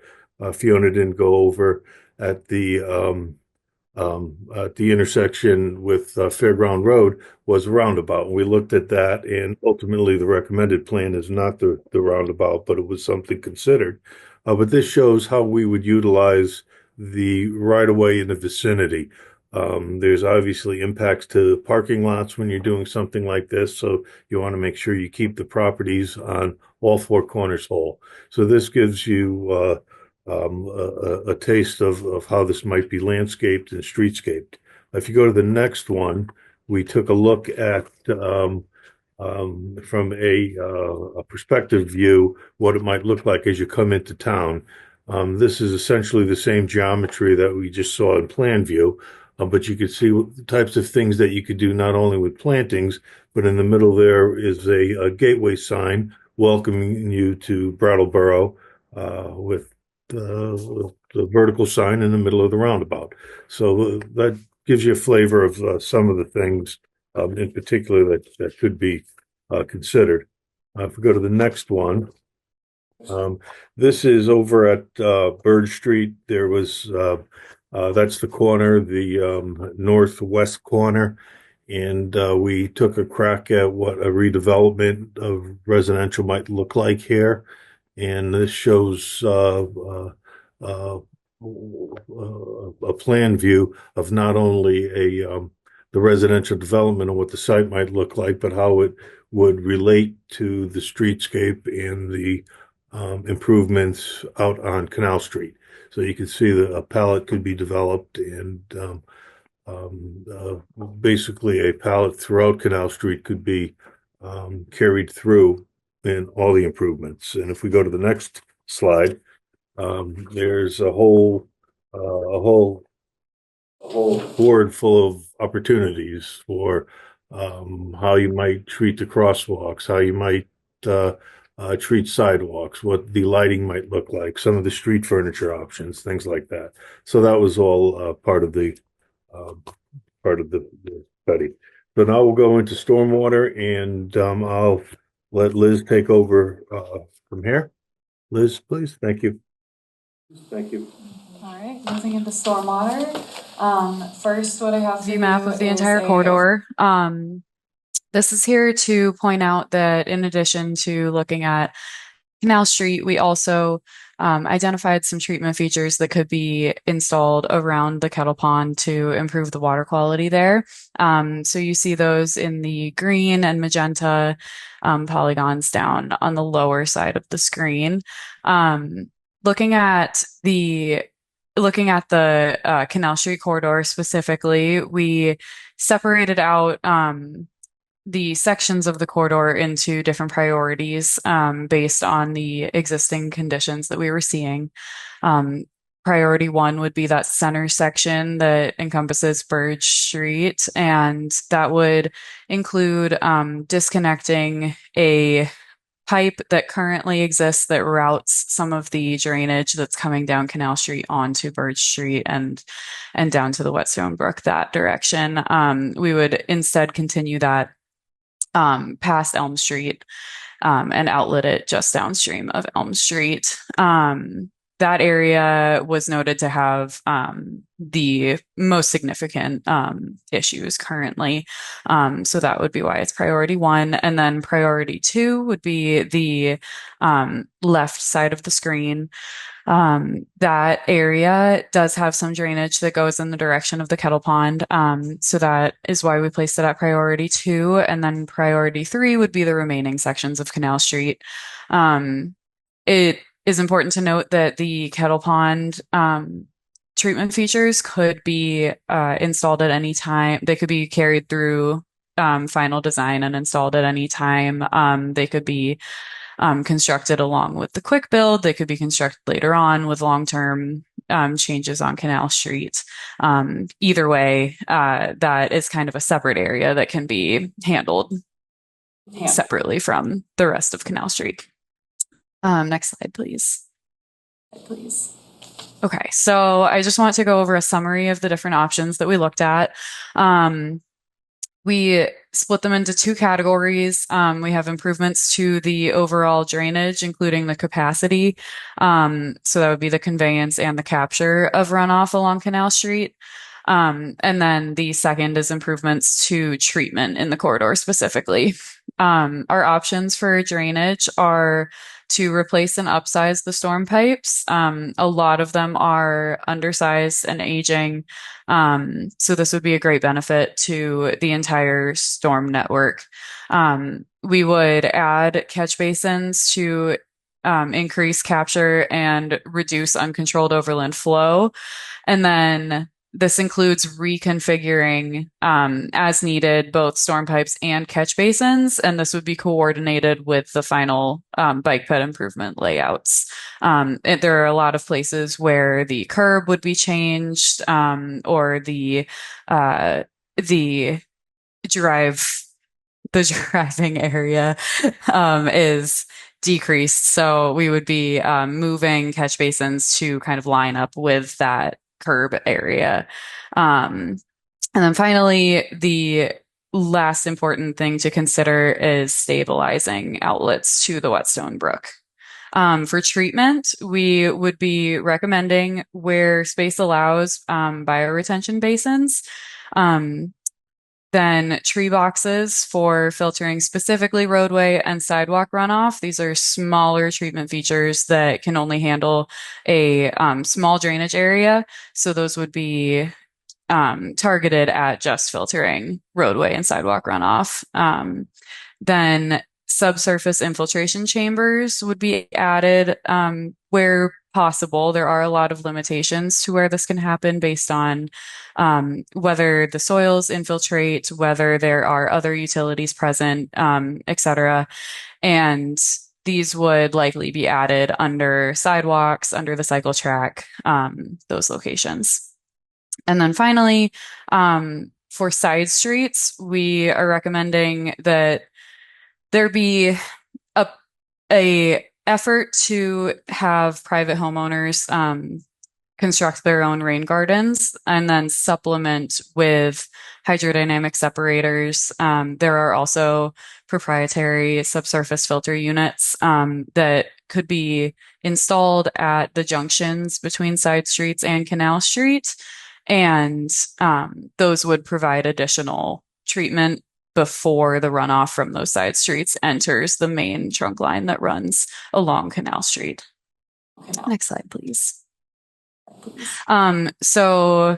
Fiona didn't go over at the intersection with Fairground Road was a roundabout. And we looked at that, and ultimately the recommended plan is not the roundabout, but it was something considered. But this shows how we would utilize the right of way in the vicinity. There's obviously impacts to parking lots when you're doing something like this, so you want to make sure you keep the properties on all four corners whole. So this gives you a taste of how this might be landscaped and streetscaped. If you go to the next one, we took a look at from a perspective view what it might look like as you come into town. This is essentially the same geometry that we just saw in plan view, but you could see the types of things that you could do not only with plantings, but in the middle there is a gateway sign welcoming you to Brattleboro with the vertical sign in the middle of the roundabout. So that gives you a flavor of some of the things in particular that could be considered. If we go to the next one, this is over at Bird Street. There was that's the corner, the northwest corner. And we took a crack at what a redevelopment of residential might look like here. And this shows a plan view of not only the residential development and what the site might look like, but how it would relate to the streetscape and the improvements out on Canal Street. So you can see that a palette could be developed and basically a palette throughout Canal Street could be carried through in all the improvements. And if we go to the next slide, there's a whole board full of opportunities for how you might treat the crosswalks, how you might treat sidewalks, what the lighting might look like, some of the street furniture options, things like that. So that was all part of the study. So now we'll go into stormwater, and I'll let Liz take over from here. Liz, please. Thank you. Thank you. All right, moving into stormwater. First, what I have for View you map of the is entire corridor. This is here to point out that in addition to looking at Canal Street, we also identified some treatment features that could be installed around the kettle pond to improve the water quality there. So you see those in the green and magenta polygons down on the lower side of the screen. Looking at the Canal Street corridor specifically, we separated out the sections of the corridor into different priorities based on the existing conditions that we were seeing. Priority 1 would be that center section that encompasses Burge Street, and that would include disconnecting a pipe that currently exists that routes some of the drainage that's coming down Canal Street onto Burge Street and down to the Whetstone Brook that direction. We would instead continue that past Elm Street and outlet it just downstream of Elm Street. that area was noted to have the most significant issues currently. So that would be why it's priority 1. And then priority 2 would be the left side of the screen. That area does have some drainage that goes in the direction of the kettle pond. So that is why we placed it at priority 2. And then priority 3 would be the remaining sections of Canal Street. It is important to note that the kettle pond treatment features could be installed at any time. They could be carried through final design and installed at any time. They could be constructed along with the quick build. They could be constructed later on with long-term changes on Canal Street. Either way, that is kind of a separate area that can be handled separately from the rest of Canal Street. Next slide, please. Okay, so I just want to go over a summary of the different options that we looked at. We split them into 2 categories. We have improvements to the overall drainage, including the capacity. So that would be the conveyance and the capture of runoff along Canal Street. And then the second is improvements to treatment in the corridor specifically. Our options for drainage are to replace and upsize the storm pipes. A lot of them are undersized and aging. So this would be a great benefit to the entire storm network. We would add catch basins to increase capture and reduce uncontrolled overland flow. And then this includes reconfiguring as needed both storm pipes and catch basins, and this would be coordinated with the final bike ped improvement layouts. There are a lot of places where the curb would be changed, or the driving area is decreased. So we would be moving catch basins to kind of line up with that curb area. And then finally, the last important thing to consider is stabilizing outlets to the Whetstone Brook. For treatment, we would be recommending, where space allows, bioretention basins. Then tree boxes for filtering specifically roadway and sidewalk runoff. These are smaller treatment features that can only handle a small drainage area. So those would be targeted at just filtering roadway and sidewalk runoff. Then subsurface infiltration chambers would be added where possible. There are a lot of limitations to where this can happen based on whether the soils infiltrate, whether there are other utilities present, etc. And these would likely be added under sidewalks, under the cycle track, those locations. And then finally, for side streets, we are recommending that there be a effort to have private homeowners construct their own rain gardens and then supplement with hydrodynamic separators. There are also proprietary subsurface filter units that could be installed at the junctions between side streets and Canal Street. And those would provide additional treatment before the runoff from those side streets enters the main trunk line that runs along Canal Street. Next slide, please. So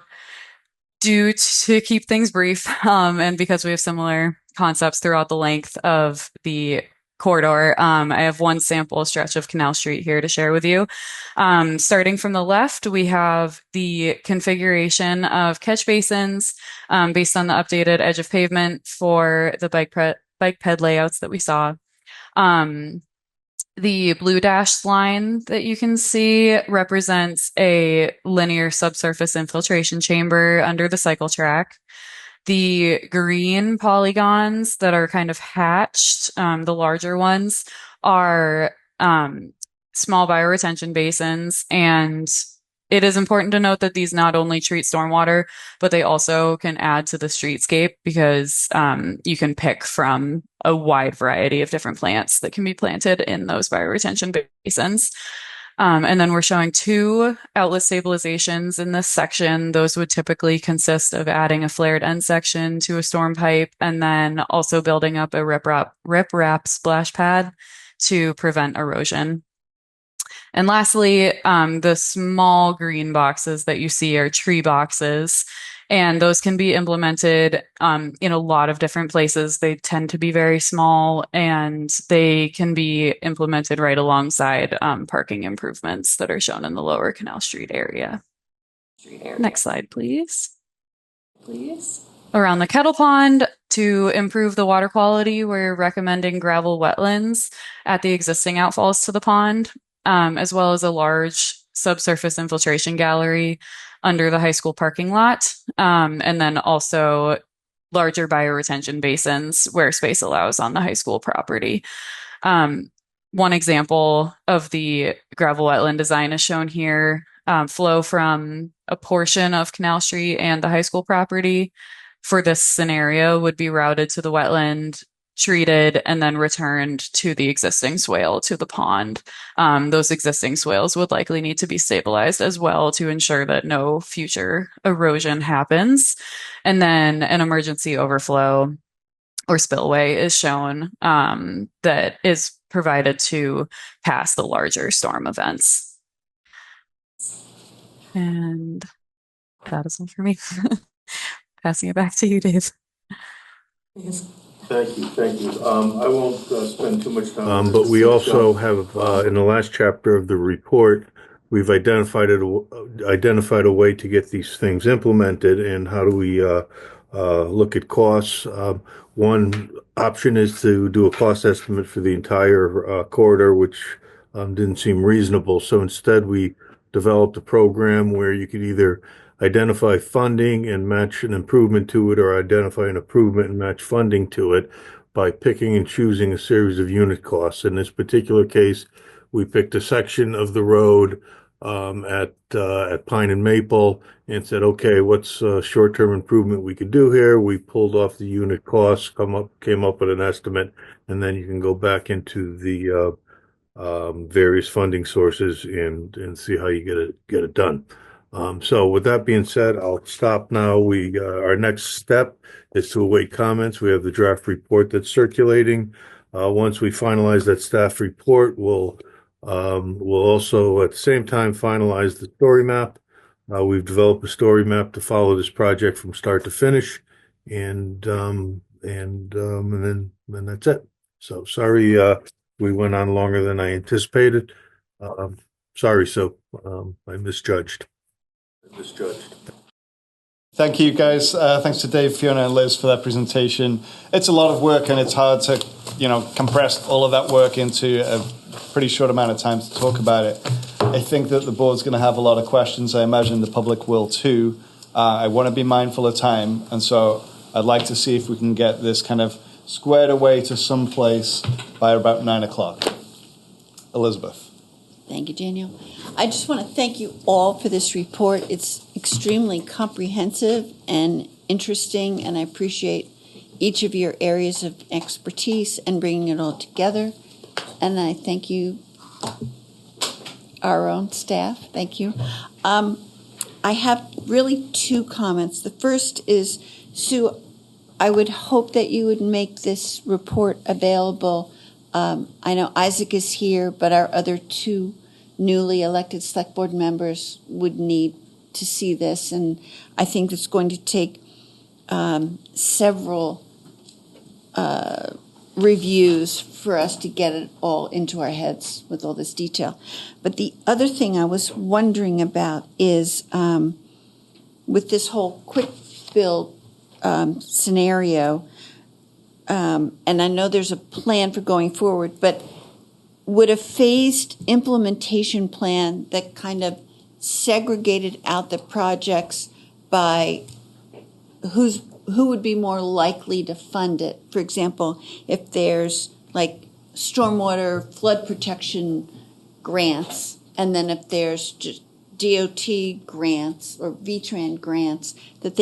due to keep things brief, and because we have similar concepts throughout the length of the corridor, I have one sample stretch of Canal Street here to share with you. Starting from the left, we have the configuration of catch basins based on the updated edge of pavement for the bike ped layouts that we saw. The blue dashed line that you can see represents a linear subsurface infiltration chamber under the cycle track. The green polygons that are kind of hatched, the larger ones, are small bioretention basins. And it is important to note that these not only treat stormwater, but they also can add to the streetscape because you can pick from a wide variety of different plants that can be planted in those bioretention basins. And then we're showing 2 outlet stabilizations in this section. Those would typically consist of adding a flared end section to a storm pipe and then also building up a rip-wrap splash pad to prevent erosion. And lastly, the small green boxes that you see are tree boxes, and those can be implemented in a lot of different places. They tend to be very small, and they can be implemented right alongside parking improvements that are shown in the lower Canal Street area. Next slide, please. Around the kettle pond, to improve the water quality, we're recommending gravel wetlands at the existing outfalls to the pond, as well as a large subsurface infiltration gallery under the high school parking lot, and then also larger bioretention basins where space allows on the high school property. One example of the gravel wetland design is shown here. Flow from a portion of Canal Street and the high school property for this scenario would be routed to the wetland, treated, and then returned to the existing swale to the pond. Those existing swales would likely need to be stabilized as well to ensure that no future erosion happens. And then an emergency overflow or spillway is shown that is provided to pass the larger storm events. And that is all for me. Passing it back to you, Dave. Thank you. I won't spend too much time on this. But we also have, in the last chapter of the report, we've identified a way to get these things implemented, and how do we look at costs. One option is to do a cost estimate for the entire corridor, which didn't seem reasonable. So instead, we developed a program where you could either identify funding and match an improvement to it, or identify an improvement and match funding to it by picking and choosing a series of unit costs. In this particular case, we picked a section of the road at Pine and Maple and said, okay, what's a short-term improvement we could do here? We pulled off the unit costs, came up with an estimate, and then you can go back into the various funding sources and see how you get it done. So with that being said, I'll stop now. Our next step is to await comments. We have the draft report that's circulating. Once we finalize that staff report, we'll also at the same time finalize the story map. We've developed a story map to follow this project from start to finish, and then that's it. So sorry we went on longer than I anticipated. Sorry, so I misjudged. Thank you, guys. Thanks to Dave, Fiona, and Liz for that presentation. It's a lot of work, and it's hard to, compress all of that work into a pretty short amount of time to talk about it. I think that the board's going to have a lot of questions. I imagine the public will too. I want to be mindful of time, and so I'd like to see if we can get this kind of squared away to someplace by about 9 o'clock. Elizabeth. Thank you, Daniel. I just want to thank you all for this report. It's extremely comprehensive and interesting, and I appreciate each of your areas of expertise and bringing it all together. And I thank you, our own staff. Thank you. I have really 2 comments. The first is, Sue, I would hope that you would make this report available. I know Isaac is here, but our other 2 newly elected select board members would need to see this, and I think it's going to take several reviews for us to get it all into our heads with all this detail. But the other thing I was wondering about is with this whole quick build scenario, and I know there's a plan for going forward, but would a phased implementation plan that kind of segregated out the projects by who would be more likely to fund it? For example, if there's like stormwater flood protection grants, and then if there's just DOT grants or VTRAN grants, that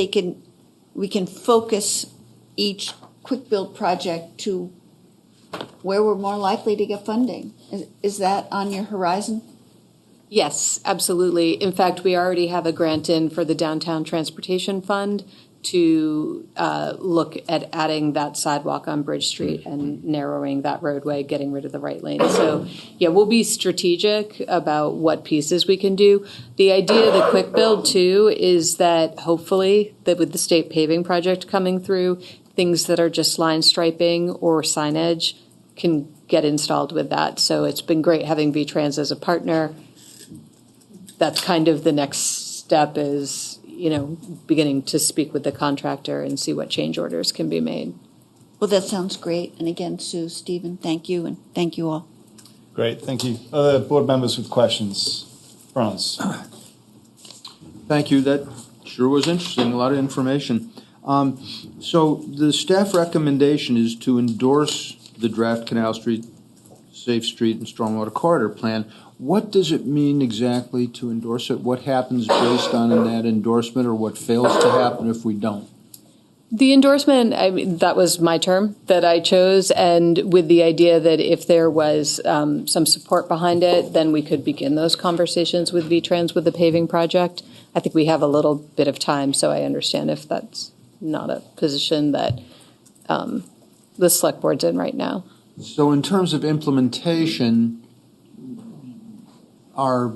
we can focus each quick build project to where we're more likely to get funding. Is that on your horizon? Yes, absolutely. In fact, we already have a grant in for the Downtown Transportation Fund to look at adding that sidewalk on Bridge Street and narrowing that roadway, getting rid of the right lane. So, yeah, we'll be strategic about what pieces we can do. The idea of the quick build, too, is that hopefully that with the state paving project coming through, things that are just line striping or signage can get installed with that. So it's been great having V-Trans as a partner. That's kind of the next step is, beginning to speak with the contractor and see what change orders can be made. Well, that sounds great. And again, Sue, Stephen, thank you, and thank you all. Great, thank you. Other board members with questions? Franz? Thank you. That sure was interesting, a lot of information. So the staff recommendation is to endorse the draft Canal Street, Safe Street, and Stormwater Corridor Plan. What does it mean exactly to endorse it? What happens based on that endorsement, or what fails to happen if we don't? The endorsement, that was my term that I chose, and with the idea that if there was some support behind it, then we could begin those conversations with V-Trans with the paving project. I think we have a little bit of time, so I understand if that's not a position that the select board's in right now. So in terms of implementation, our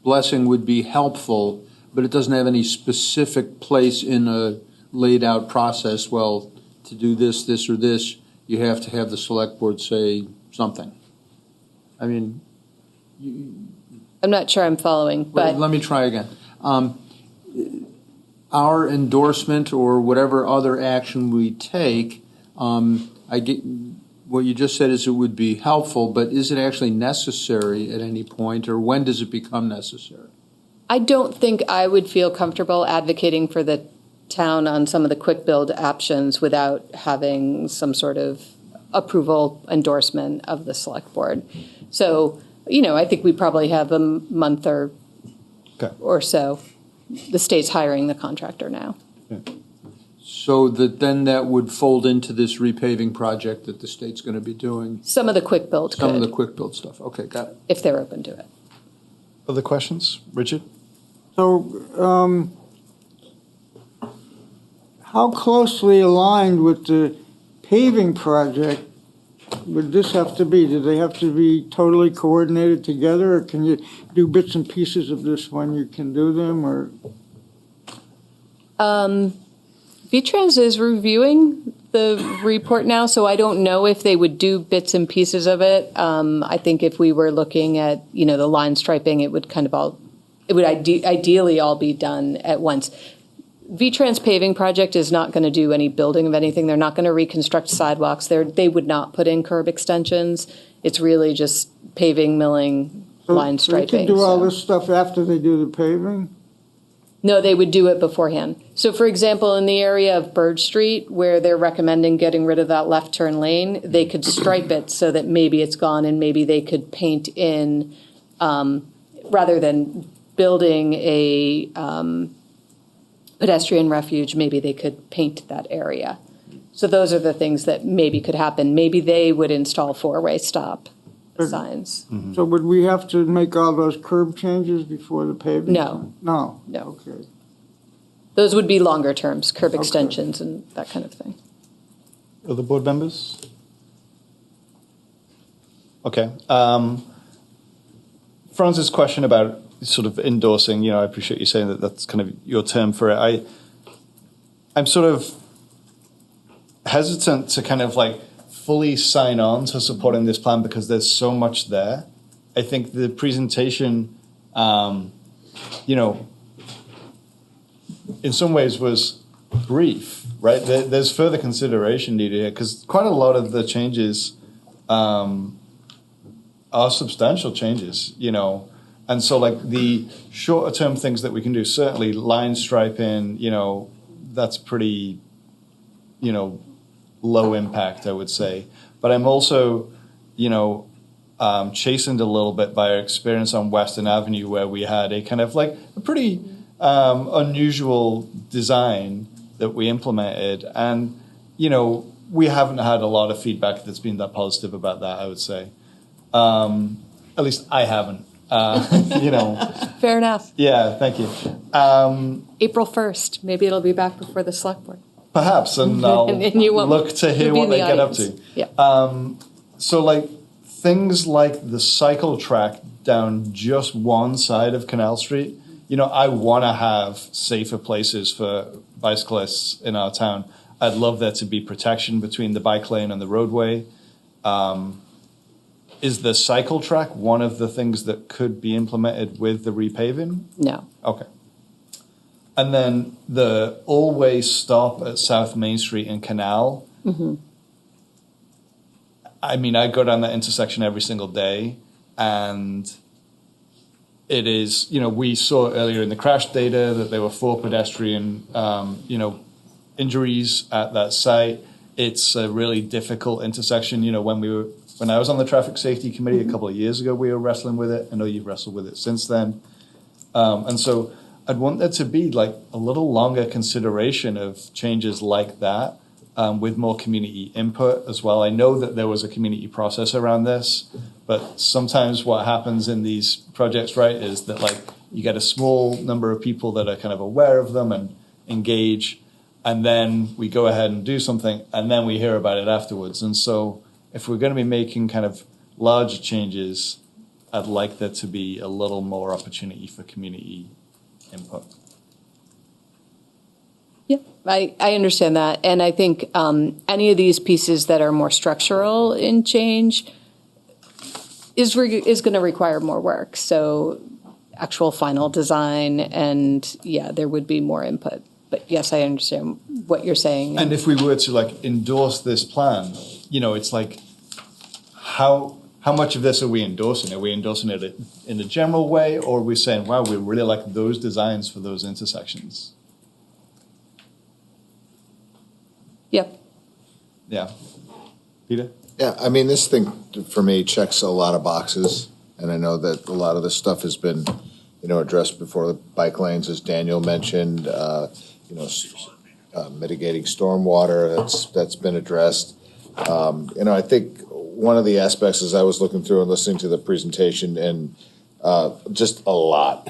blessing would be helpful, but it doesn't have any specific place in a laid out process. Well, to do this, this, or this, you have to have the select board say something. I mean, I'm not sure I'm following, but let me try again. Our endorsement or whatever other action we take, I get what you just said is it would be helpful, but is it actually necessary at any point, or when does it become necessary? I don't think I would feel comfortable advocating for the town on some of the quick build options without having some sort of approval endorsement of the select board. So, I think we probably have a month or so. The state's hiring the contractor now. Okay. So that would fold into this repaving project that the state's going to be doing. Some of the quick build Some of the quick build stuff. Okay, got it. If they're open to it. Other questions? Richard? So, how closely aligned with the paving project would this have to be? Do they have to be totally coordinated together, or can you do bits and pieces of this when you can do them, or? V-Trans is reviewing the report now, so I don't know if they would do bits and pieces of it. I think if we were looking at, the line striping, it would ideally all be done at once. V-Trans paving project is not going to do any building of anything. They're not going to reconstruct sidewalks. They would not put in curb extensions. It's really just paving, milling, line striping. They can do all this stuff after they do the paving? No, they would do it beforehand. So, for example, in the area of Bird Street, where they're recommending getting rid of that left turn lane, they could stripe it so that maybe it's gone, and maybe they could paint in, rather than building a pedestrian refuge, maybe they could paint that area. So those are the things that maybe could happen. Maybe they would install four-way stop signs. Mm-hmm. So would we have to make all those curb changes before the paving? No. No? No. Okay. Those would be longer terms, curb extensions and that kind of thing. Other board members? Okay. Franz's question about sort of endorsing, I appreciate you saying that that's kind of your term for it. I'm sort of hesitant to kind of fully sign on to supporting this plan because there's so much there. I think the presentation, in some ways was brief, right? There's further consideration needed here because quite a lot of the changes are substantial changes, And so the shorter term things that we can do, certainly line striping, that's pretty, low impact, I would say. But I'm also, chastened a little bit by our experience on Western Avenue where we had a kind of a pretty unusual design that we implemented. And, we haven't had a lot of feedback that's been that positive about that, I would say. At least I haven't. Fair enough. Yeah, thank you. April 1st, maybe it'll be back before the select board. Perhaps, and I'll And you won't- look to hear you'll be what in they the get up audience. to. Yeah. So like things like the cycle track down just one side of Canal Street, I want to have safer places for bicyclists in our town. I'd love there to be protection between the bike lane and the roadway. Is the cycle track one of the things that could be implemented with the repaving? No. Okay. And then the all-way stop at South Main Street and Canal. Mm-hmm. I mean, I go down that intersection every single day, and it is, we saw earlier in the crash data that there were 4 pedestrian, injuries at that site. It's a really difficult intersection. When I was on the traffic safety committee a couple of years ago, we were wrestling with it. I know you've wrestled with it since then. And so I'd want there to be like a little longer consideration of changes like that with more community input as well. I know that there was a community process around this, but sometimes what happens in these projects, right, is that like you get a small number of people that are kind of aware of them and engage, and then we go ahead and do something, and then we hear about it afterwards. And so if we're going to be making kind of larger changes, I'd like there to be a little more opportunity for community input. Yeah, I understand that. And I think any of these pieces that are more structural in change is going to require more work. So actual final design, and yeah, there would be more input. But yes, I understand what you're saying. And if we were to like endorse this plan, it's like how much of this are we endorsing? Are we endorsing it in a general way, or are we saying, wow, we really like those designs for those intersections? Yep. Yeah. Peter? Yeah, I mean, this thing for me checks a lot of boxes, and I know that a lot of this stuff has been, addressed before. The bike lanes, as Daniel mentioned, mitigating stormwater, that's been addressed. I think one of the aspects as I was looking through and listening to the presentation, and just a lot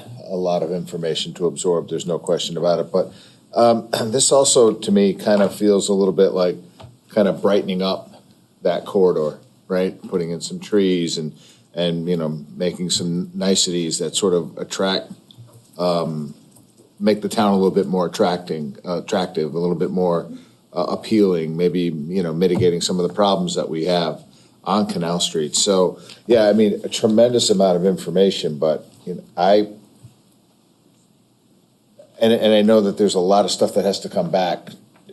of information to absorb. There's no question about it. But this also, to me, kind of feels a little bit like kind of brightening up that corridor, right? Putting in some trees and making some niceties that sort of make the town a little bit more attractive, a little bit more appealing, maybe, mitigating some of the problems that we have on Canal Street. So, yeah, I mean, a tremendous amount of information, but I know that there's a lot of stuff that has to come back,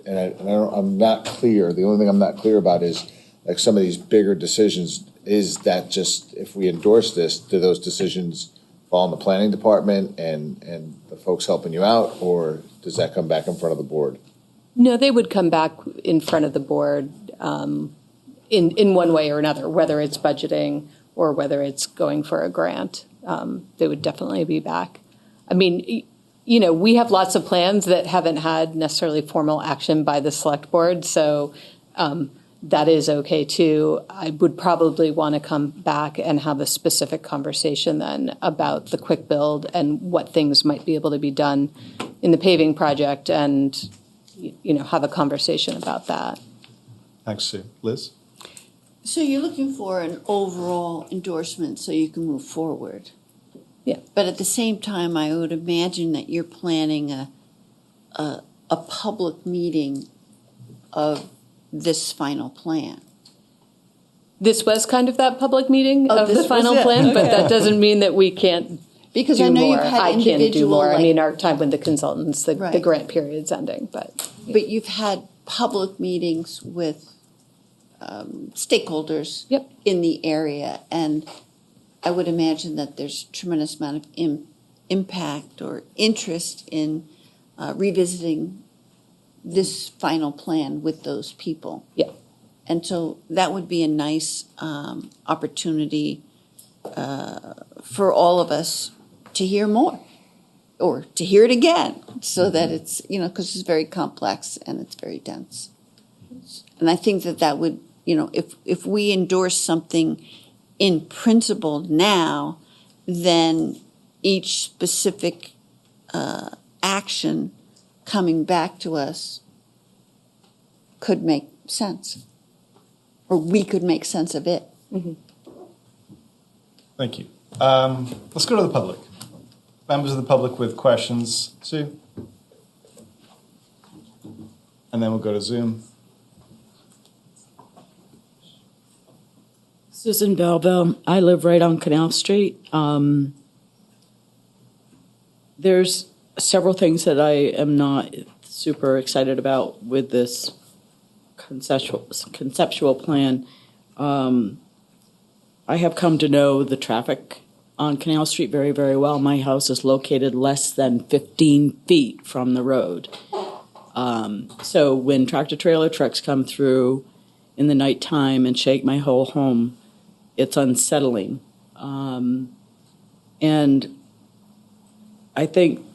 and I'm not clear. The only thing I'm not clear about is like some of these bigger decisions. Is that just, if we endorse this, do those decisions fall in the planning department and the folks helping you out, or does that come back in front of the board? No, they would come back in front of the board in one way or another, whether it's budgeting or whether it's going for a grant. They would definitely be back. I mean, we have lots of plans that haven't had necessarily formal action by the select board, so that is okay too. I would probably want to come back and have a specific conversation then about the quick build and what things might be able to be done in the paving project, and have a conversation about that. Thanks, Sue. Liz? So you're looking for an overall endorsement so you can move forward. Yeah. But at the same time, I would imagine that you're planning a public meeting of this final plan. This was kind of that public meeting of the final was it. plan, but Okay. that doesn't mean that we can't Because do I know more. you've had I can't do individual, more. I like- mean, our time with the consultants, the Right. grant period's ending, but. But you've had public meetings with stakeholders in the area, and I would imagine that there's a tremendous amount of impact or interest in revisiting this final plan with those people. Yeah. And so that would be a nice opportunity for all of us to hear more or to hear it again, so that it's, because it's very complex and it's very dense. And I think that would, if we endorse something in principle now, then each specific action coming back to us could make sense, or we could make sense of it. Thank you. Let's go to the public. Members of the public with questions. Sue? And then we'll go to Zoom. Susan Belleville. I live right on Canal Street. There's several things that I am not super excited about with this conceptual plan. I have come to know the traffic on Canal Street very, very well. My house is located less than 15 feet from the road. So when tractor trailer trucks come through in the nighttime and shake my whole home, it's unsettling. And I think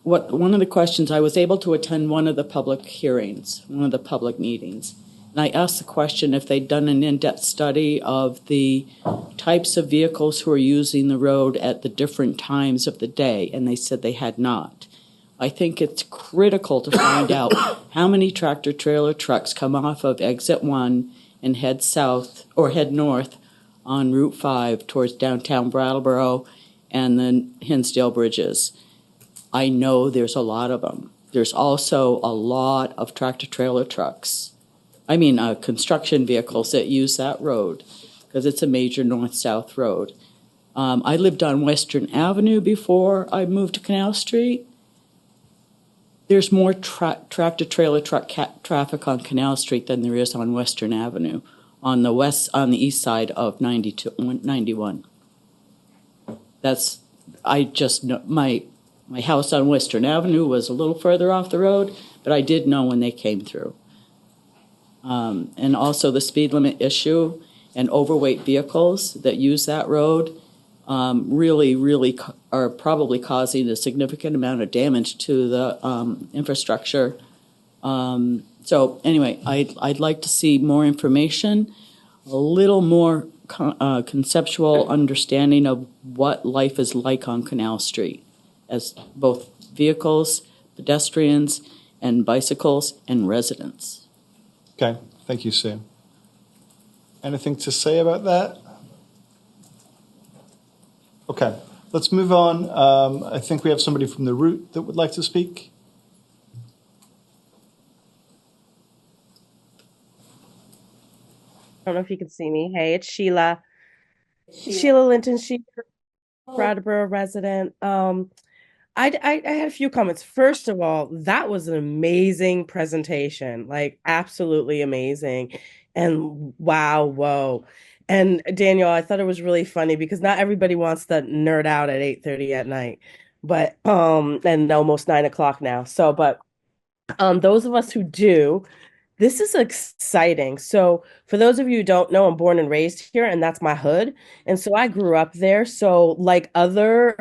one of the questions, I was able to attend one of the public hearings, one of the public meetings, and I asked the question if they'd done an in-depth study of the types of vehicles who are using the road at the different times of the day, and they said they had not. I think it's critical to find out how many tractor trailer trucks come off of exit 1 and head south or head north on Route 5 towards downtown Brattleboro and the Hinsdale bridges. I know there's a lot of them. There's also a lot of tractor trailer trucks. Construction vehicles that use that road because it's a major north-south road. I lived on Western Avenue before I moved to Canal Street. There's more tractor trailer truck traffic on Canal Street than there is on Western Avenue on the east side of 91. I just know my house on Western Avenue was a little further off the road, but I did know when they came through. And also the speed limit issue and overweight vehicles that use that road really are probably causing a significant amount of damage to the infrastructure. So anyway, I'd like to see more information, a little more conceptual understanding of what life is like on Canal Street as both vehicles, pedestrians, and bicycles, and residents. Okay, thank you, Sue. Anything to say about that? Okay, let's move on. I think we have somebody from the route that would like to speak. I don't know if you can see me. Hey, it's Sheila. Sheila Linton, Brattleboro resident. I had a few comments. First of all, that was an amazing presentation, like absolutely amazing. And wow, whoa. And Daniel, I thought it was really funny because not everybody wants to nerd out at 8:30 at night, but and almost 9 o'clock now. So, but those of us who do, this is exciting. So for those of you who don't know, I'm born and raised here, and that's my hood. And so I grew up there. So like other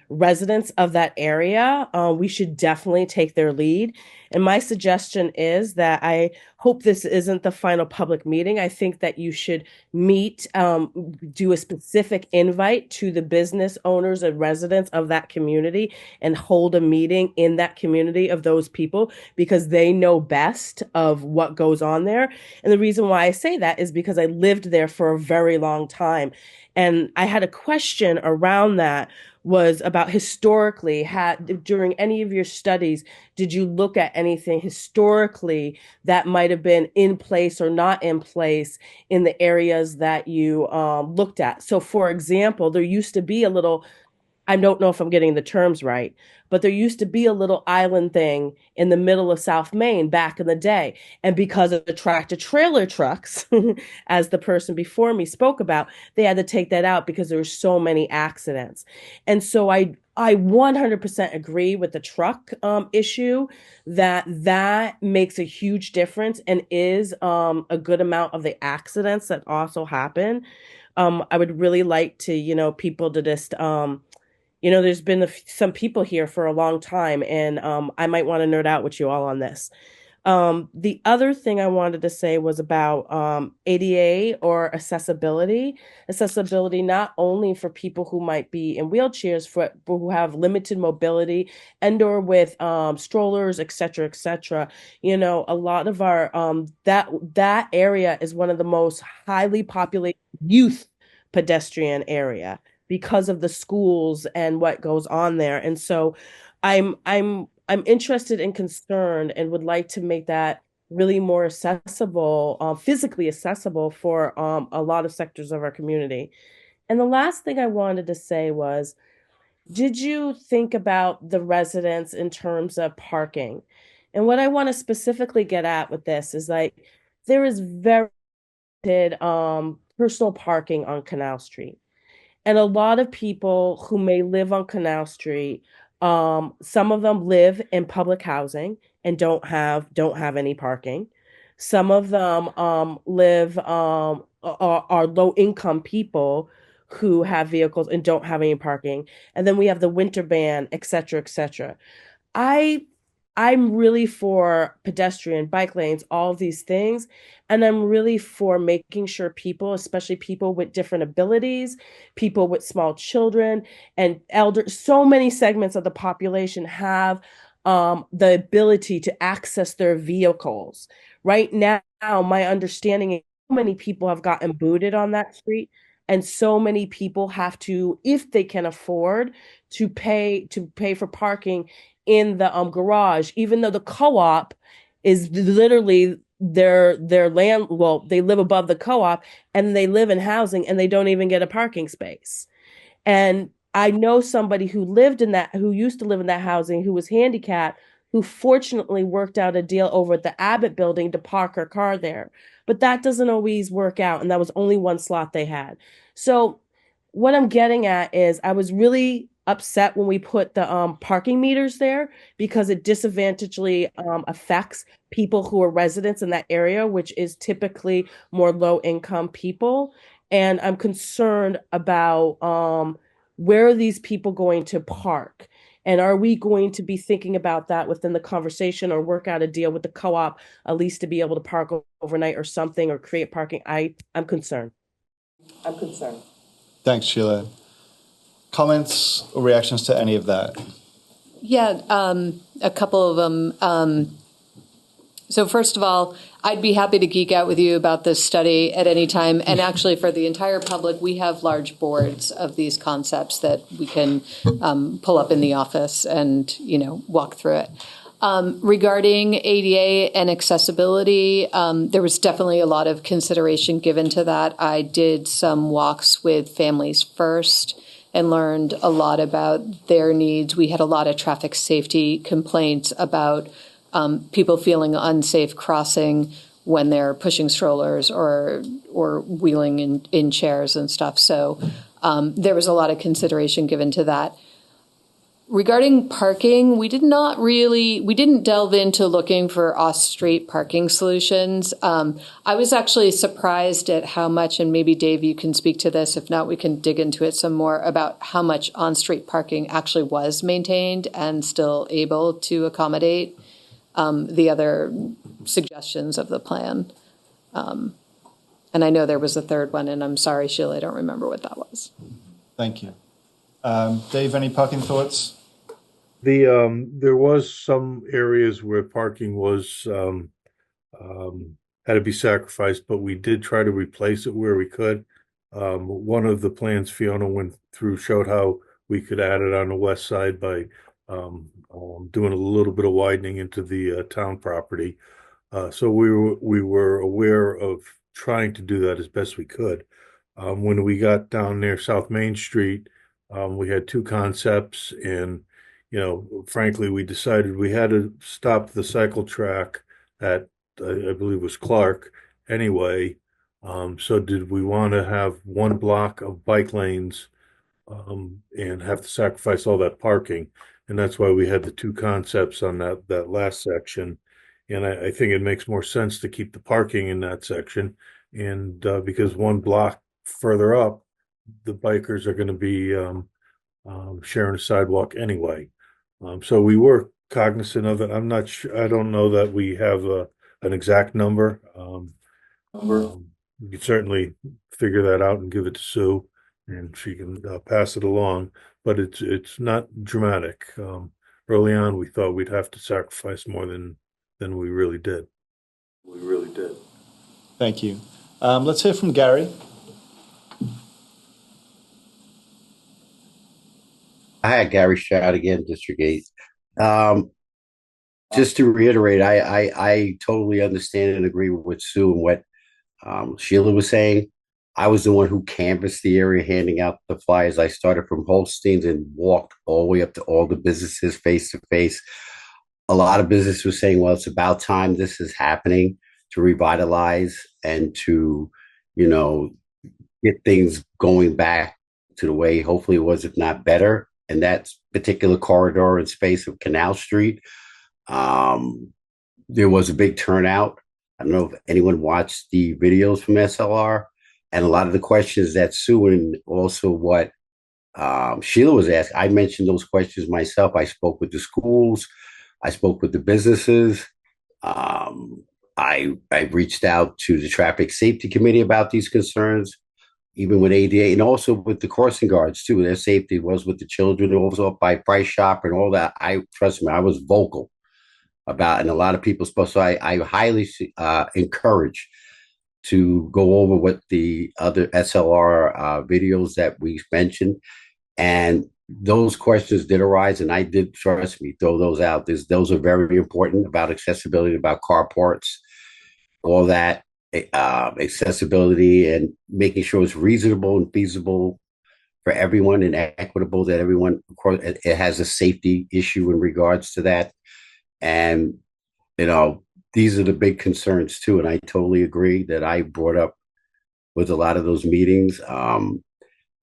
residents of that area, we should definitely take their lead. And my suggestion is that I hope this isn't the final public meeting. I think that you should meet, do a specific invite to the business owners and residents of that community and hold a meeting in that community of those people because they know best of what goes on there. And the reason why I say that is because I lived there for a very long time. And I had a question around that was about historically, during any of your studies, did you look at anything historically that might have been in place or not in place in the areas that you looked at? So for example, there used to be a little, I don't know if I'm getting the terms right, but there used to be a little island thing in the middle of South Main back in the day. And because of the tractor trailer trucks, as the person before me spoke about, they had to take that out because there were so many accidents. And so I 100% agree with the truck issue that makes a huge difference and is a good amount of the accidents that also happen. I would really like to, people to just, there's been some people here for a long time, and I might want to nerd out with you all on this. The other thing I wanted to say was about ADA or accessibility. Accessibility not only for people who might be in wheelchairs, for people who have limited mobility and or with strollers, et cetera, et cetera. You know, a lot of our that area is one of the most highly populated youth pedestrian area because of the schools and what goes on there. And so I'm interested and concerned and would like to make that really more accessible, physically accessible for a lot of sectors of our community. And the last thing I wanted to say was, did you think about the residents in terms of parking? And what I want to specifically get at with this is like, there is very limited personal parking on Canal Street. And a lot of people who may live on Canal Street, some of them live in public housing and don't have any parking. Some of them live are low income people who have vehicles and don't have any parking. And then we have the winter ban, et cetera, et cetera. I I'm really for pedestrian, bike lanes, all of these things. And I'm really for making sure people, especially people with different abilities, people with small children and elder, so many segments of the population have the ability to access their vehicles. Right now, my understanding is so many people have gotten booted on that street. And so many people have to, if they can afford, to pay for parking in the garage, even though the co-op is literally their land. Well, they live above the co-op and they live in housing and they don't even get a parking space. And I know somebody who used to live in that housing, who was handicapped, who fortunately worked out a deal over at the Abbott building to park her car there. But that doesn't always work out. And that was only one slot they had. So what I'm getting at is I was really upset when we put the parking meters there because it disadvantageously affects people who are residents in that area, which is typically more low income people. And I'm concerned about where are these people going to park? And are we going to be thinking about that within the conversation or work out a deal with the co-op, at least to be able to park overnight or something or create parking? I'm concerned. I'm concerned. Thanks, Sheila. Comments or reactions to any of that? Yeah, a couple of them. So first of all, I'd be happy to geek out with you about this study at any time. And actually, for the entire public, we have large boards of these concepts that we can pull up in the office and, walk through it. Regarding ADA and accessibility, there was definitely a lot of consideration given to that. I did some walks with Families First and learned a lot about their needs. We had a lot of traffic safety complaints about people feeling unsafe crossing when they're pushing strollers or wheeling in chairs and stuff. So there was a lot of consideration given to that. Regarding parking, we didn't delve into looking for off-street parking solutions. I was actually surprised at how much, and maybe Dave, you can speak to this. If not, we can dig into it some more about how much on-street parking actually was maintained and still able to accommodate the other suggestions of the plan. And I know there was a third one, and I'm sorry, Sheila, I don't remember what that was. Thank you. Dave, any parking thoughts? There was some areas where parking was had to be sacrificed, but we did try to replace it where we could. One of the plans Fiona went through showed how we could add it on the west side by doing a little bit of widening into the town property. So we were aware of trying to do that as best we could. When we got down near South Main Street, we had two concepts, and frankly, we decided we had to stop the cycle track at I believe it was Clark anyway. So did we want to have one block of bike lanes and have to sacrifice all that parking? And that's why we had the two concepts on that last section. And I think it makes more sense to keep the parking in that section. And because one block further up, the bikers are going to be sharing a sidewalk anyway. So we were cognizant of it. I'm not sure, I don't know that we have an exact number. You can certainly figure that out and give it to Sue, and she can pass it along, but it's not dramatic. Early on, we thought we'd have to sacrifice more than we really did. Thank you. Let's hear from Gary. Hi, Gary Stroud again, District 8. Just to reiterate, I totally understand and agree with Sue and what Sheila was saying. I was the one who canvassed the area, handing out the flyers. I started from Holstein's and walked all the way up to all the businesses face to face. A lot of businesses were saying, well, it's about time this is happening to revitalize and to, get things going back to the way hopefully it was, if not better. And that particular corridor and space of Canal Street, there was a big turnout. I don't know if anyone watched the videos from SLR, and a lot of the questions that Sue and also what Sheila was asked, I mentioned those questions myself. I spoke with the schools. I spoke with the businesses. I reached out to the Traffic Safety Committee about these concerns, even with ADA, and also with the crossing guards too. Their safety was with the children, also up by Price Shop and all that. Trust me, I was vocal about, and a lot of people spoke. So I highly encourage to go over what the other SLR videos that we mentioned, and those questions did arise, and I did, trust me, throw those out. Those are very important about accessibility, about carports, all that. Accessibility and making sure it's reasonable and feasible for everyone and equitable, that everyone, of course, it has a safety issue in regards to that. And, these are the big concerns too. And I totally agree that I brought up with a lot of those meetings.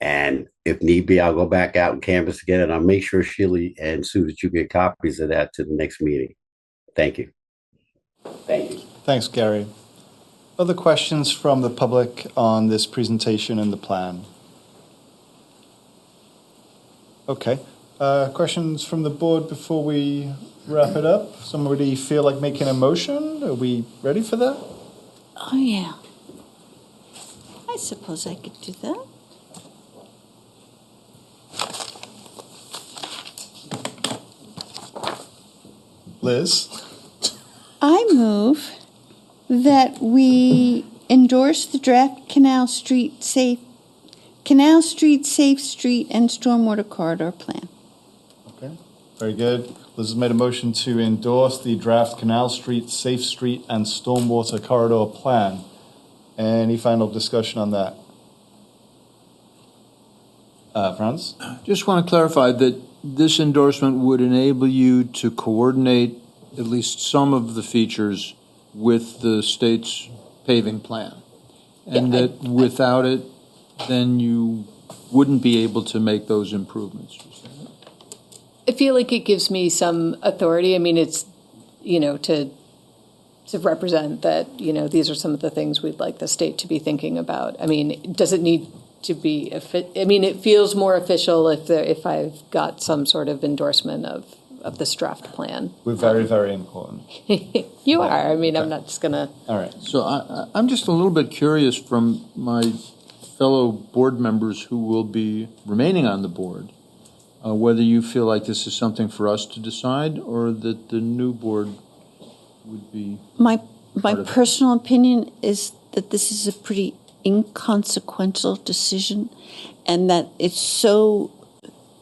And if need be, I'll go back out and canvass again, and I'll make sure Sheila and Sue that you get copies of that to the next meeting. Thank you. Thank you. Thanks, Gary. Other questions from the public on this presentation and the plan? Okay. Questions from the board before we wrap it up? Somebody feel like making a motion? Are we ready for that? Oh, yeah. I suppose I could do that. Liz? I move that we endorse the draft Canal Street Safe Street and Stormwater Corridor Plan. Okay, very good. Liz has made a motion to endorse the draft Canal Street, Safe Street, and Stormwater Corridor Plan. Any final discussion on that? Franz? Just want to clarify that this endorsement would enable you to coordinate at least some of the features with the state's paving plan, and that without it, then you wouldn't be able to make those improvements. I feel like it gives me some authority. I mean, it's, to represent that, these are some of the things we'd like the state to be thinking about. I mean, does it need to be, it feels more official if I've got some sort of endorsement of this draft plan. We're very, very important. You are. I mean, okay. I'm not just going to. All right. So I'm just a little bit curious from my fellow board members who will be remaining on the board, whether you feel like this is something for us to decide or that the new board would be. My personal opinion is that this is a pretty inconsequential decision, and that it's so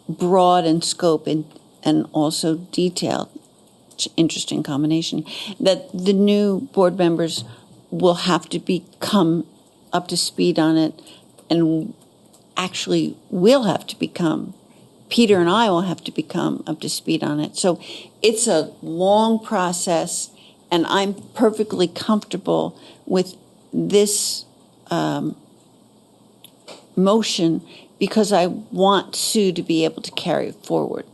broad in scope and also detailed, interesting combination, that the new board members will have to become up to speed on it, and actually will have to become, Peter and I will have to become up to speed on it. So it's a long process, and I'm perfectly comfortable with this motion because I want Sue to be able to carry it forward.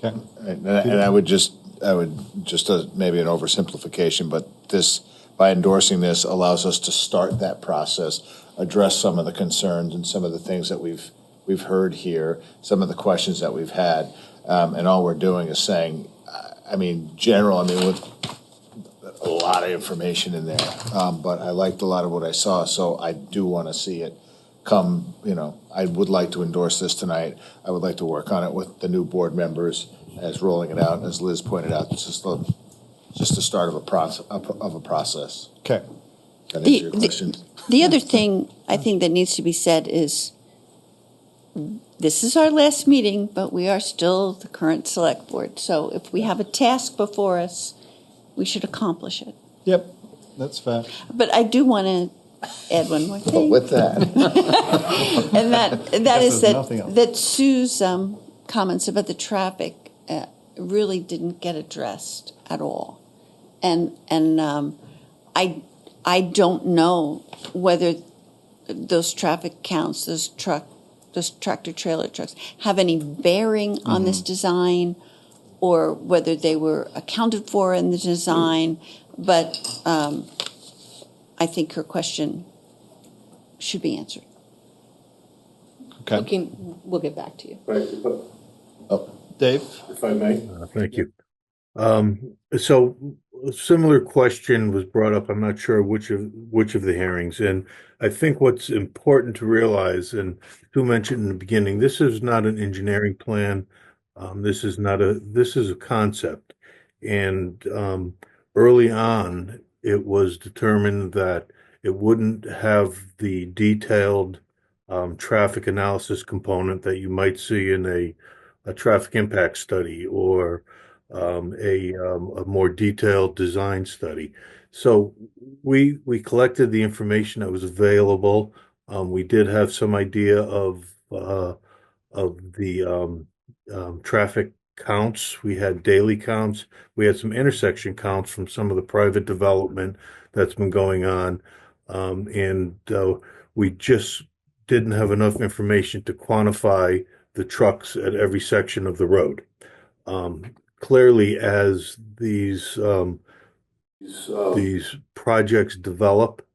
Okay. And I would just maybe an oversimplification, but this, by endorsing this, allows us to start that process, address some of the concerns and some of the things that we've heard here, some of the questions that we've had, and all we're doing is saying I mean, general, I mean, with a lot of information in there, but I liked a lot of what I saw, so I do want to see it come, you know, I would like to endorse this tonight. I would like to work on it with the new board members as rolling it out, and as Liz pointed out, it's just the start of a process. Okay. That answer your question? The other thing I think that needs to be said is this is our last meeting, but we are still the current select board. So if we have a task before us, we should accomplish it. Yep, that's fair. But I do want to add one more thing. But with that. And that is that Sue's comments about the traffic really didn't get addressed at all. And I don't know whether those traffic counts, those tractor trailer trucks, have any bearing on this design, or whether they were accounted for in the design. But I think her question should be answered. Okay. We'll get back to you. Oh, Dave? If I may. Thank you. So a similar question was brought up. I'm not sure which of the hearings, and I think what's important to realize, and Sue mentioned in the beginning, this is not an engineering plan. This is a concept, and early on, it was determined that it wouldn't have the detailed traffic analysis component that you might see in a traffic impact study or a more detailed design study. So we collected the information that was available. We did have some idea of the traffic counts. We had daily counts. We had some intersection counts from some of the private development that's been going on. And we just didn't have enough information to quantify the trucks at every section of the road. Clearly, as these projects develop,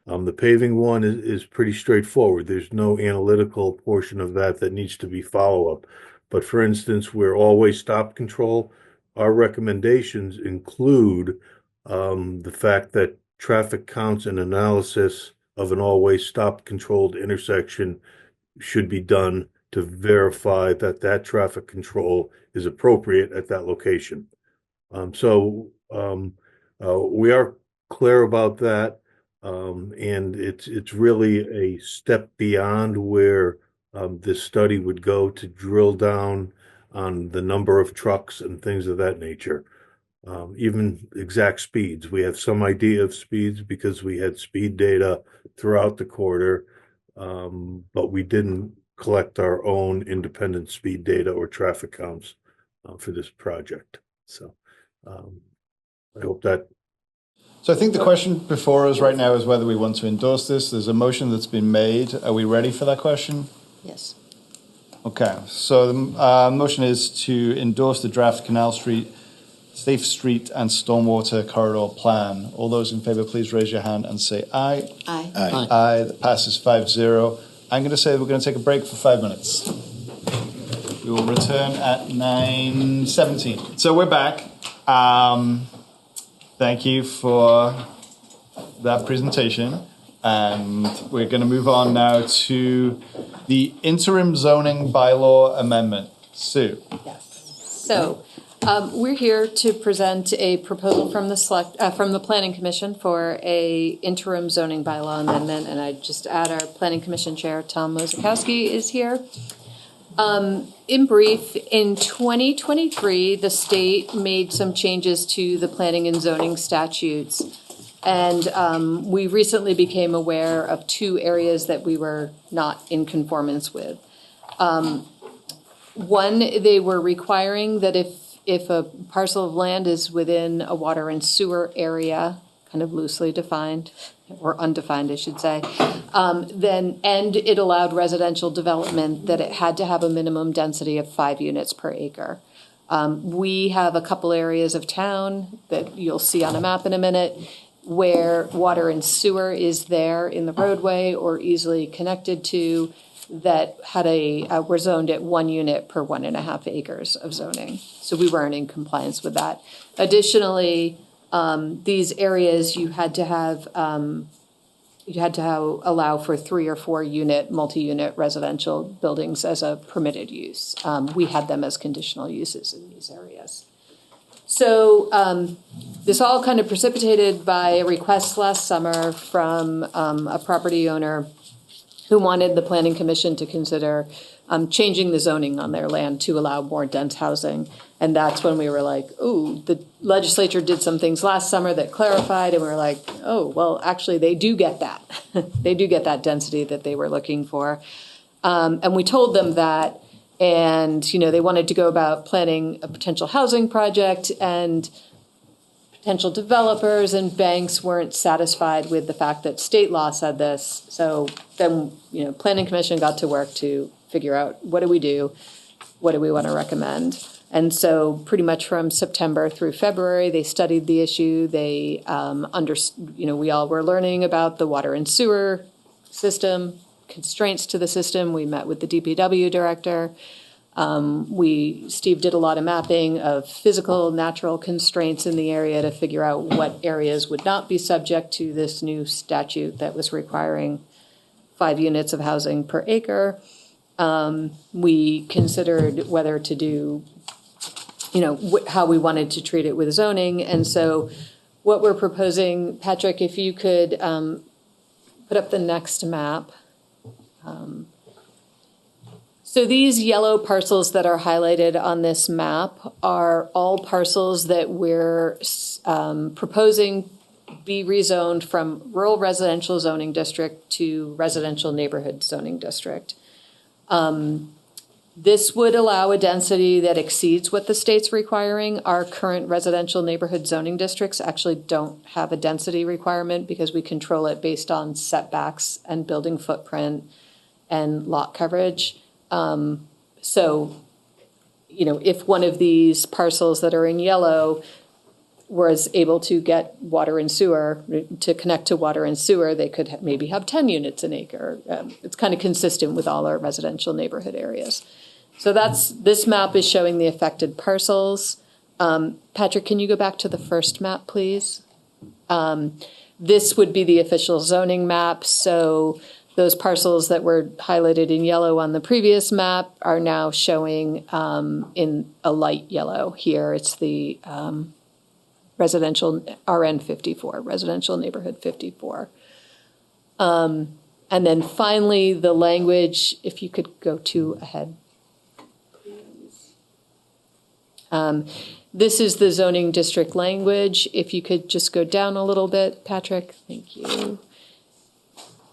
the paving one is pretty straightforward. There's no analytical portion of that needs to be follow-up. But for instance, where always stop control, our recommendations include the fact that traffic counts and analysis of an always stop controlled intersection should be done to verify that that traffic control is appropriate at that location. So we are clear about that, and it's really a step beyond where this study would go to drill down on the number of trucks and things of that nature. Even exact speeds. We have some idea of speeds because we had speed data throughout the quarter, but we didn't collect our own independent speed data or traffic counts for this project. So I hope that. So I think the question before us right now is whether we want to endorse this. There's a motion that's been made. Are we ready for that question? Yes. Okay. So the motion is to endorse the draft Canal Street, Safe Street and Stormwater Corridor Plan. All those in favor, please raise your hand and say aye. Aye. Aye. Aye. That passes 5-0. I'm going to say we're going to take a break for 5 minutes. We will return at 9:17. So we're back. Thank you for that presentation. And we're going to move on now to the interim zoning bylaw amendment. Sue. Yes. So we're here to present a proposal from the Planning Commission for a interim zoning bylaw amendment, and I just add our Planning Commission Chair Tom Mozakowski is here. In brief, in 2023, the state made some changes to the planning and zoning statutes, and we recently became aware of 2 areas that we were not in conformance with. One, they were requiring that if a parcel of land is within a water and sewer area, kind of loosely defined, or undefined, I should say, and it allowed residential development, that it had to have a minimum density of 5 units per acre. We have a couple areas of town that you'll see on a map in a minute where water and sewer is there in the roadway or easily connected to, that had were zoned at 1 unit per 1.5 acres of zoning. So we weren't in compliance with that. Additionally, these areas you had to allow for 3 or 4 unit, multi-unit residential buildings as a permitted use. We had them as conditional uses in these areas. So this all kind of precipitated by a request last summer from a property owner who wanted the Planning Commission to consider changing the zoning on their land to allow more dense housing. And that's when we were like, ooh, the legislature did some things last summer that clarified, and we were like, oh, well, actually, they do get that. They do get that density that they were looking for. And we told them that, and, they wanted to go about planning a potential housing project, and potential developers and banks weren't satisfied with the fact that state law said this. So then, Planning Commission got to work to figure out, what do we do? What do we want to recommend? And so pretty much from September through February, they studied the issue. They we all were learning about the water and sewer system, constraints to the system. We met with the DPW director. Steve did a lot of mapping of physical, natural constraints in the area to figure out what areas would not be subject to this new statute that was requiring 5 units of housing per acre. We considered whether to do, how we wanted to treat it with zoning. And so what we're proposing, Patrick, if you could put up the next map. So these yellow parcels that are highlighted on this map are all parcels that we're proposing be rezoned from rural residential zoning district to residential neighborhood zoning district. This would allow a density that exceeds what the state's requiring. Our current residential neighborhood zoning districts actually don't have a density requirement because we control it based on setbacks and building footprint and lot coverage. If one of these parcels that are in yellow was able to get water and sewer, to connect to water and sewer, they could maybe have 10 units an acre. It's kind of consistent with all our residential neighborhood areas. So this map is showing the affected parcels. Patrick, can you go back to the first map, please? This would be the official zoning map. So those parcels that were highlighted in yellow on the previous map are now showing in a light yellow here. It's the residential RN 54, residential neighborhood 54. And then finally, the language, if you could go 2 ahead. This is the zoning district language. If you could just go down a little bit, Patrick, thank you.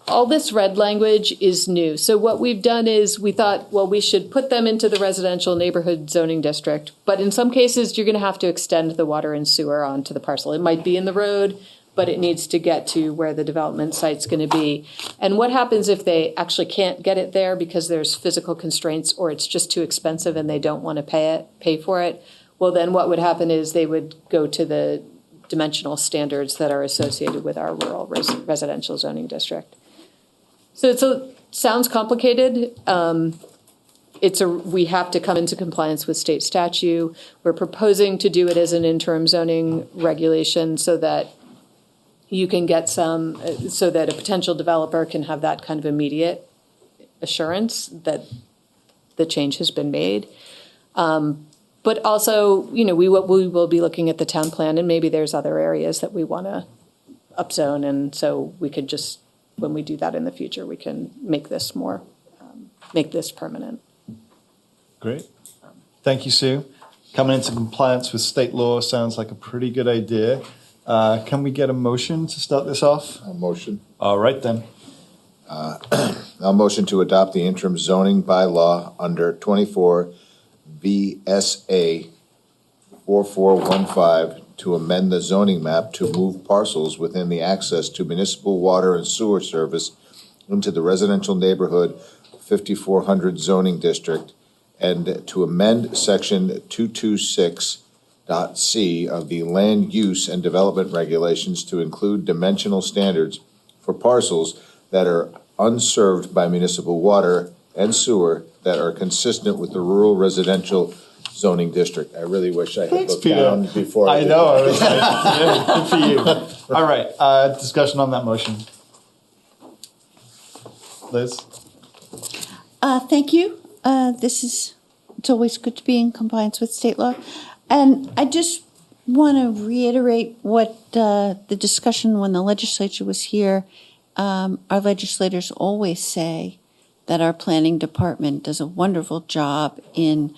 All this red language is new. So what we've done is we thought, well, we should put them into the residential neighborhood zoning district. But in some cases, you're going to have to extend the water and sewer onto the parcel. It might be in the road, but it needs to get to where the development site's going to be. And what happens if they actually can't get it there because there's physical constraints or it's just too expensive and they don't want to pay for it? Well, then what would happen is they would go to the dimensional standards that are associated with our rural residential zoning district. So sounds complicated. We have to come into compliance with state statute. We're proposing to do it as an interim zoning regulation so that you can get so that a potential developer can have that kind of immediate assurance that the change has been made. But also, we will be looking at the town plan, and maybe there's other areas that we want to upzone, and so we could just, when we do that in the future, we can make this permanent. Great. Thank you, Sue. Coming into compliance with state law sounds like a pretty good idea. Can we get a motion to start this off? A motion. All right, then. I'll motion to adopt the interim zoning bylaw under 24 VSA 4415 to amend the zoning map to move parcels within the access to municipal water and sewer service into the residential neighborhood 5400 zoning district, and to amend section 226.c of the land use and development regulations to include dimensional standards for parcels that are unserved by municipal water and sewer that are consistent with the rural residential zoning district. I really wish I had looked down before I did know. that. I was like, yeah, good for you. All right. Discussion on that motion. Liz? Thank you. It's always good to be in compliance with state law. And I just want to reiterate what the discussion when the legislature was here. Our legislators always say that our planning department does a wonderful job in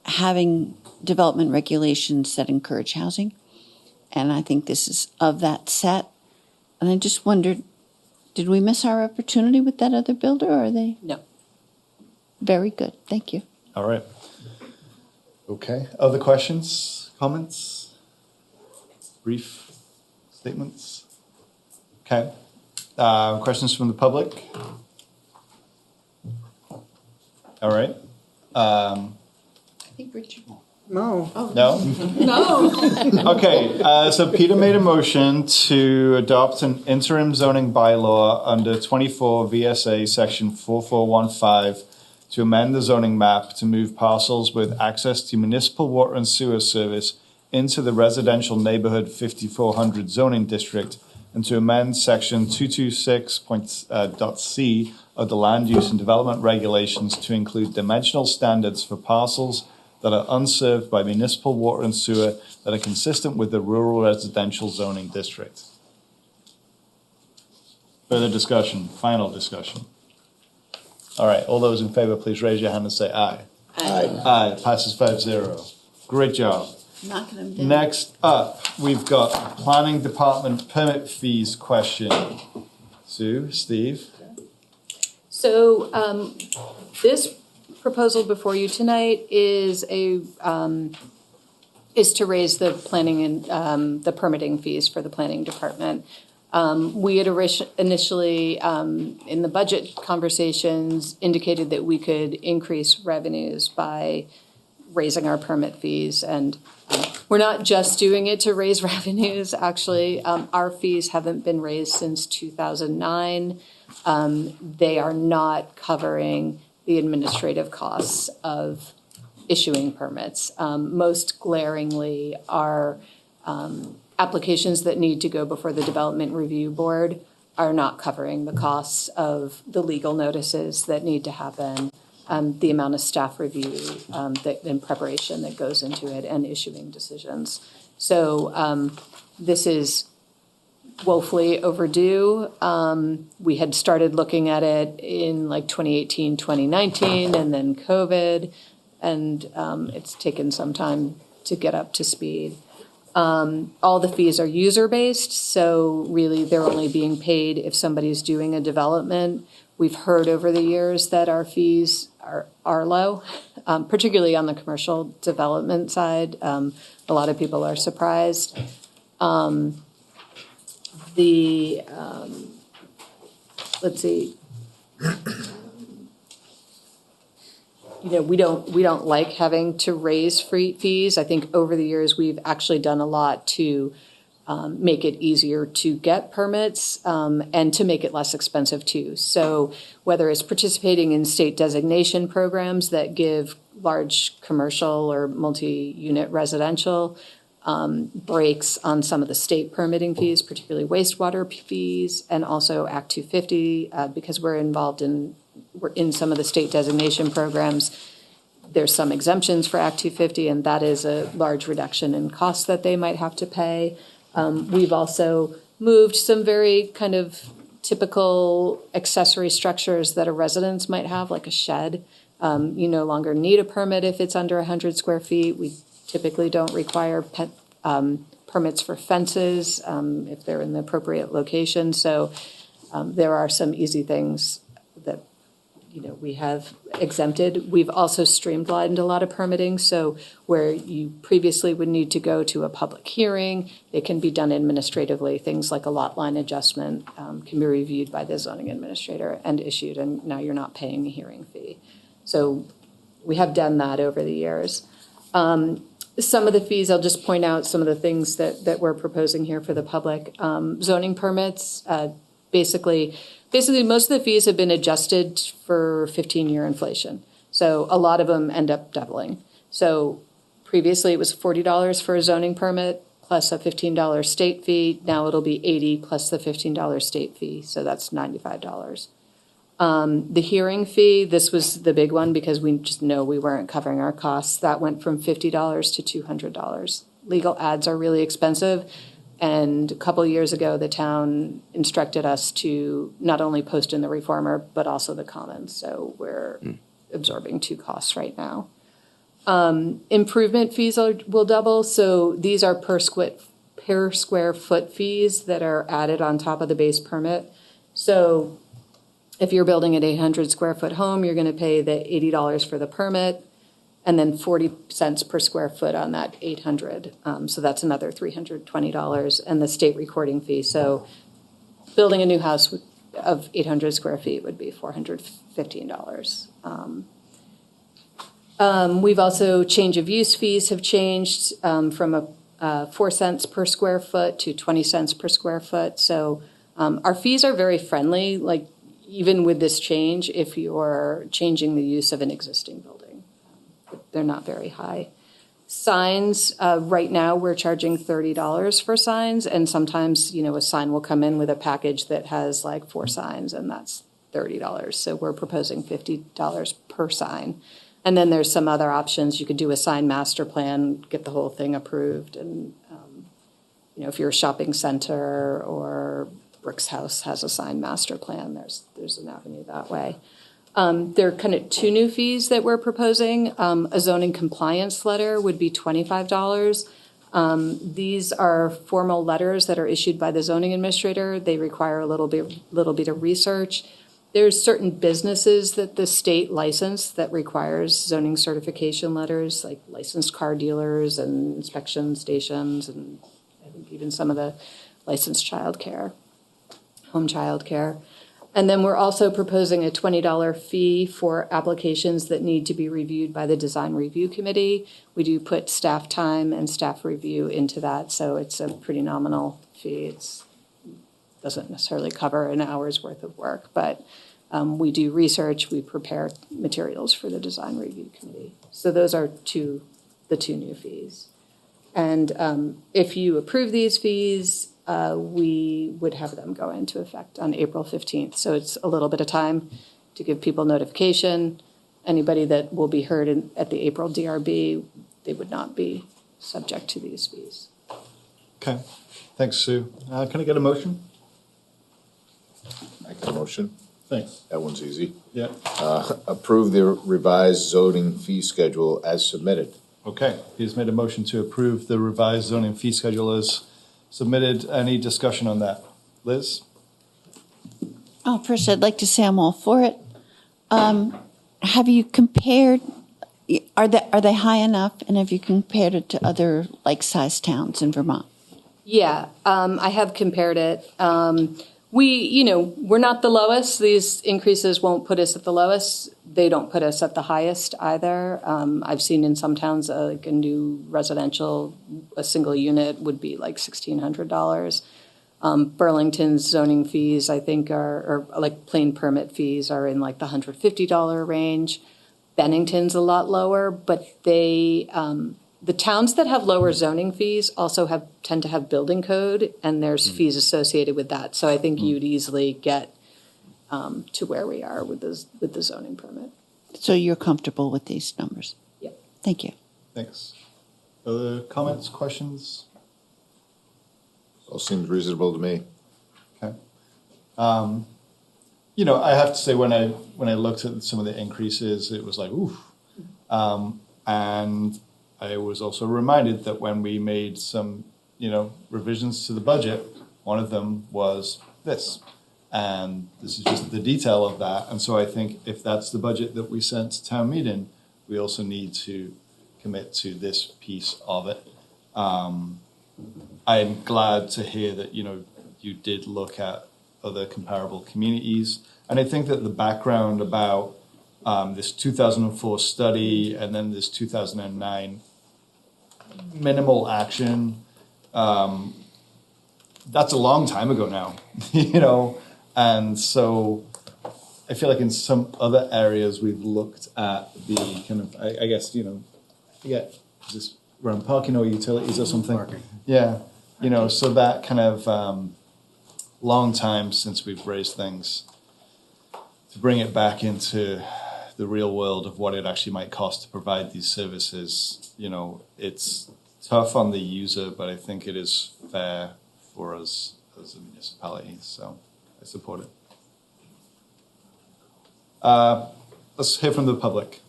having development regulations that encourage housing. And I think this is of that set. And I just wondered, did we miss our opportunity with that other builder, or are they? No. Very good. Thank you. All right. Okay. Other questions, comments, brief statements? Okay. Questions from the public? All right. I think Richard. No. Oh. No? No. Okay. So Peter made a motion to adopt an interim zoning bylaw under 24 VSA section 4415 to amend the zoning map to move parcels with access to municipal water and sewer service into the residential neighborhood 5400 zoning district, and to amend section 226.c of the land use and development regulations to include dimensional standards for parcels that are unserved by municipal water and sewer that are consistent with the rural residential zoning district. Further discussion, final discussion. All right, all those in favor, please raise your hand and say aye. Aye. Aye, passes 5-0. Great job. Knocking them down. Next up, we've got Planning Department permit fees question. Sue, Steve? So this proposal before you tonight is to raise the planning and the permitting fees for the planning department. We had initially, in the budget conversations, indicated that we could increase revenues by raising our permit fees. And we're not just doing it to raise revenues, actually. Our fees haven't been raised since 2009. They are not covering the administrative costs of issuing permits. Most glaringly are applications that need to go before the Development Review Board are not covering the costs of the legal notices that need to happen, the amount of staff review and preparation that goes into it, and issuing decisions. So this is woefully overdue. We had started looking at it in like 2018, 2019, and then COVID, and it's taken some time to get up to speed. All the fees are user-based, so really they're only being paid if somebody's doing a development. We've heard over the years that our fees are low, particularly on the commercial development side. A lot of people are surprised. Let's see. We don't like having to raise fees. I think over the years we've actually done a lot to make it easier to get permits and to make it less expensive too. So whether it's participating in state designation programs that give large commercial or multi-unit residential breaks on some of the state permitting fees, particularly wastewater fees, and also Act 250 because we're in some of the state designation programs. There's some exemptions for Act 250, and that is a large reduction in costs that they might have to pay. We've also moved some very kind of typical accessory structures that a residence might have, like a shed. You no longer need a permit if it's under 100 square feet. We typically don't require permits for fences if they're in the appropriate location. So there are some easy things that we have exempted. We've also streamlined a lot of permitting. So where you previously would need to go to a public hearing, it can be done administratively. Things like a lot line adjustment can be reviewed by the zoning administrator and issued, and now you're not paying a hearing fee. So we have done that over the years. Some of the fees, I'll just point out some of the things that we're proposing here for the public. Zoning permits, basically, basically, most of the fees have been adjusted for 15-year inflation. So a lot of them end up doubling. So previously it was $40 for a zoning permit plus a $15 state fee. Now it'll be $80 plus the $15 state fee. So that's $95. The hearing fee, this was the big one because we just know we weren't covering our costs. That went from $50 to $200. Legal ads are really expensive. And a couple of years ago, the town instructed us to not only post in the Reformer, but also the Commons. So we're absorbing two costs right now. Improvement fees will double. So these are per square foot fees that are added on top of the base permit. So if you're building an 800 square foot home, you're going to pay the $80 for the permit and then 40 cents per square foot on that 800. So that's another $320 and the state recording fee. So building a new house of 800 square feet would be $415. We've also change of use fees have changed from 4 cents per square foot to 20 cents per square foot. So our fees are very friendly, like even with this change, if you're changing the use of an existing building. They're not very high. Signs, right now we're charging $30 for signs, and sometimes, a sign will come in with a package that has like 4 signs, and that's $30. So we're proposing $50 per sign. And then there's some other options. You could do a sign master plan, get the whole thing approved, and if you're a shopping center or Brooks House has a sign master plan, there's an avenue that way. There are kind of 2 new fees that we're proposing. A zoning compliance letter would be $25. These are formal letters that are issued by the zoning administrator. They require a little bit of research. There's certain businesses that the state license that requires zoning certification letters, like licensed car dealers and inspection stations, and I think even some of the licensed home child care. And then we're also proposing a $20 fee for applications that need to be reviewed by the design review committee. We do put staff time and staff review into that, so it's a pretty nominal fee. It doesn't necessarily cover an hour's worth of work, but we do research, we prepare materials for the design review committee. So those are the 2 new fees. And if you approve these fees, we would have them go into effect on April 15th. So it's a little bit of time to give people notification. Anybody that will be heard at the April DRB, they would not be subject to these fees. Okay. Thanks, Sue. Can I get a motion? I get a motion. Thanks. That one's easy. Yeah. Approve the revised zoning fee schedule as submitted. Okay. He's made a motion to approve the revised zoning fee schedule as submitted. Any discussion on that? Liz? Oh, first, I'd like to say I'm all for it. Have you compared, are they high enough, and have you compared it to other like-sized towns in Vermont? Yeah, I have compared it. We're not the lowest. These increases won't put us at the lowest. They don't put us at the highest either. I've seen in some towns, like a new residential, a single unit would be like $1,600. Burlington's zoning fees, I think, are like plain permit fees are in like the $150 range. Bennington's a lot lower, but the towns that have lower zoning fees also tend to have building code, and there's fees associated with that. So I think you'd easily get to where we are with the zoning permit. So you're comfortable with these numbers? Yep. Thank you. Thanks. Other comments, questions? All seems reasonable to me. Okay. I have to say when I looked at some of the increases, it was like, oof. And I was also reminded that when we made some, revisions to the budget, one of them was this. And this is just the detail of that. And so I think if that's the budget that we sent to town meeting, we also need to commit to this piece of it. I'm glad to hear that, you did look at other comparable communities. And I think that the background about this 2004 study and then this 2009 minimal action, that's a long time ago now, And so I feel like in some other areas we've looked at the kind of, I guess, you know, is this around parking or utilities or something? Parking. Yeah. You know, so that kind of long time since we've raised things, to bring it back into the real world of what it actually might cost to provide these services, you know, it's tough on the user, but I think it is fair for us as a municipality. So I support it. Let's hear from the public.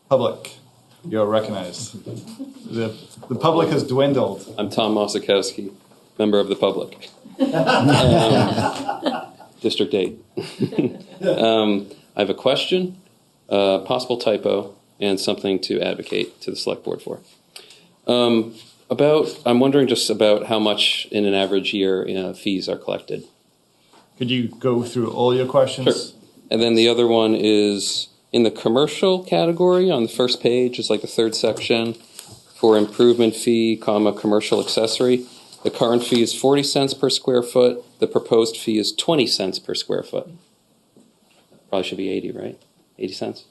Public, you're recognized. The public has dwindled. I'm Tom Mosikowski, member of the public. District 8. I have a question, a possible typo, and something to advocate to the select board for. I'm wondering just about how much in an average year fees are collected. Could you go through all your questions? Sure. And then the other one is in the commercial category on the first page, is like the third section for improvement fee, commercial accessory. The current fee is 40 cents per square foot. The proposed fee is 20 cents per square foot. Probably should be 80, right? 80 cents.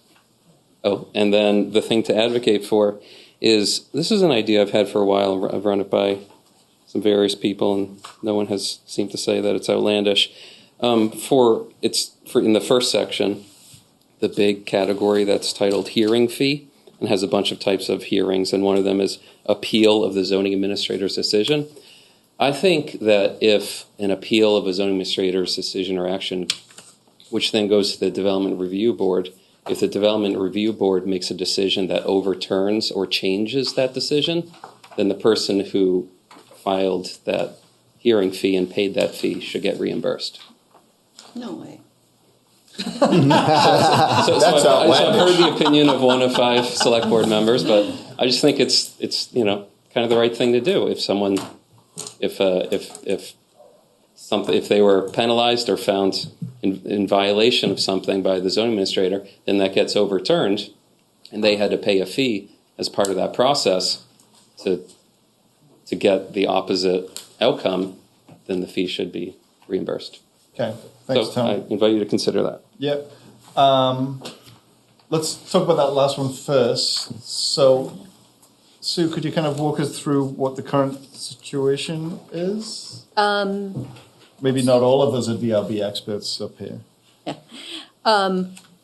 Oh, and then the thing to advocate for is, this is an idea I've had for a while. I've run it by some various people, and no one has seemed to say that it's outlandish. In the first section, the big category that's titled hearing fee, and has a bunch of types of hearings, and one of them is appeal of the zoning administrator's decision. I think that if an appeal of a zoning administrator's decision or action, which then goes to the development review board, if the development review board makes a decision that overturns or changes that decision, then the person who filed that hearing fee and paid that fee should get reimbursed. No way. So I've heard the opinion of one of 5 select board members, but I just think it's kind of the right thing to do. If someone, if they were penalized or found in violation of something by the zoning administrator, then that gets overturned, and they had to pay a fee as part of that process to get the opposite outcome, then the fee should be reimbursed. Okay, thanks, Tom. I invite you to consider that. Yep. Let's talk about that last one first. So, Sue, could you kind of walk us through what the current situation is? Maybe not all of us are DRB experts up here.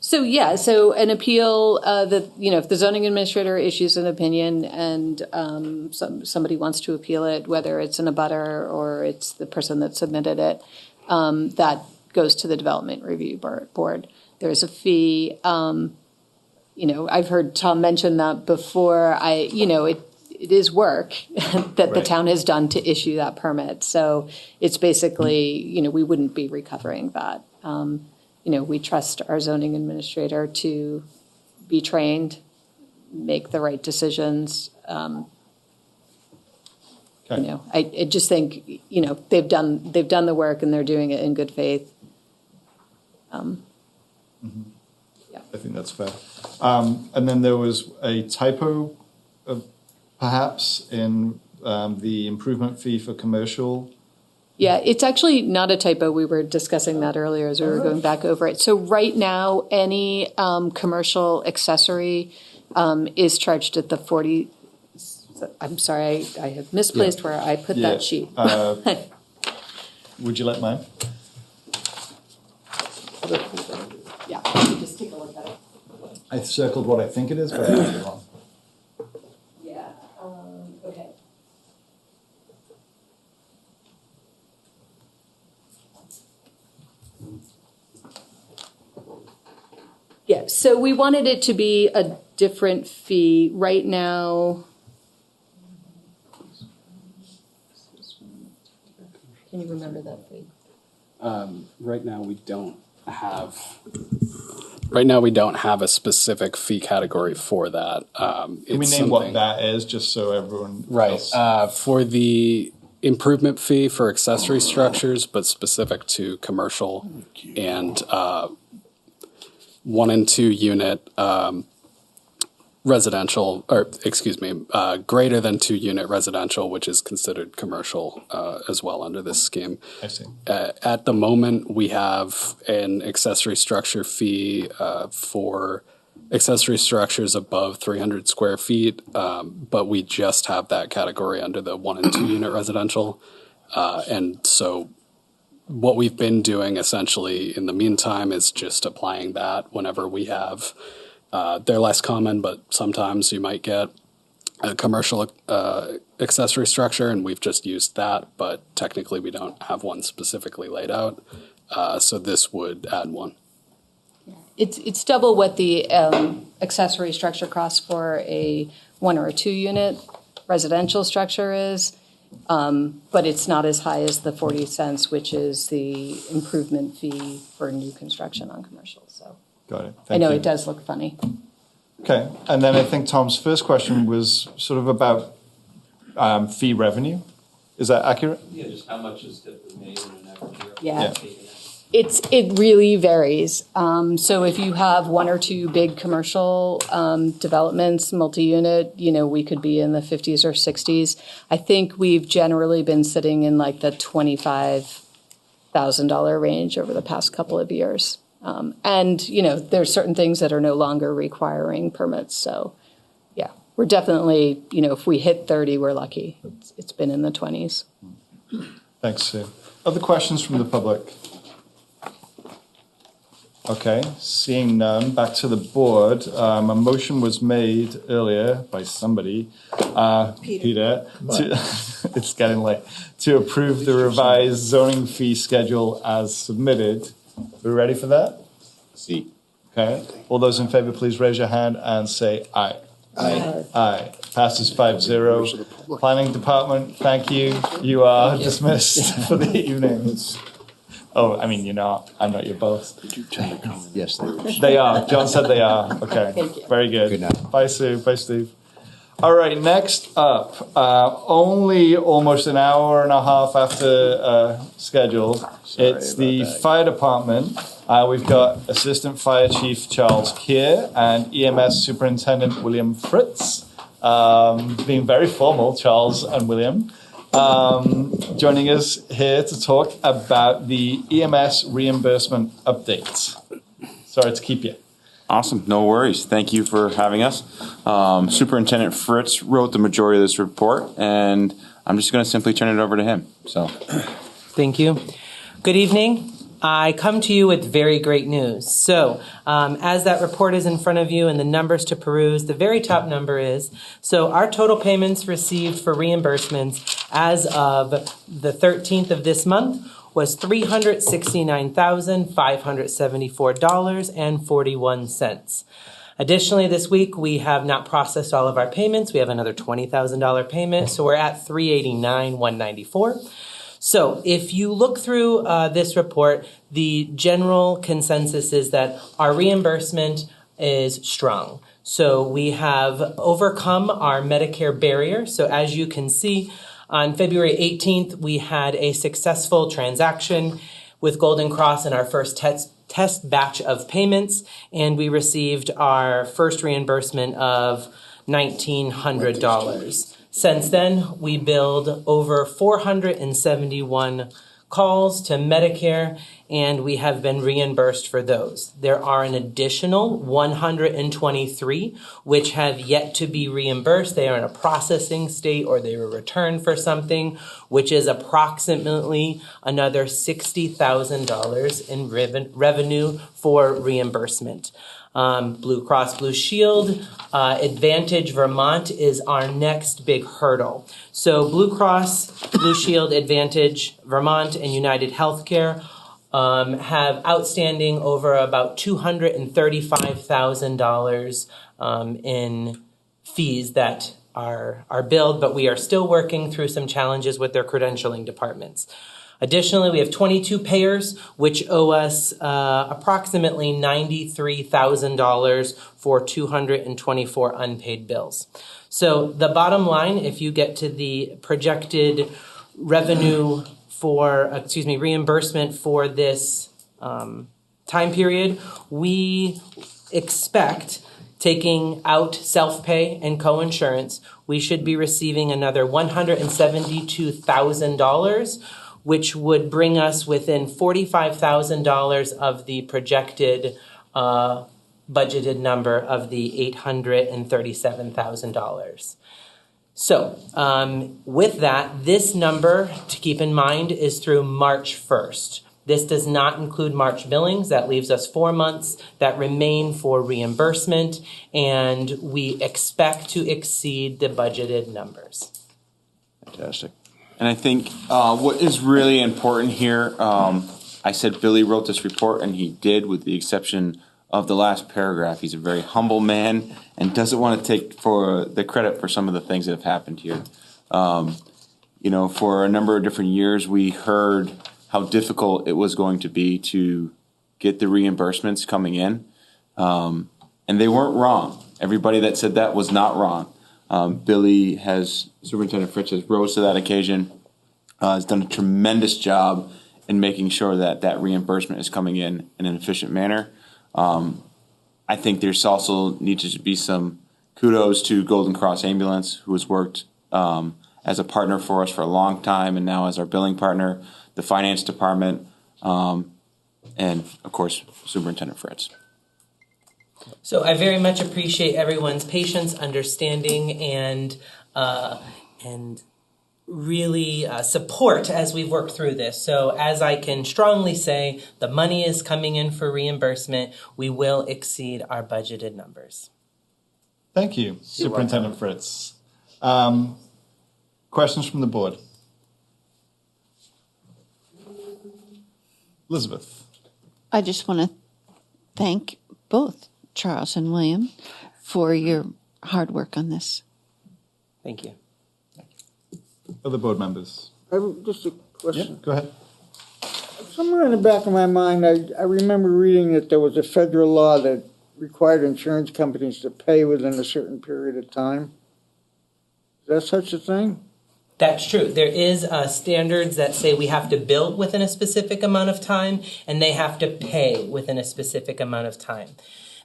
So an appeal if the zoning administrator issues an opinion and somebody wants to appeal it, whether it's in a abutter or it's the person that submitted it, that goes to the development review board. There's a fee. I've heard Tom mention that before. It is work that the town has done to issue that permit. So it's basically, we wouldn't be recovering that. We trust our zoning administrator to be trained, make the right decisions. I just think, they've done the work and they're doing it in good faith. I think that's fair. And then there was a typo, perhaps, in the improvement fee for commercial. Yeah, it's actually not a typo. We were discussing that earlier as we were going back over it. So right now, any commercial accessory is charged at the 40. I'm sorry, I have misplaced where I put that sheet. Would you like mine? Yeah, just take a look at it. I circled what I think it is, but I might be wrong. Yeah, okay. Yeah, so we wanted it to be a different fee. Right now, can you remember that fee? Right now we don't have a specific fee category for that. Can we name what that is, just so everyone else? For the improvement fee for accessory structures, but specific to commercial and 1 and 2 unit residential, or excuse me, greater than 2-unit residential, which is considered commercial as well under this scheme. I see. At the moment, we have an accessory structure fee for accessory structures above 300 square feet, but we just have that category under the 1 and 2 unit residential. And so what we've been doing essentially in the meantime is just applying that whenever we have, they're less common, but sometimes you might get a commercial accessory structure, and we've just used that, but technically we don't have one specifically laid out. So this would add one. It's double what the accessory structure costs for a 1 or a 2 unit residential structure is, but it's not as high as the 40 cents, which is the improvement fee for new construction on commercial. So got it. I know it does look funny. Okay, and then I think Tom's first question was sort of about fee revenue. Is that accurate? Yeah, just how much is typically made in an average year? Yeah. It really varies. So if you have 1 or 2 big commercial developments, multi-unit, we could be in the 50s or 60s. I think we've generally been sitting in like the $25,000 range over the past couple of years. And there's certain things that are no longer requiring permits. So yeah, we're definitely, if we hit 30, we're lucky. It's been in the 20s. Thanks, Sue. Other questions from the public? Okay, seeing none, back to the board. A motion was made earlier by somebody, Peter, it's getting late, to approve the revised zoning fee schedule as submitted. We ready for that? See. Okay, all those in favor, please raise your hand and say aye. Aye. Aye. Passes 5-0. Planning Department, thank you. You are dismissed for the evening. Oh, I mean, you're not. I'm not your boss. Did you tell the comment? Yes, they are. They are. John said they are. Okay. Thank you. Very good. Good night. Bye, Sue. Bye, Steve. All right. Next up, only almost an hour and a half after scheduled, it's the fire department. We've got Assistant Fire Chief Charles Keir and EMS Superintendent William Fritz. Being very formal, Charles and William. Joining us here to talk about the EMS reimbursement updates. Sorry to keep you. Awesome. No worries. Thank you for having us. Superintendent Fritz wrote the majority of this report, and I'm just going to simply turn it over to him. So, thank you. Good evening. I come to you with very great news. So, as that report is in front of you and the numbers to peruse, the very top number is, so our total payments received for reimbursements as of the 13th of this month was $369,574.41. Additionally, this week we have not processed all of our payments. We have another $20,000 payment, so we're at $389,194. So if you look through this report, the general consensus is that our reimbursement is strong. So we have overcome our Medicare barrier. So as you can see, on February 18th, we had a successful transaction with Golden Cross in our first test batch of payments, and we received our first reimbursement of $1,900. Since then, we billed over 471 calls to Medicare, and we have been reimbursed for those. There are an additional 123 which have yet to be reimbursed. They are in a processing state or they were returned for something, which is approximately another $60,000 in revenue for reimbursement. Blue Cross Blue Shield, Advantage Vermont is our next big hurdle. So Blue Cross Blue Shield, Advantage Vermont, and United Healthcare have outstanding over about $235,000 in fees that are billed, but we are still working through some challenges with their credentialing departments. Additionally, we have 22 payers which owe us approximately $93,000 for 224 unpaid bills. So the bottom line, if you get to the projected revenue for, reimbursement for this time period, we expect Taking out self-pay and co-insurance, we should be receiving another $172,000, which would bring us within $45,000 of the projected budgeted number of the $837,000. So with that, this number, to keep in mind, is through March 1st. This does not include March billings. That leaves us 4 months that remain for reimbursement, and we expect to exceed the budgeted numbers. Fantastic. And I think what is really important here, I said Billy wrote this report, and he did, with the exception of the last paragraph. He's a very humble man and doesn't want to take for the credit for some of the things that have happened here. For a number of different years, we heard how difficult it was going to be to get the reimbursements coming in. And they weren't wrong. Everybody that said that was not wrong. Superintendent Fritz has rose to that occasion, has done a tremendous job in making sure that that reimbursement is coming in an efficient manner. I think there's also needs to be some kudos to Golden Cross Ambulance, who has worked as a partner for us for a long time and now as our billing partner, the finance department, and of course, Superintendent Fritz. So I very much appreciate everyone's patience, understanding, and really support as we've worked through this. So as I can strongly say, the money is coming in for reimbursement. We will exceed our budgeted numbers. Thank you, Superintendent Fritz. Questions from the board? Elizabeth. I just want to thank both Charles and William for your hard work on this. Thank you. Other board members? I have just a question. Yeah, go ahead. Somewhere in the back of my mind, I remember reading that there was a federal law that required insurance companies to pay within a certain period of time. Is that such a thing? That's true. There is standards that say we have to bill within a specific amount of time, and they have to pay within a specific amount of time.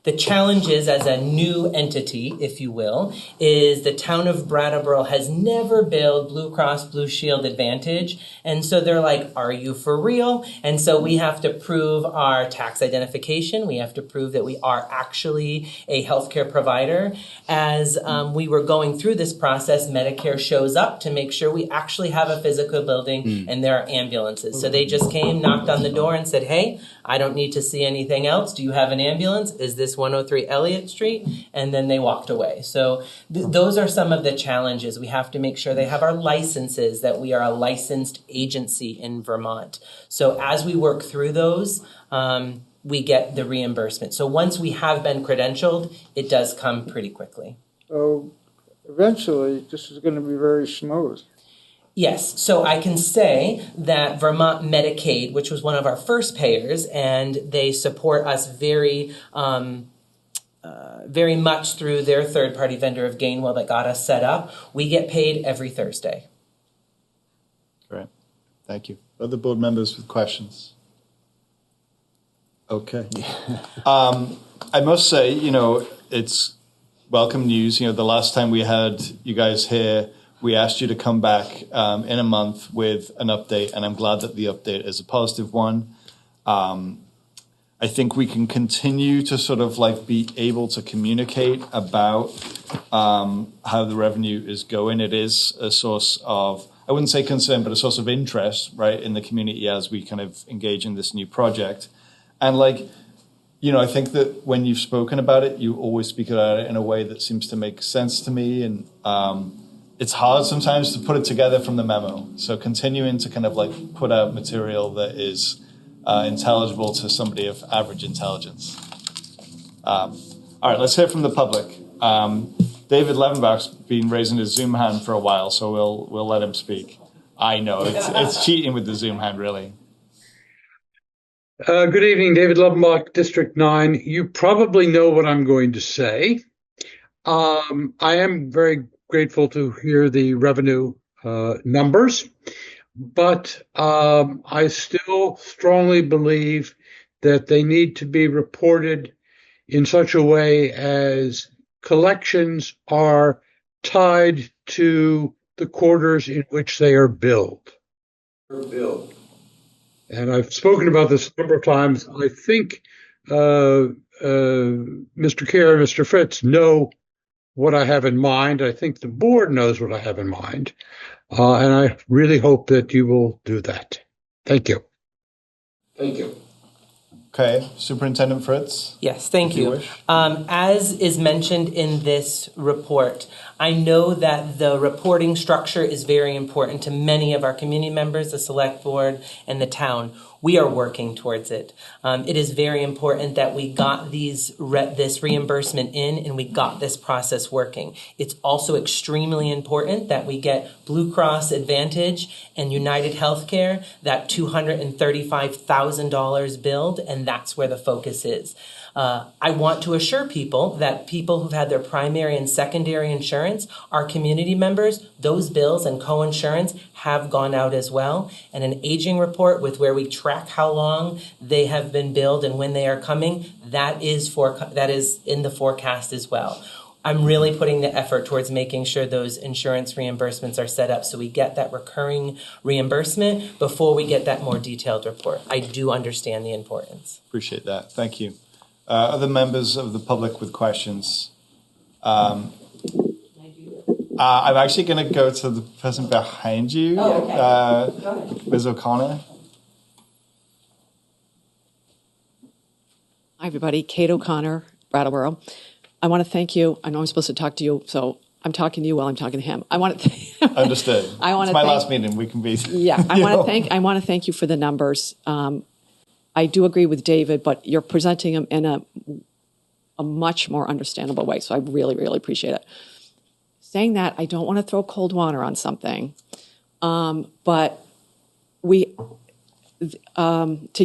The challenge is, as a new entity, if you will, is the town of Brattleboro has never billed Blue Cross Blue Shield Advantage. And so they're like, are you for real? And so we have to prove our tax identification. We have to prove that we are actually a healthcare provider. As we were going through this process, Medicare shows up to make sure we actually have a physical building and there are ambulances. So they just came, knocked on the door and said, hey, I don't need to see anything else. Do you have an ambulance? Is this 103 Elliott Street? And then they walked away. So those are some of the challenges. We have to make sure they have our licenses, that we are a licensed agency in Vermont. So as we work through those, we get the reimbursement. So once we have been credentialed, it does come pretty quickly. So eventually, this is going to be very smooth. Yes, so I can say that Vermont Medicaid, which was one of our first payers, and they support us very much through their third-party vendor of Gainwell that got us set up. We get paid every Thursday. Great, thank you. Other board members with questions? Okay. I must say, it's welcome news. The last time we had you guys here, we asked you to come back in a month with an update, and I'm glad that the update is a positive one. I think we can continue to sort of be able to communicate about how the revenue is going. It is a source of, I wouldn't say concern, but a source of interest, right, in the community as we kind of engage in this new project. And I think that when you've spoken about it, you always speak about it in a way that seems to make sense to me. And it's hard sometimes to put it together from the memo. So continuing to kind of put out material that is intelligible to somebody of average intelligence. All right, let's hear from the public. David Levenbach's been raising his Zoom hand for a while, so we'll let him speak. I know, it's cheating with the Zoom hand, really. Good evening, David Levenbach, District 9. You probably know what I'm going to say. I am very grateful to hear the revenue numbers, but I still strongly believe that they need to be reported in such a way as collections are tied to the quarters in which they are billed. And I've spoken about this a number of times. I think Mr. Kerr and Mr. Fritz know what I have in mind. I think the board knows what I have in mind. And I really hope that you will do that. Thank you. Thank you. Okay, Superintendent Fritz? Yes, thank if you you. wish. As is mentioned in this report, I know that the reporting structure is very important to many of our community members, the select board, and the town. We are working towards it. It is very important that we got this reimbursement in and we got this process working. It's also extremely important that we get Blue Cross Advantage and United Healthcare that $235,000 billed, and that's where the focus is. I want to assure people that people who've had their primary and secondary insurance, our community members, those bills and co-insurance have gone out as well. And an aging report with where we track how long they have been billed and when they are coming, that is in the forecast as well. I'm really putting the effort towards making sure those insurance reimbursements are set up so we get that recurring reimbursement before we get that more detailed report. I do understand the importance. Appreciate that. Thank you. Other members of the public with questions? I'm actually going to go to the person behind you, Ms. O'Connor. Hi, everybody. Kate O'Connor, Brattleboro. I want to thank you. I know I'm supposed to talk to you, so I'm talking to you while I'm talking to him. I want to. Understood. It's my last meeting. We can be. Yeah, I want to thank you for the numbers. I do agree with David, but you're presenting them in a much more understandable way. So I really, really appreciate it. Saying that, I don't want to throw cold water on something, but to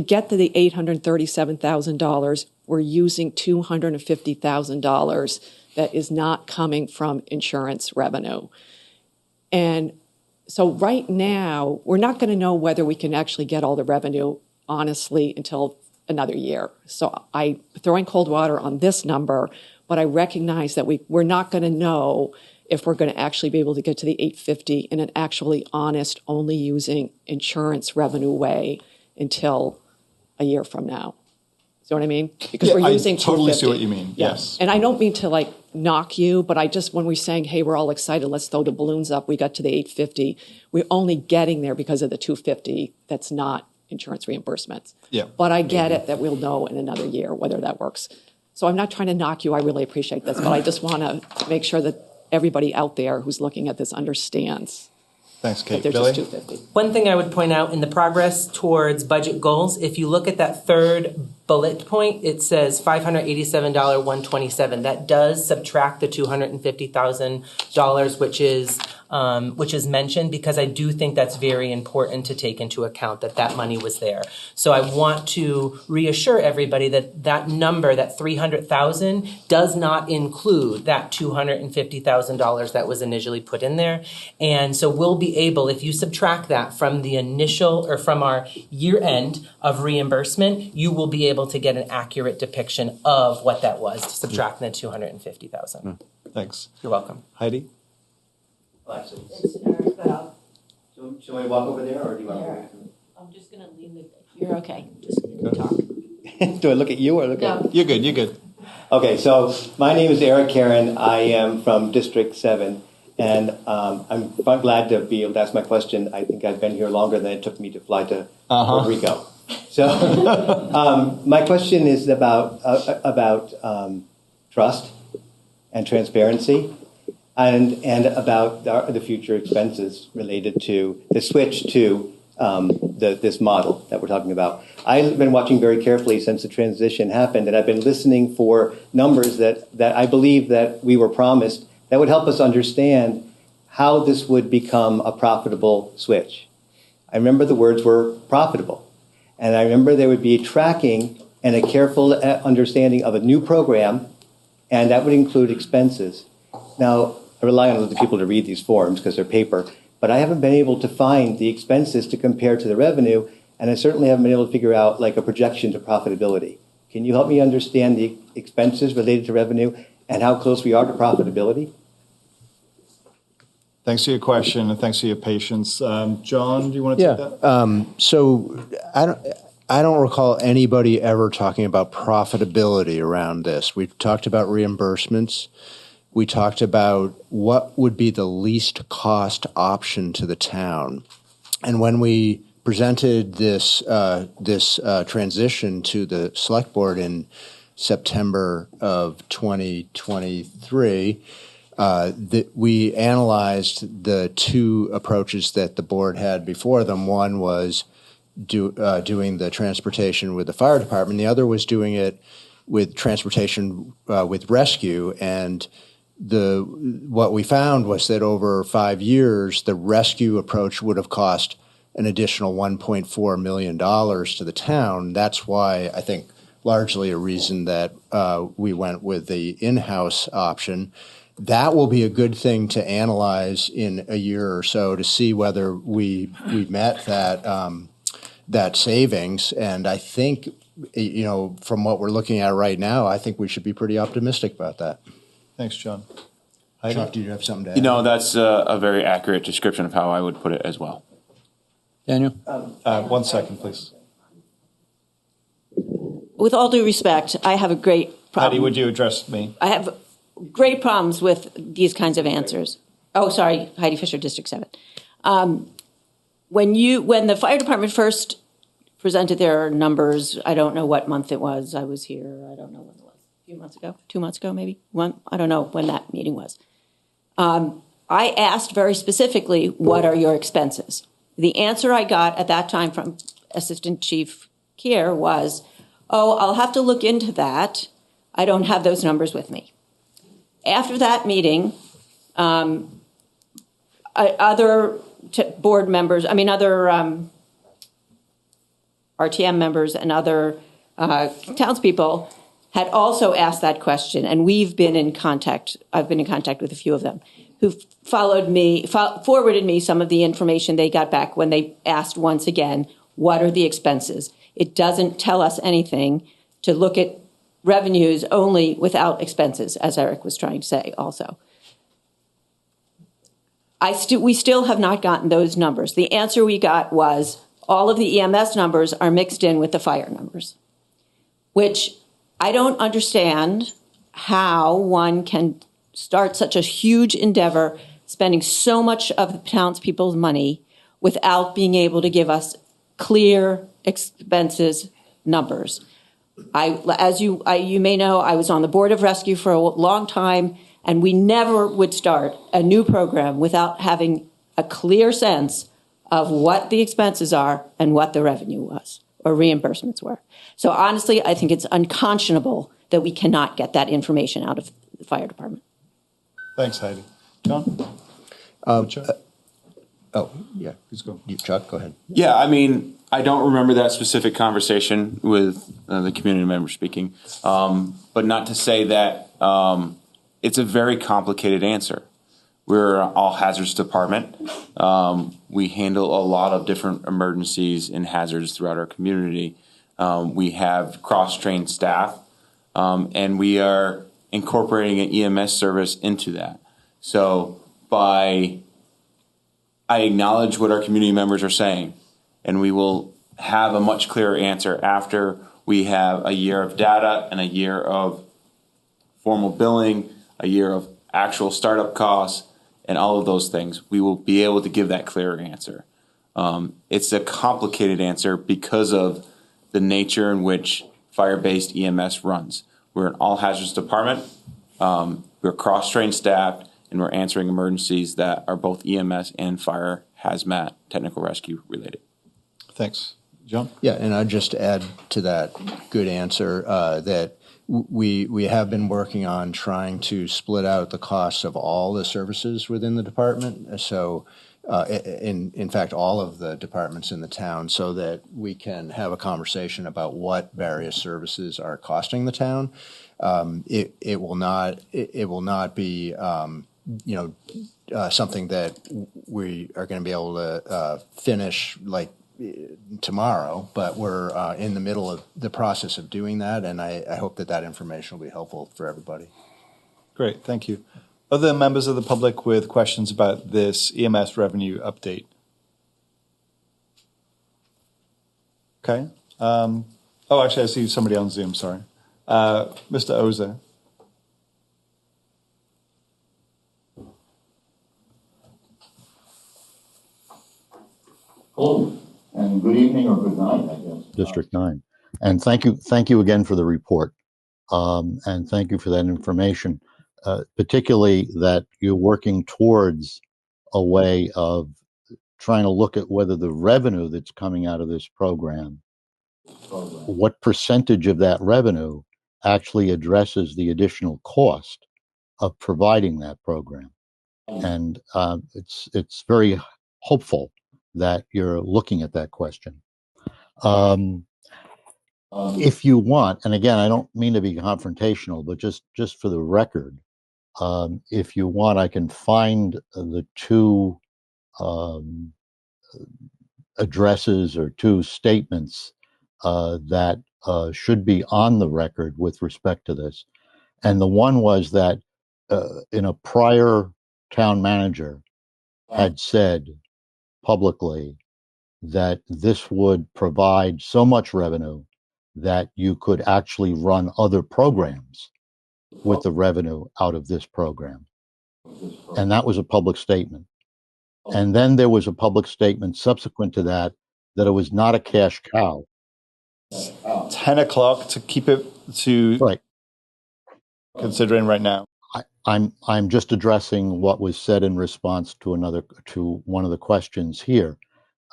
get to the $837,000, we're using $250,000 that is not coming from insurance revenue. And so right now, we're not going to know whether we can actually get all the revenue, honestly, until another year. So I'm throwing cold water on this number, but I recognize that we're not going to know if we're going to actually be able to get to the 850 in an actually honest, only using insurance revenue way until a year from now. See what I mean? Because we're using I totally see what 250. you mean. Yeah. Yes. And I don't mean to knock you, but when we're saying, hey, we're all excited, let's throw the balloons up, we got to the 850, we're only getting there because of the 250 that's not insurance reimbursements. Yeah. But I get it that we'll know in another year whether that works. So I'm not trying to knock you. I really appreciate this, but I just want to make sure that everybody out there who's looking at this understands. Thanks, Kate. That Billy? just 250. One thing I would point out in the progress towards budget goals, if you look at that third bullet point, it says $587,127. That does subtract the $250,000, which is mentioned, because I do think that's very important to take into account that money was there. So I want to reassure everybody that that number, that $300,000, does not include that $250,000 that was initially put in there. And so we'll be able, if you subtract that from the initial or from our year end of reimbursement, you will be able to get an accurate depiction of what that was, subtracting the $250,000. Thanks. You're welcome. Heidi? Actually, shall I walk over there, or do you want to? I'm just going to lean the. You're okay. Just talk. Do I look at you or look at? You're good. You're good. Okay, so my name is Eric Karen. I am from District 7, and I'm glad to be able to ask my question. I think I've been here longer than it took me to fly to Puerto Rico. So my question is about trust and transparency, and about the future expenses related to the switch to this model that we're talking about. I've been watching very carefully since the transition happened, and I've been listening for numbers that I believe that we were promised that would help us understand how this would become a profitable switch. I remember the words were profitable, and I remember there would be tracking and a careful understanding of a new program, and that would include expenses. Now, I rely on other people to read these forms because they're paper, but I haven't been able to find the expenses to compare to the revenue, and I certainly haven't been able to figure out like a projection to profitability. Can you help me understand the expenses related to revenue and how close we are to profitability? Thanks for your question and thanks for your patience. John, do you want to take that? So I don't recall anybody ever talking about profitability around this. We've talked about reimbursements. We talked about what would be the least cost option to the town. And when we presented this transition to the select board in September of 2023, we analyzed the two approaches that the board had before them. One was doing the transportation with the fire department. The other was doing it with transportation with rescue. And what we found was that over 5 years, the rescue approach would have cost an additional $1.4 million to the town. That's why I think largely a reason that we went with the in-house option. That will be a good thing to analyze in a year or so to see whether we met that savings. And I think, from what we're looking at right now, I think we should be pretty optimistic about that. Thanks, John. Chuck, do you have something to add? That's a very accurate description of how I would put it as well. Daniel? 1 second, please. With all due respect, I have a great problem. Heidi, would you address me? I have great problems with these kinds of answers. Oh, sorry, Heidi Fisher, District 7. When the fire department first presented their numbers, I don't know what month it was. I was here, I don't know when it was. A few months ago, 2 months ago, maybe? I don't know when that meeting was. I asked very specifically, what are your expenses? The answer I got at that time from Assistant Chief Keir was, I'll have to look into that. I don't have those numbers with me. After that meeting, other board members, other RTM members and other townspeople had also asked that question, and I've been in contact with a few of them who forwarded me some of the information they got back when they asked once again, what are the expenses? It doesn't tell us anything to look at revenues only without expenses, as Eric was trying to say also. We still have not gotten those numbers. The answer we got was all of the EMS numbers are mixed in with the fire numbers, which I don't understand how one can start such a huge endeavor, spending so much of the townspeople's money without being able to give us clear expenses numbers. As you may know, I was on the Board of Rescue for a long time, and we never would start a new program without having a clear sense of what the expenses are and what the revenue was or reimbursements were. So honestly, I think it's unconscionable that we cannot get that information out of the fire department. Thanks, Heidi. John? Yeah. Please go. Chuck, go ahead. Yeah, I don't remember that specific conversation with the community member speaking, but not to say that it's a very complicated answer. We're an all hazards department. We handle a lot of different emergencies and hazards throughout our community. We have cross-trained staff, and we are incorporating an EMS service into that. So I acknowledge what our community members are saying, and we will have a much clearer answer after we have a year of data and a year of formal billing, a year of actual startup costs, and all of those things. We will be able to give that clearer answer. It's a complicated answer because of the nature in which fire-based EMS runs. We're an all-hazards department. We're cross-trained staffed, and we're answering emergencies that are both EMS and fire, hazmat, technical rescue related. Thanks. John? Yeah, and I'd just add to that good answer that we have been working on trying to split out the costs of all the services within the department. So in fact, all of the departments in the town, so that we can have a conversation about what various services are costing the town. It will not be something that we are going to be able to finish like tomorrow, but we're in the middle of the process of doing that, and I hope that that information will be helpful for everybody. Great, thank you. Other members of the public with questions about this EMS revenue update? Okay. Actually, I see somebody on Zoom, sorry. Mr. Ozer. Hello, and good evening or good night, I guess. District 9. And thank you again for the report. And thank you for that information, particularly that you're working towards a way of trying to look at whether the revenue that's coming out of this program, what percentage of that revenue actually addresses the additional cost of providing that program. And it's very hopeful that you're looking at that question. If you want, and again, I don't mean to be confrontational, but just for the record, if you want, I can find the two addresses or two statements that should be on the record with respect to this. And the one was that in a prior town manager had said publicly that this would provide so much revenue that you could actually run other programs with the revenue out of this program. And that was a public statement. And then there was a public statement subsequent to that that it was not a cash cow. 10 o'clock to keep it to right. Considering right now. I'm just addressing what was said in response to one of the questions here,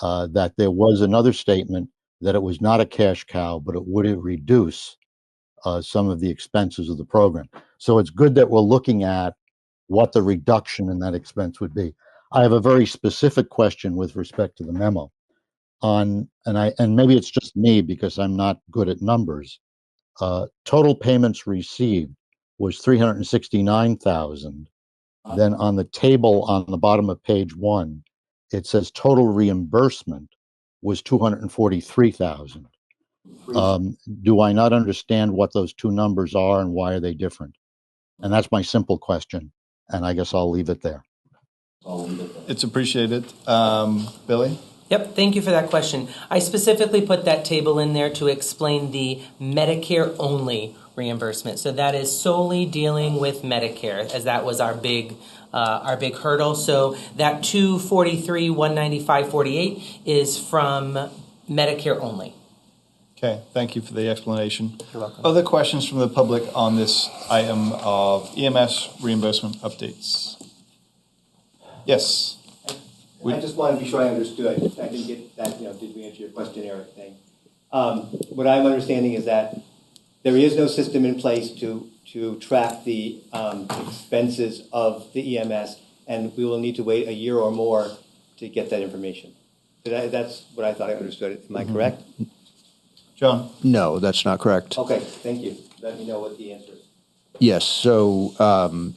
that there was another statement that it was not a cash cow, but it would reduce some of the expenses of the program. So it's good that we're looking at what the reduction in that expense would be. I have a very specific question with respect to the memo and maybe it's just me because I'm not good at numbers. Total payments received was $369,000. Then on the table on the bottom of page 1, it says total reimbursement was $243,000. Do I not understand what those two numbers are and why are they different? And that's my simple question. And I guess I'll leave it there. It's appreciated. Billy? Yep, thank you for that question. I specifically put that table in there to explain the Medicare only reimbursement. So that is solely dealing with Medicare, as that was our big hurdle. So that 243, 195.48 is from Medicare only. Okay, thank you for the explanation. You're welcome. Other questions from the public on this item of EMS reimbursement updates? Yes. I just want to be sure I understood. I didn't get that, did we answer your question, Eric thing? What I'm understanding is that there is no system in place to track the expenses of the EMS, and we will need to wait a year or more to get that information. That's what I thought I understood. Am I correct? John? No, that's not correct. Okay, thank you. Let me know what the answer is. Yes, so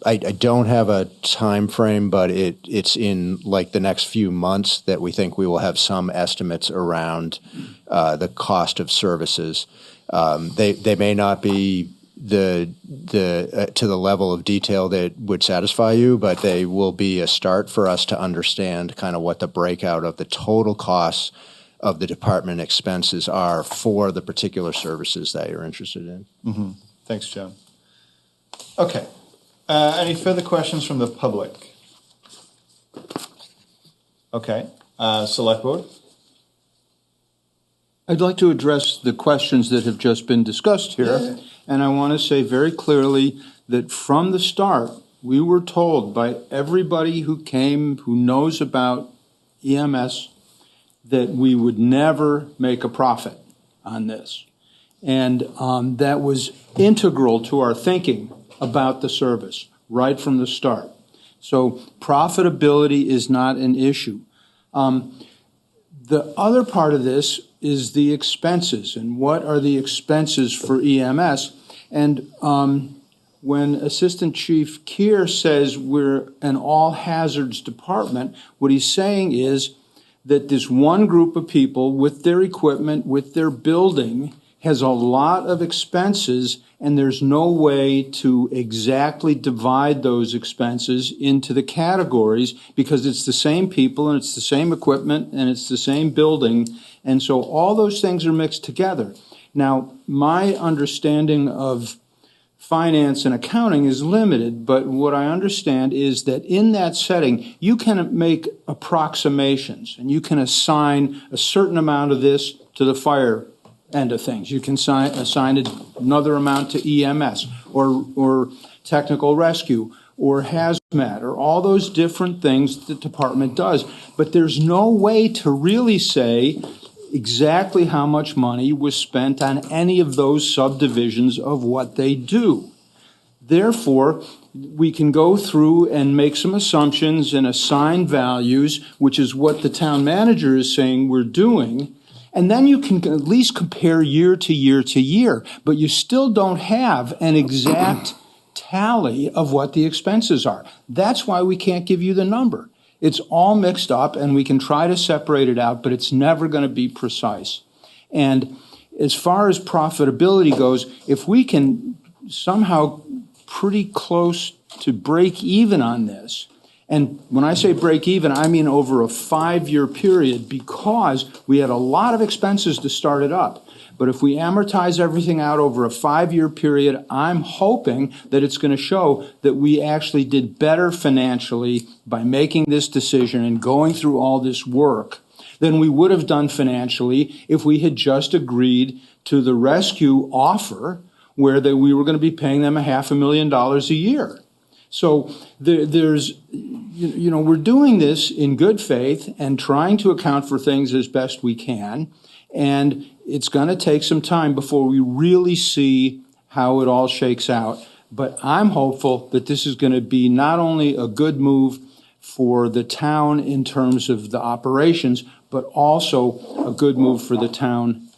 I don't have a time frame, but it's in like the next few months that we think we will have some estimates around the cost of services. They may not be to the level of detail that would satisfy you, but they will be a start for us to understand kind of what the breakout of the total costs of the department expenses are for the particular services that you're interested in. Mm-hmm. Thanks, John. Okay. Any further questions from the public? Okay. Selectboard? I'd like to address the questions that have just been discussed here. Yeah. And I want to say very clearly that from the start, we were told by everybody who came, who knows about EMS, that we would never make a profit on this. And that was integral to our thinking about the service right from the start. So profitability is not an issue. The other part of this is the expenses, and what are the expenses for EMS? And when Assistant Chief Keir says we're an all hazards department, what he's saying is that this one group of people with their equipment, with their building, has a lot of expenses, and there's no way to exactly divide those expenses into the categories because it's the same people and it's the same equipment and it's the same building. And so all those things are mixed together. Now, my understanding of finance and accounting is limited, but what I understand is that in that setting, you can make approximations and you can assign a certain amount of this to the fire end of things. You can assign another amount to EMS or technical rescue or hazmat or all those different things the department does. But there's no way to really say exactly how much money was spent on any of those subdivisions of what they do. Therefore, we can go through and make some assumptions and assign values, which is what the town manager is saying we're doing. And then you can at least compare year to year to year, but you still don't have an exact tally of what the expenses are. That's why we can't give you the number. It's all mixed up, and we can try to separate it out, but it's never going to be precise. And as far as profitability goes, if we can somehow pretty close to break even on this, and when I say break even, I mean over a 5-year period, because we had a lot of expenses to start it up. But if we amortize everything out over a 5-year period, I'm hoping that it's going to show that we actually did better financially by making this decision and going through all this work than we would have done financially if we had just agreed to the rescue offer where we were going to be paying them $500,000 a year. So there's, we're doing this in good faith and trying to account for things as best we can. And it's going to take some time before we really see how it all shakes out. But I'm hopeful that this is going to be not only a good move for the town in terms of the operations, but also a good move for the town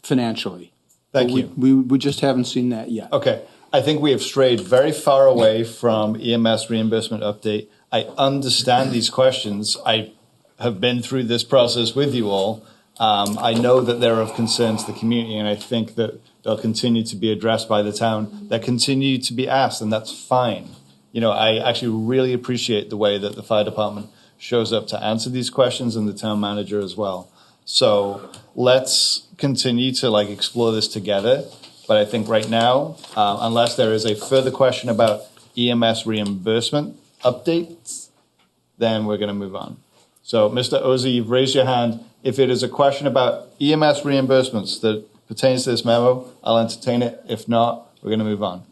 financially. Thank you. We just haven't seen that yet. Okay. I think we have strayed very far away from EMS reimbursement update. I understand these questions. I have been through this process with you all. I know that they're of concern to the community, and I think that they'll continue to be addressed by the town. They continue to be asked, and that's fine. I actually really appreciate the way that the fire department shows up to answer these questions, and the town manager as well. So let's continue to explore this together. But I think right now, unless there is a further question about EMS reimbursement updates, then we're going to move on. So, Mr. Ozzie, you've raised your hand. If it is a question about EMS reimbursements that pertains to this memo, I'll entertain it. If not, we're going to move on.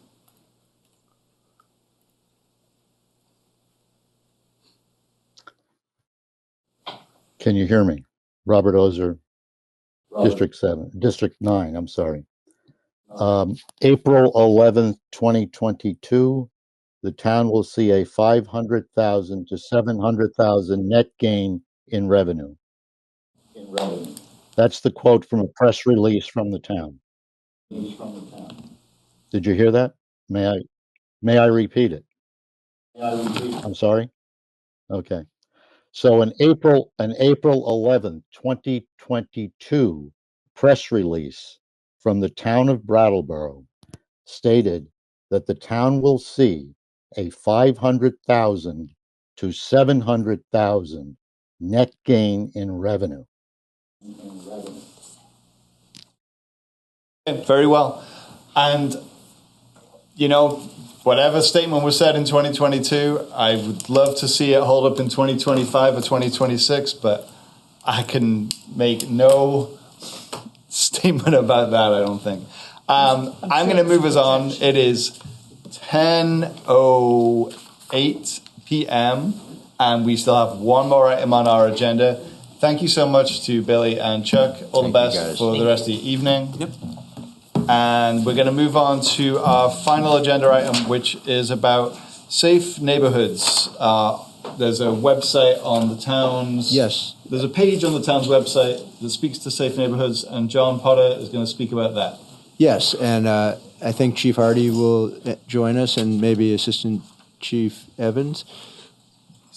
Can you hear me? Robert Ozer, District 9, I'm sorry. April 11th, 2022, the town will see a 500,000 to 700,000 net gain in revenue. That's the quote from a press release from the town. Did you hear that? May I repeat it? I'm sorry? Okay. So an April 11th, 2022 press release from the town of Brattleboro stated that the town will see a 500,000 to 700,000 net gain in revenue. Very well. And, whatever statement was said in 2022, I would love to see it hold up in 2025 or 2026, but I can make no statement about that, I don't think. I'm going to move us on. It is 10:08 p.m., and we still have one more item on our agenda. Thank you so much to Billy and Chuck. All the best for the rest of the evening. Yep. And we're going to move on to our final agenda item, which is about safe neighborhoods. There's a website on the town's... Yes. There's a page on the town's website that speaks to safe neighborhoods, and John Potter is going to speak about that. Yes, and I think Chief Hardy will join us, and maybe Assistant Chief Evans.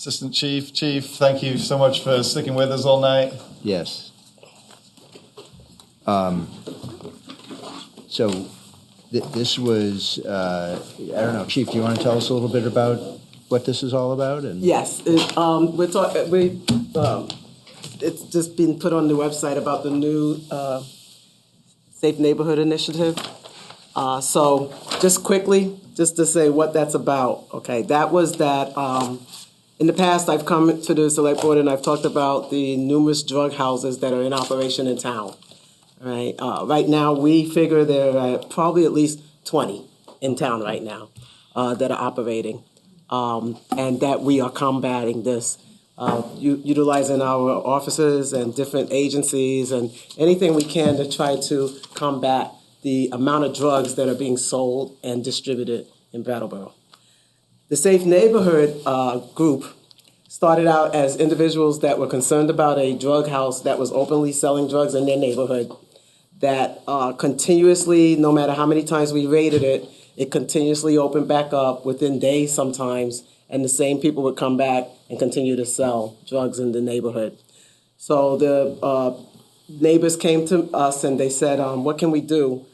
Assistant Chief, thank you so much for sticking with us all night. Yes. So this was, I don't know, Chief, do you want to tell us a little bit about what this is all about? And Yes, it's just been put on the website about the new Safe Neighborhood Initiative. So just quickly, just to say what that's about, okay, that was that in the past I've come to the Select Board and I've talked about the numerous drug houses that are in operation in town. Right, right now we figure there are probably at least 20 in town right now that are operating, and that we are combating this, utilizing our officers and different agencies and anything we can to try to combat the amount of drugs that are being sold and distributed in Brattleboro. The Safe Neighborhood group started out as individuals that were concerned about a drug house that was openly selling drugs in their neighborhood, that continuously, no matter how many times we raided it, it continuously opened back up within days sometimes, and the same people would come back and continue to sell drugs in the neighborhood. So the neighbors came to us and they said, what can we do,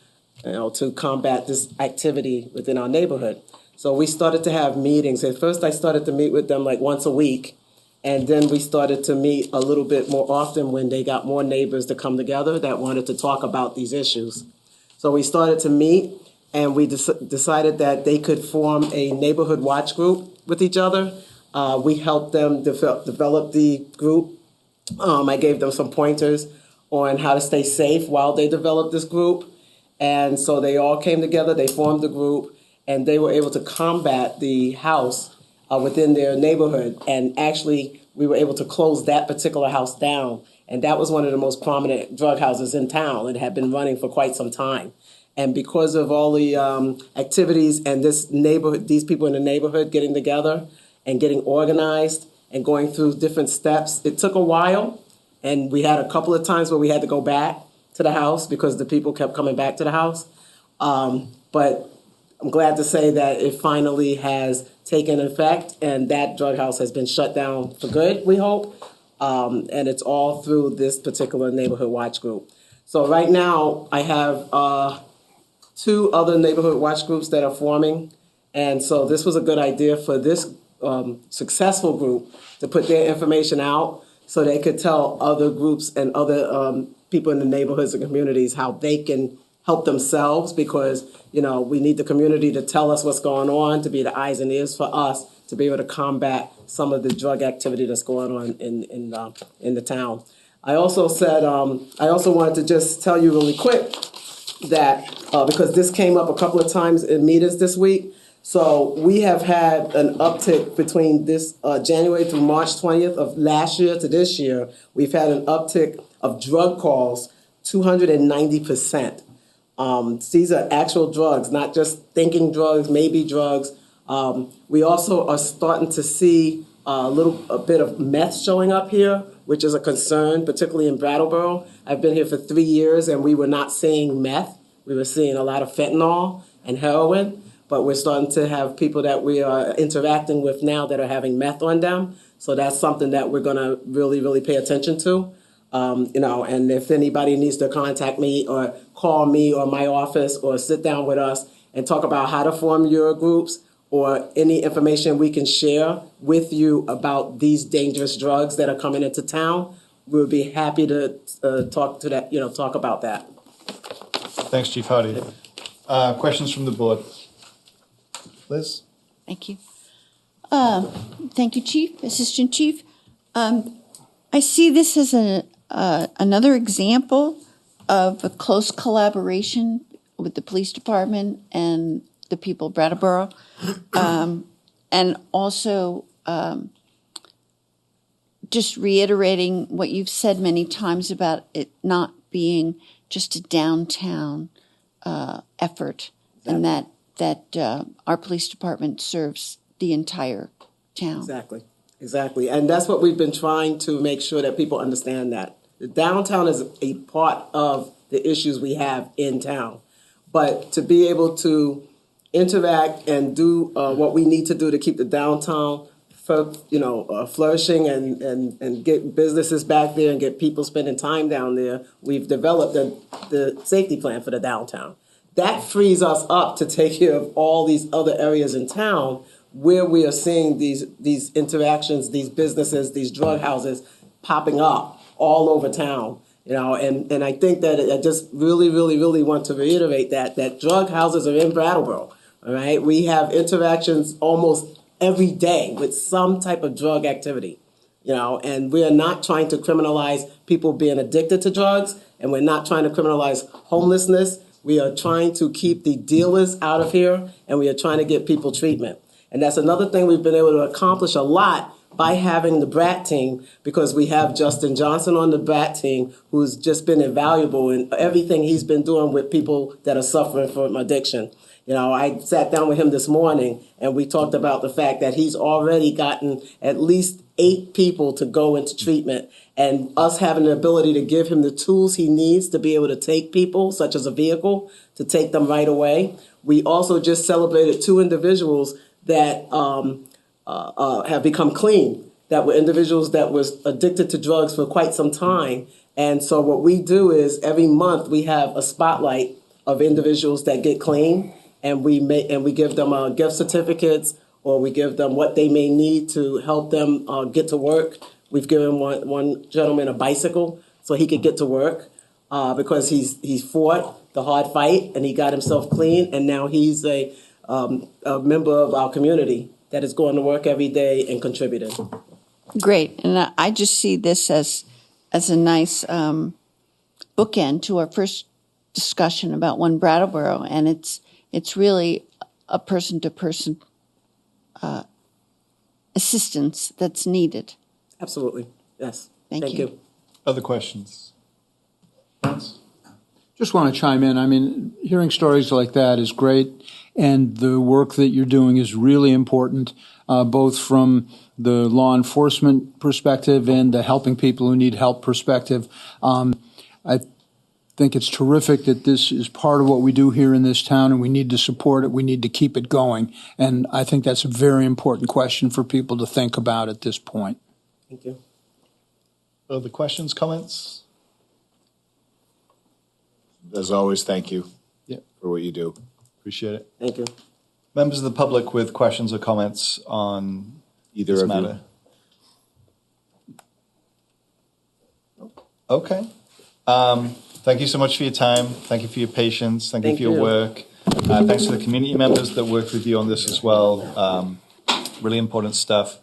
to combat this activity within our neighborhood? So we started to have meetings. At first I started to meet with them like once a week, and then we started to meet a little bit more often when they got more neighbors to come together that wanted to talk about these issues. So we started to meet, and we decided that they could form a neighborhood watch group with each other. We helped them develop the group. I gave them some pointers on how to stay safe while they developed this group. And so they all came together, they formed the group, and they were able to combat the house within their neighborhood. And actually, we were able to close that particular house down. And that was one of the most prominent drug houses in town. It had been running for quite some time. And because of all the activities and this neighborhood, these people in the neighborhood getting together and getting organized and going through different steps, it took a while. And we had a couple of times where we had to go back to the house because the people kept coming back to the house. But I'm glad to say that it finally has taken effect, and that drug house has been shut down for good, we hope. And it's all through this particular neighborhood watch group. So right now I have 2 other neighborhood watch groups that are forming. And so this was a good idea for this successful group to put their information out so they could tell other groups and other people in the neighborhoods and communities how they can help themselves, because, we need the community to tell us what's going on, to be the eyes and ears for us, to be able to combat some of the drug activity that's going on in the town. I also said, I also wanted to just tell you really quick that, because this came up a couple of times in meetings this week, so we have had an uptick between this January through March 20th of last year to this year. We've had an uptick of drug calls, 290%. These are actual drugs, not just thinking drugs, maybe drugs. We also are starting to see a bit of meth showing up here, which is a concern, particularly in Brattleboro. I've been here for 3 years and we were not seeing meth. We were seeing a lot of fentanyl and heroin, but we're starting to have people that we are interacting with now that are having meth on them. So that's something that we're going to really, really pay attention to. And if anybody needs to contact me or call me or my office or sit down with us and talk about how to form your groups or any information we can share with you about these dangerous drugs that are coming into town, we'll be happy to talk about that. Thanks, Chief Hardy. Questions from the board? Liz? Thank you. Thank you, Chief, Assistant Chief. I see this as another example of a close collaboration with the police department and the people of Brattleboro, and also just reiterating what you've said many times about it not being just a downtown effort, and that our police department serves the entire town. Exactly. And that's what we've been trying to make sure that people understand, that the downtown is a part of the issues we have in town. But to be able to interact and do what we need to do to keep the downtown flourishing and get businesses back there and get people spending time down there, we've developed the safety plan for the downtown. That frees us up to take care of all these other areas in town where we are seeing these interactions, these businesses, these drug houses popping up all over town. And I think that I just really, really, really want to reiterate that drug houses are in Brattleboro. All right, we have interactions almost every day with some type of drug activity, and we are not trying to criminalize people being addicted to drugs, and we're not trying to criminalize homelessness. We are trying to keep the dealers out of here, and we are trying to get people treatment. And that's another thing we've been able to accomplish a lot by having the BRAT team, because we have Justin Johnson on the BRAT team, who's just been invaluable in everything he's been doing with people that are suffering from addiction. I sat down with him this morning and we talked about the fact that he's already gotten at least 8 people to go into treatment, and us having the ability to give him the tools he needs to be able to take people, such as a vehicle, to take them right away. We also just celebrated 2 individuals that have become clean, that were individuals that was addicted to drugs for quite some time. And so what we do is every month we have a spotlight of individuals that get clean, and we give them gift certificates, or we give them what they may need to help them get to work. We've given one gentleman a bicycle so he could get to work because he's fought the hard fight and he got himself clean, and now he's a member of our community that is going to work every day and contributing. Great, and I just see this as a nice bookend to our first discussion about One Brattleboro, and it's really a person-to-person assistance that's needed. Absolutely, yes. Thank you. Other questions? Just want to chime in. I mean, hearing stories like that is great, and the work that you're doing is really important, both from the law enforcement perspective and the helping people who need help perspective. I think it's terrific that this is part of what we do here in this town, and we need to support it. We need to keep it going. And I think that's a very important question for people to think about at this point. Thank you. Other questions, comments? As always, thank you for what you do. Appreciate it. Thank you. Members of the public with questions or comments on either this of matter? you. Okay. Thank you so much for your time. Thank you for your patience. Thank you for your work. Thanks to the community members that worked with you on this as well. Really important stuff.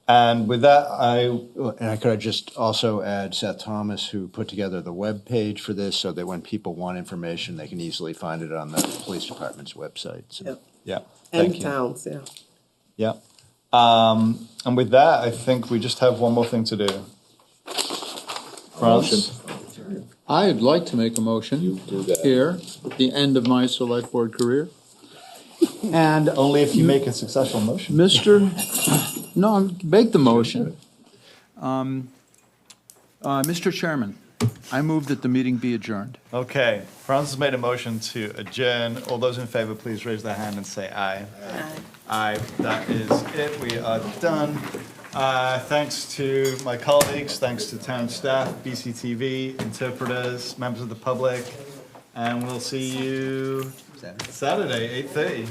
And with that, I could just also add Seth Thomas, who put together the web page for this, so that when people want information, they can easily find it on the police department's website. So. Yep. Yeah. And Thank you. towns, Yeah. And with that, I think we just have one more thing to do. Franz? I'd like to make a motion here at the end of my select board career. And only if you make a successful motion. Make the motion. Mr. Chairman, I move that the meeting be adjourned. Okay. Franz has made a motion to adjourn. All those in favor, please raise their hand and say aye. Aye. Aye. That is it. We are done. Thanks to my colleagues, thanks to town staff, BCTV, interpreters, members of the public, and we'll see you Saturday, 8:30.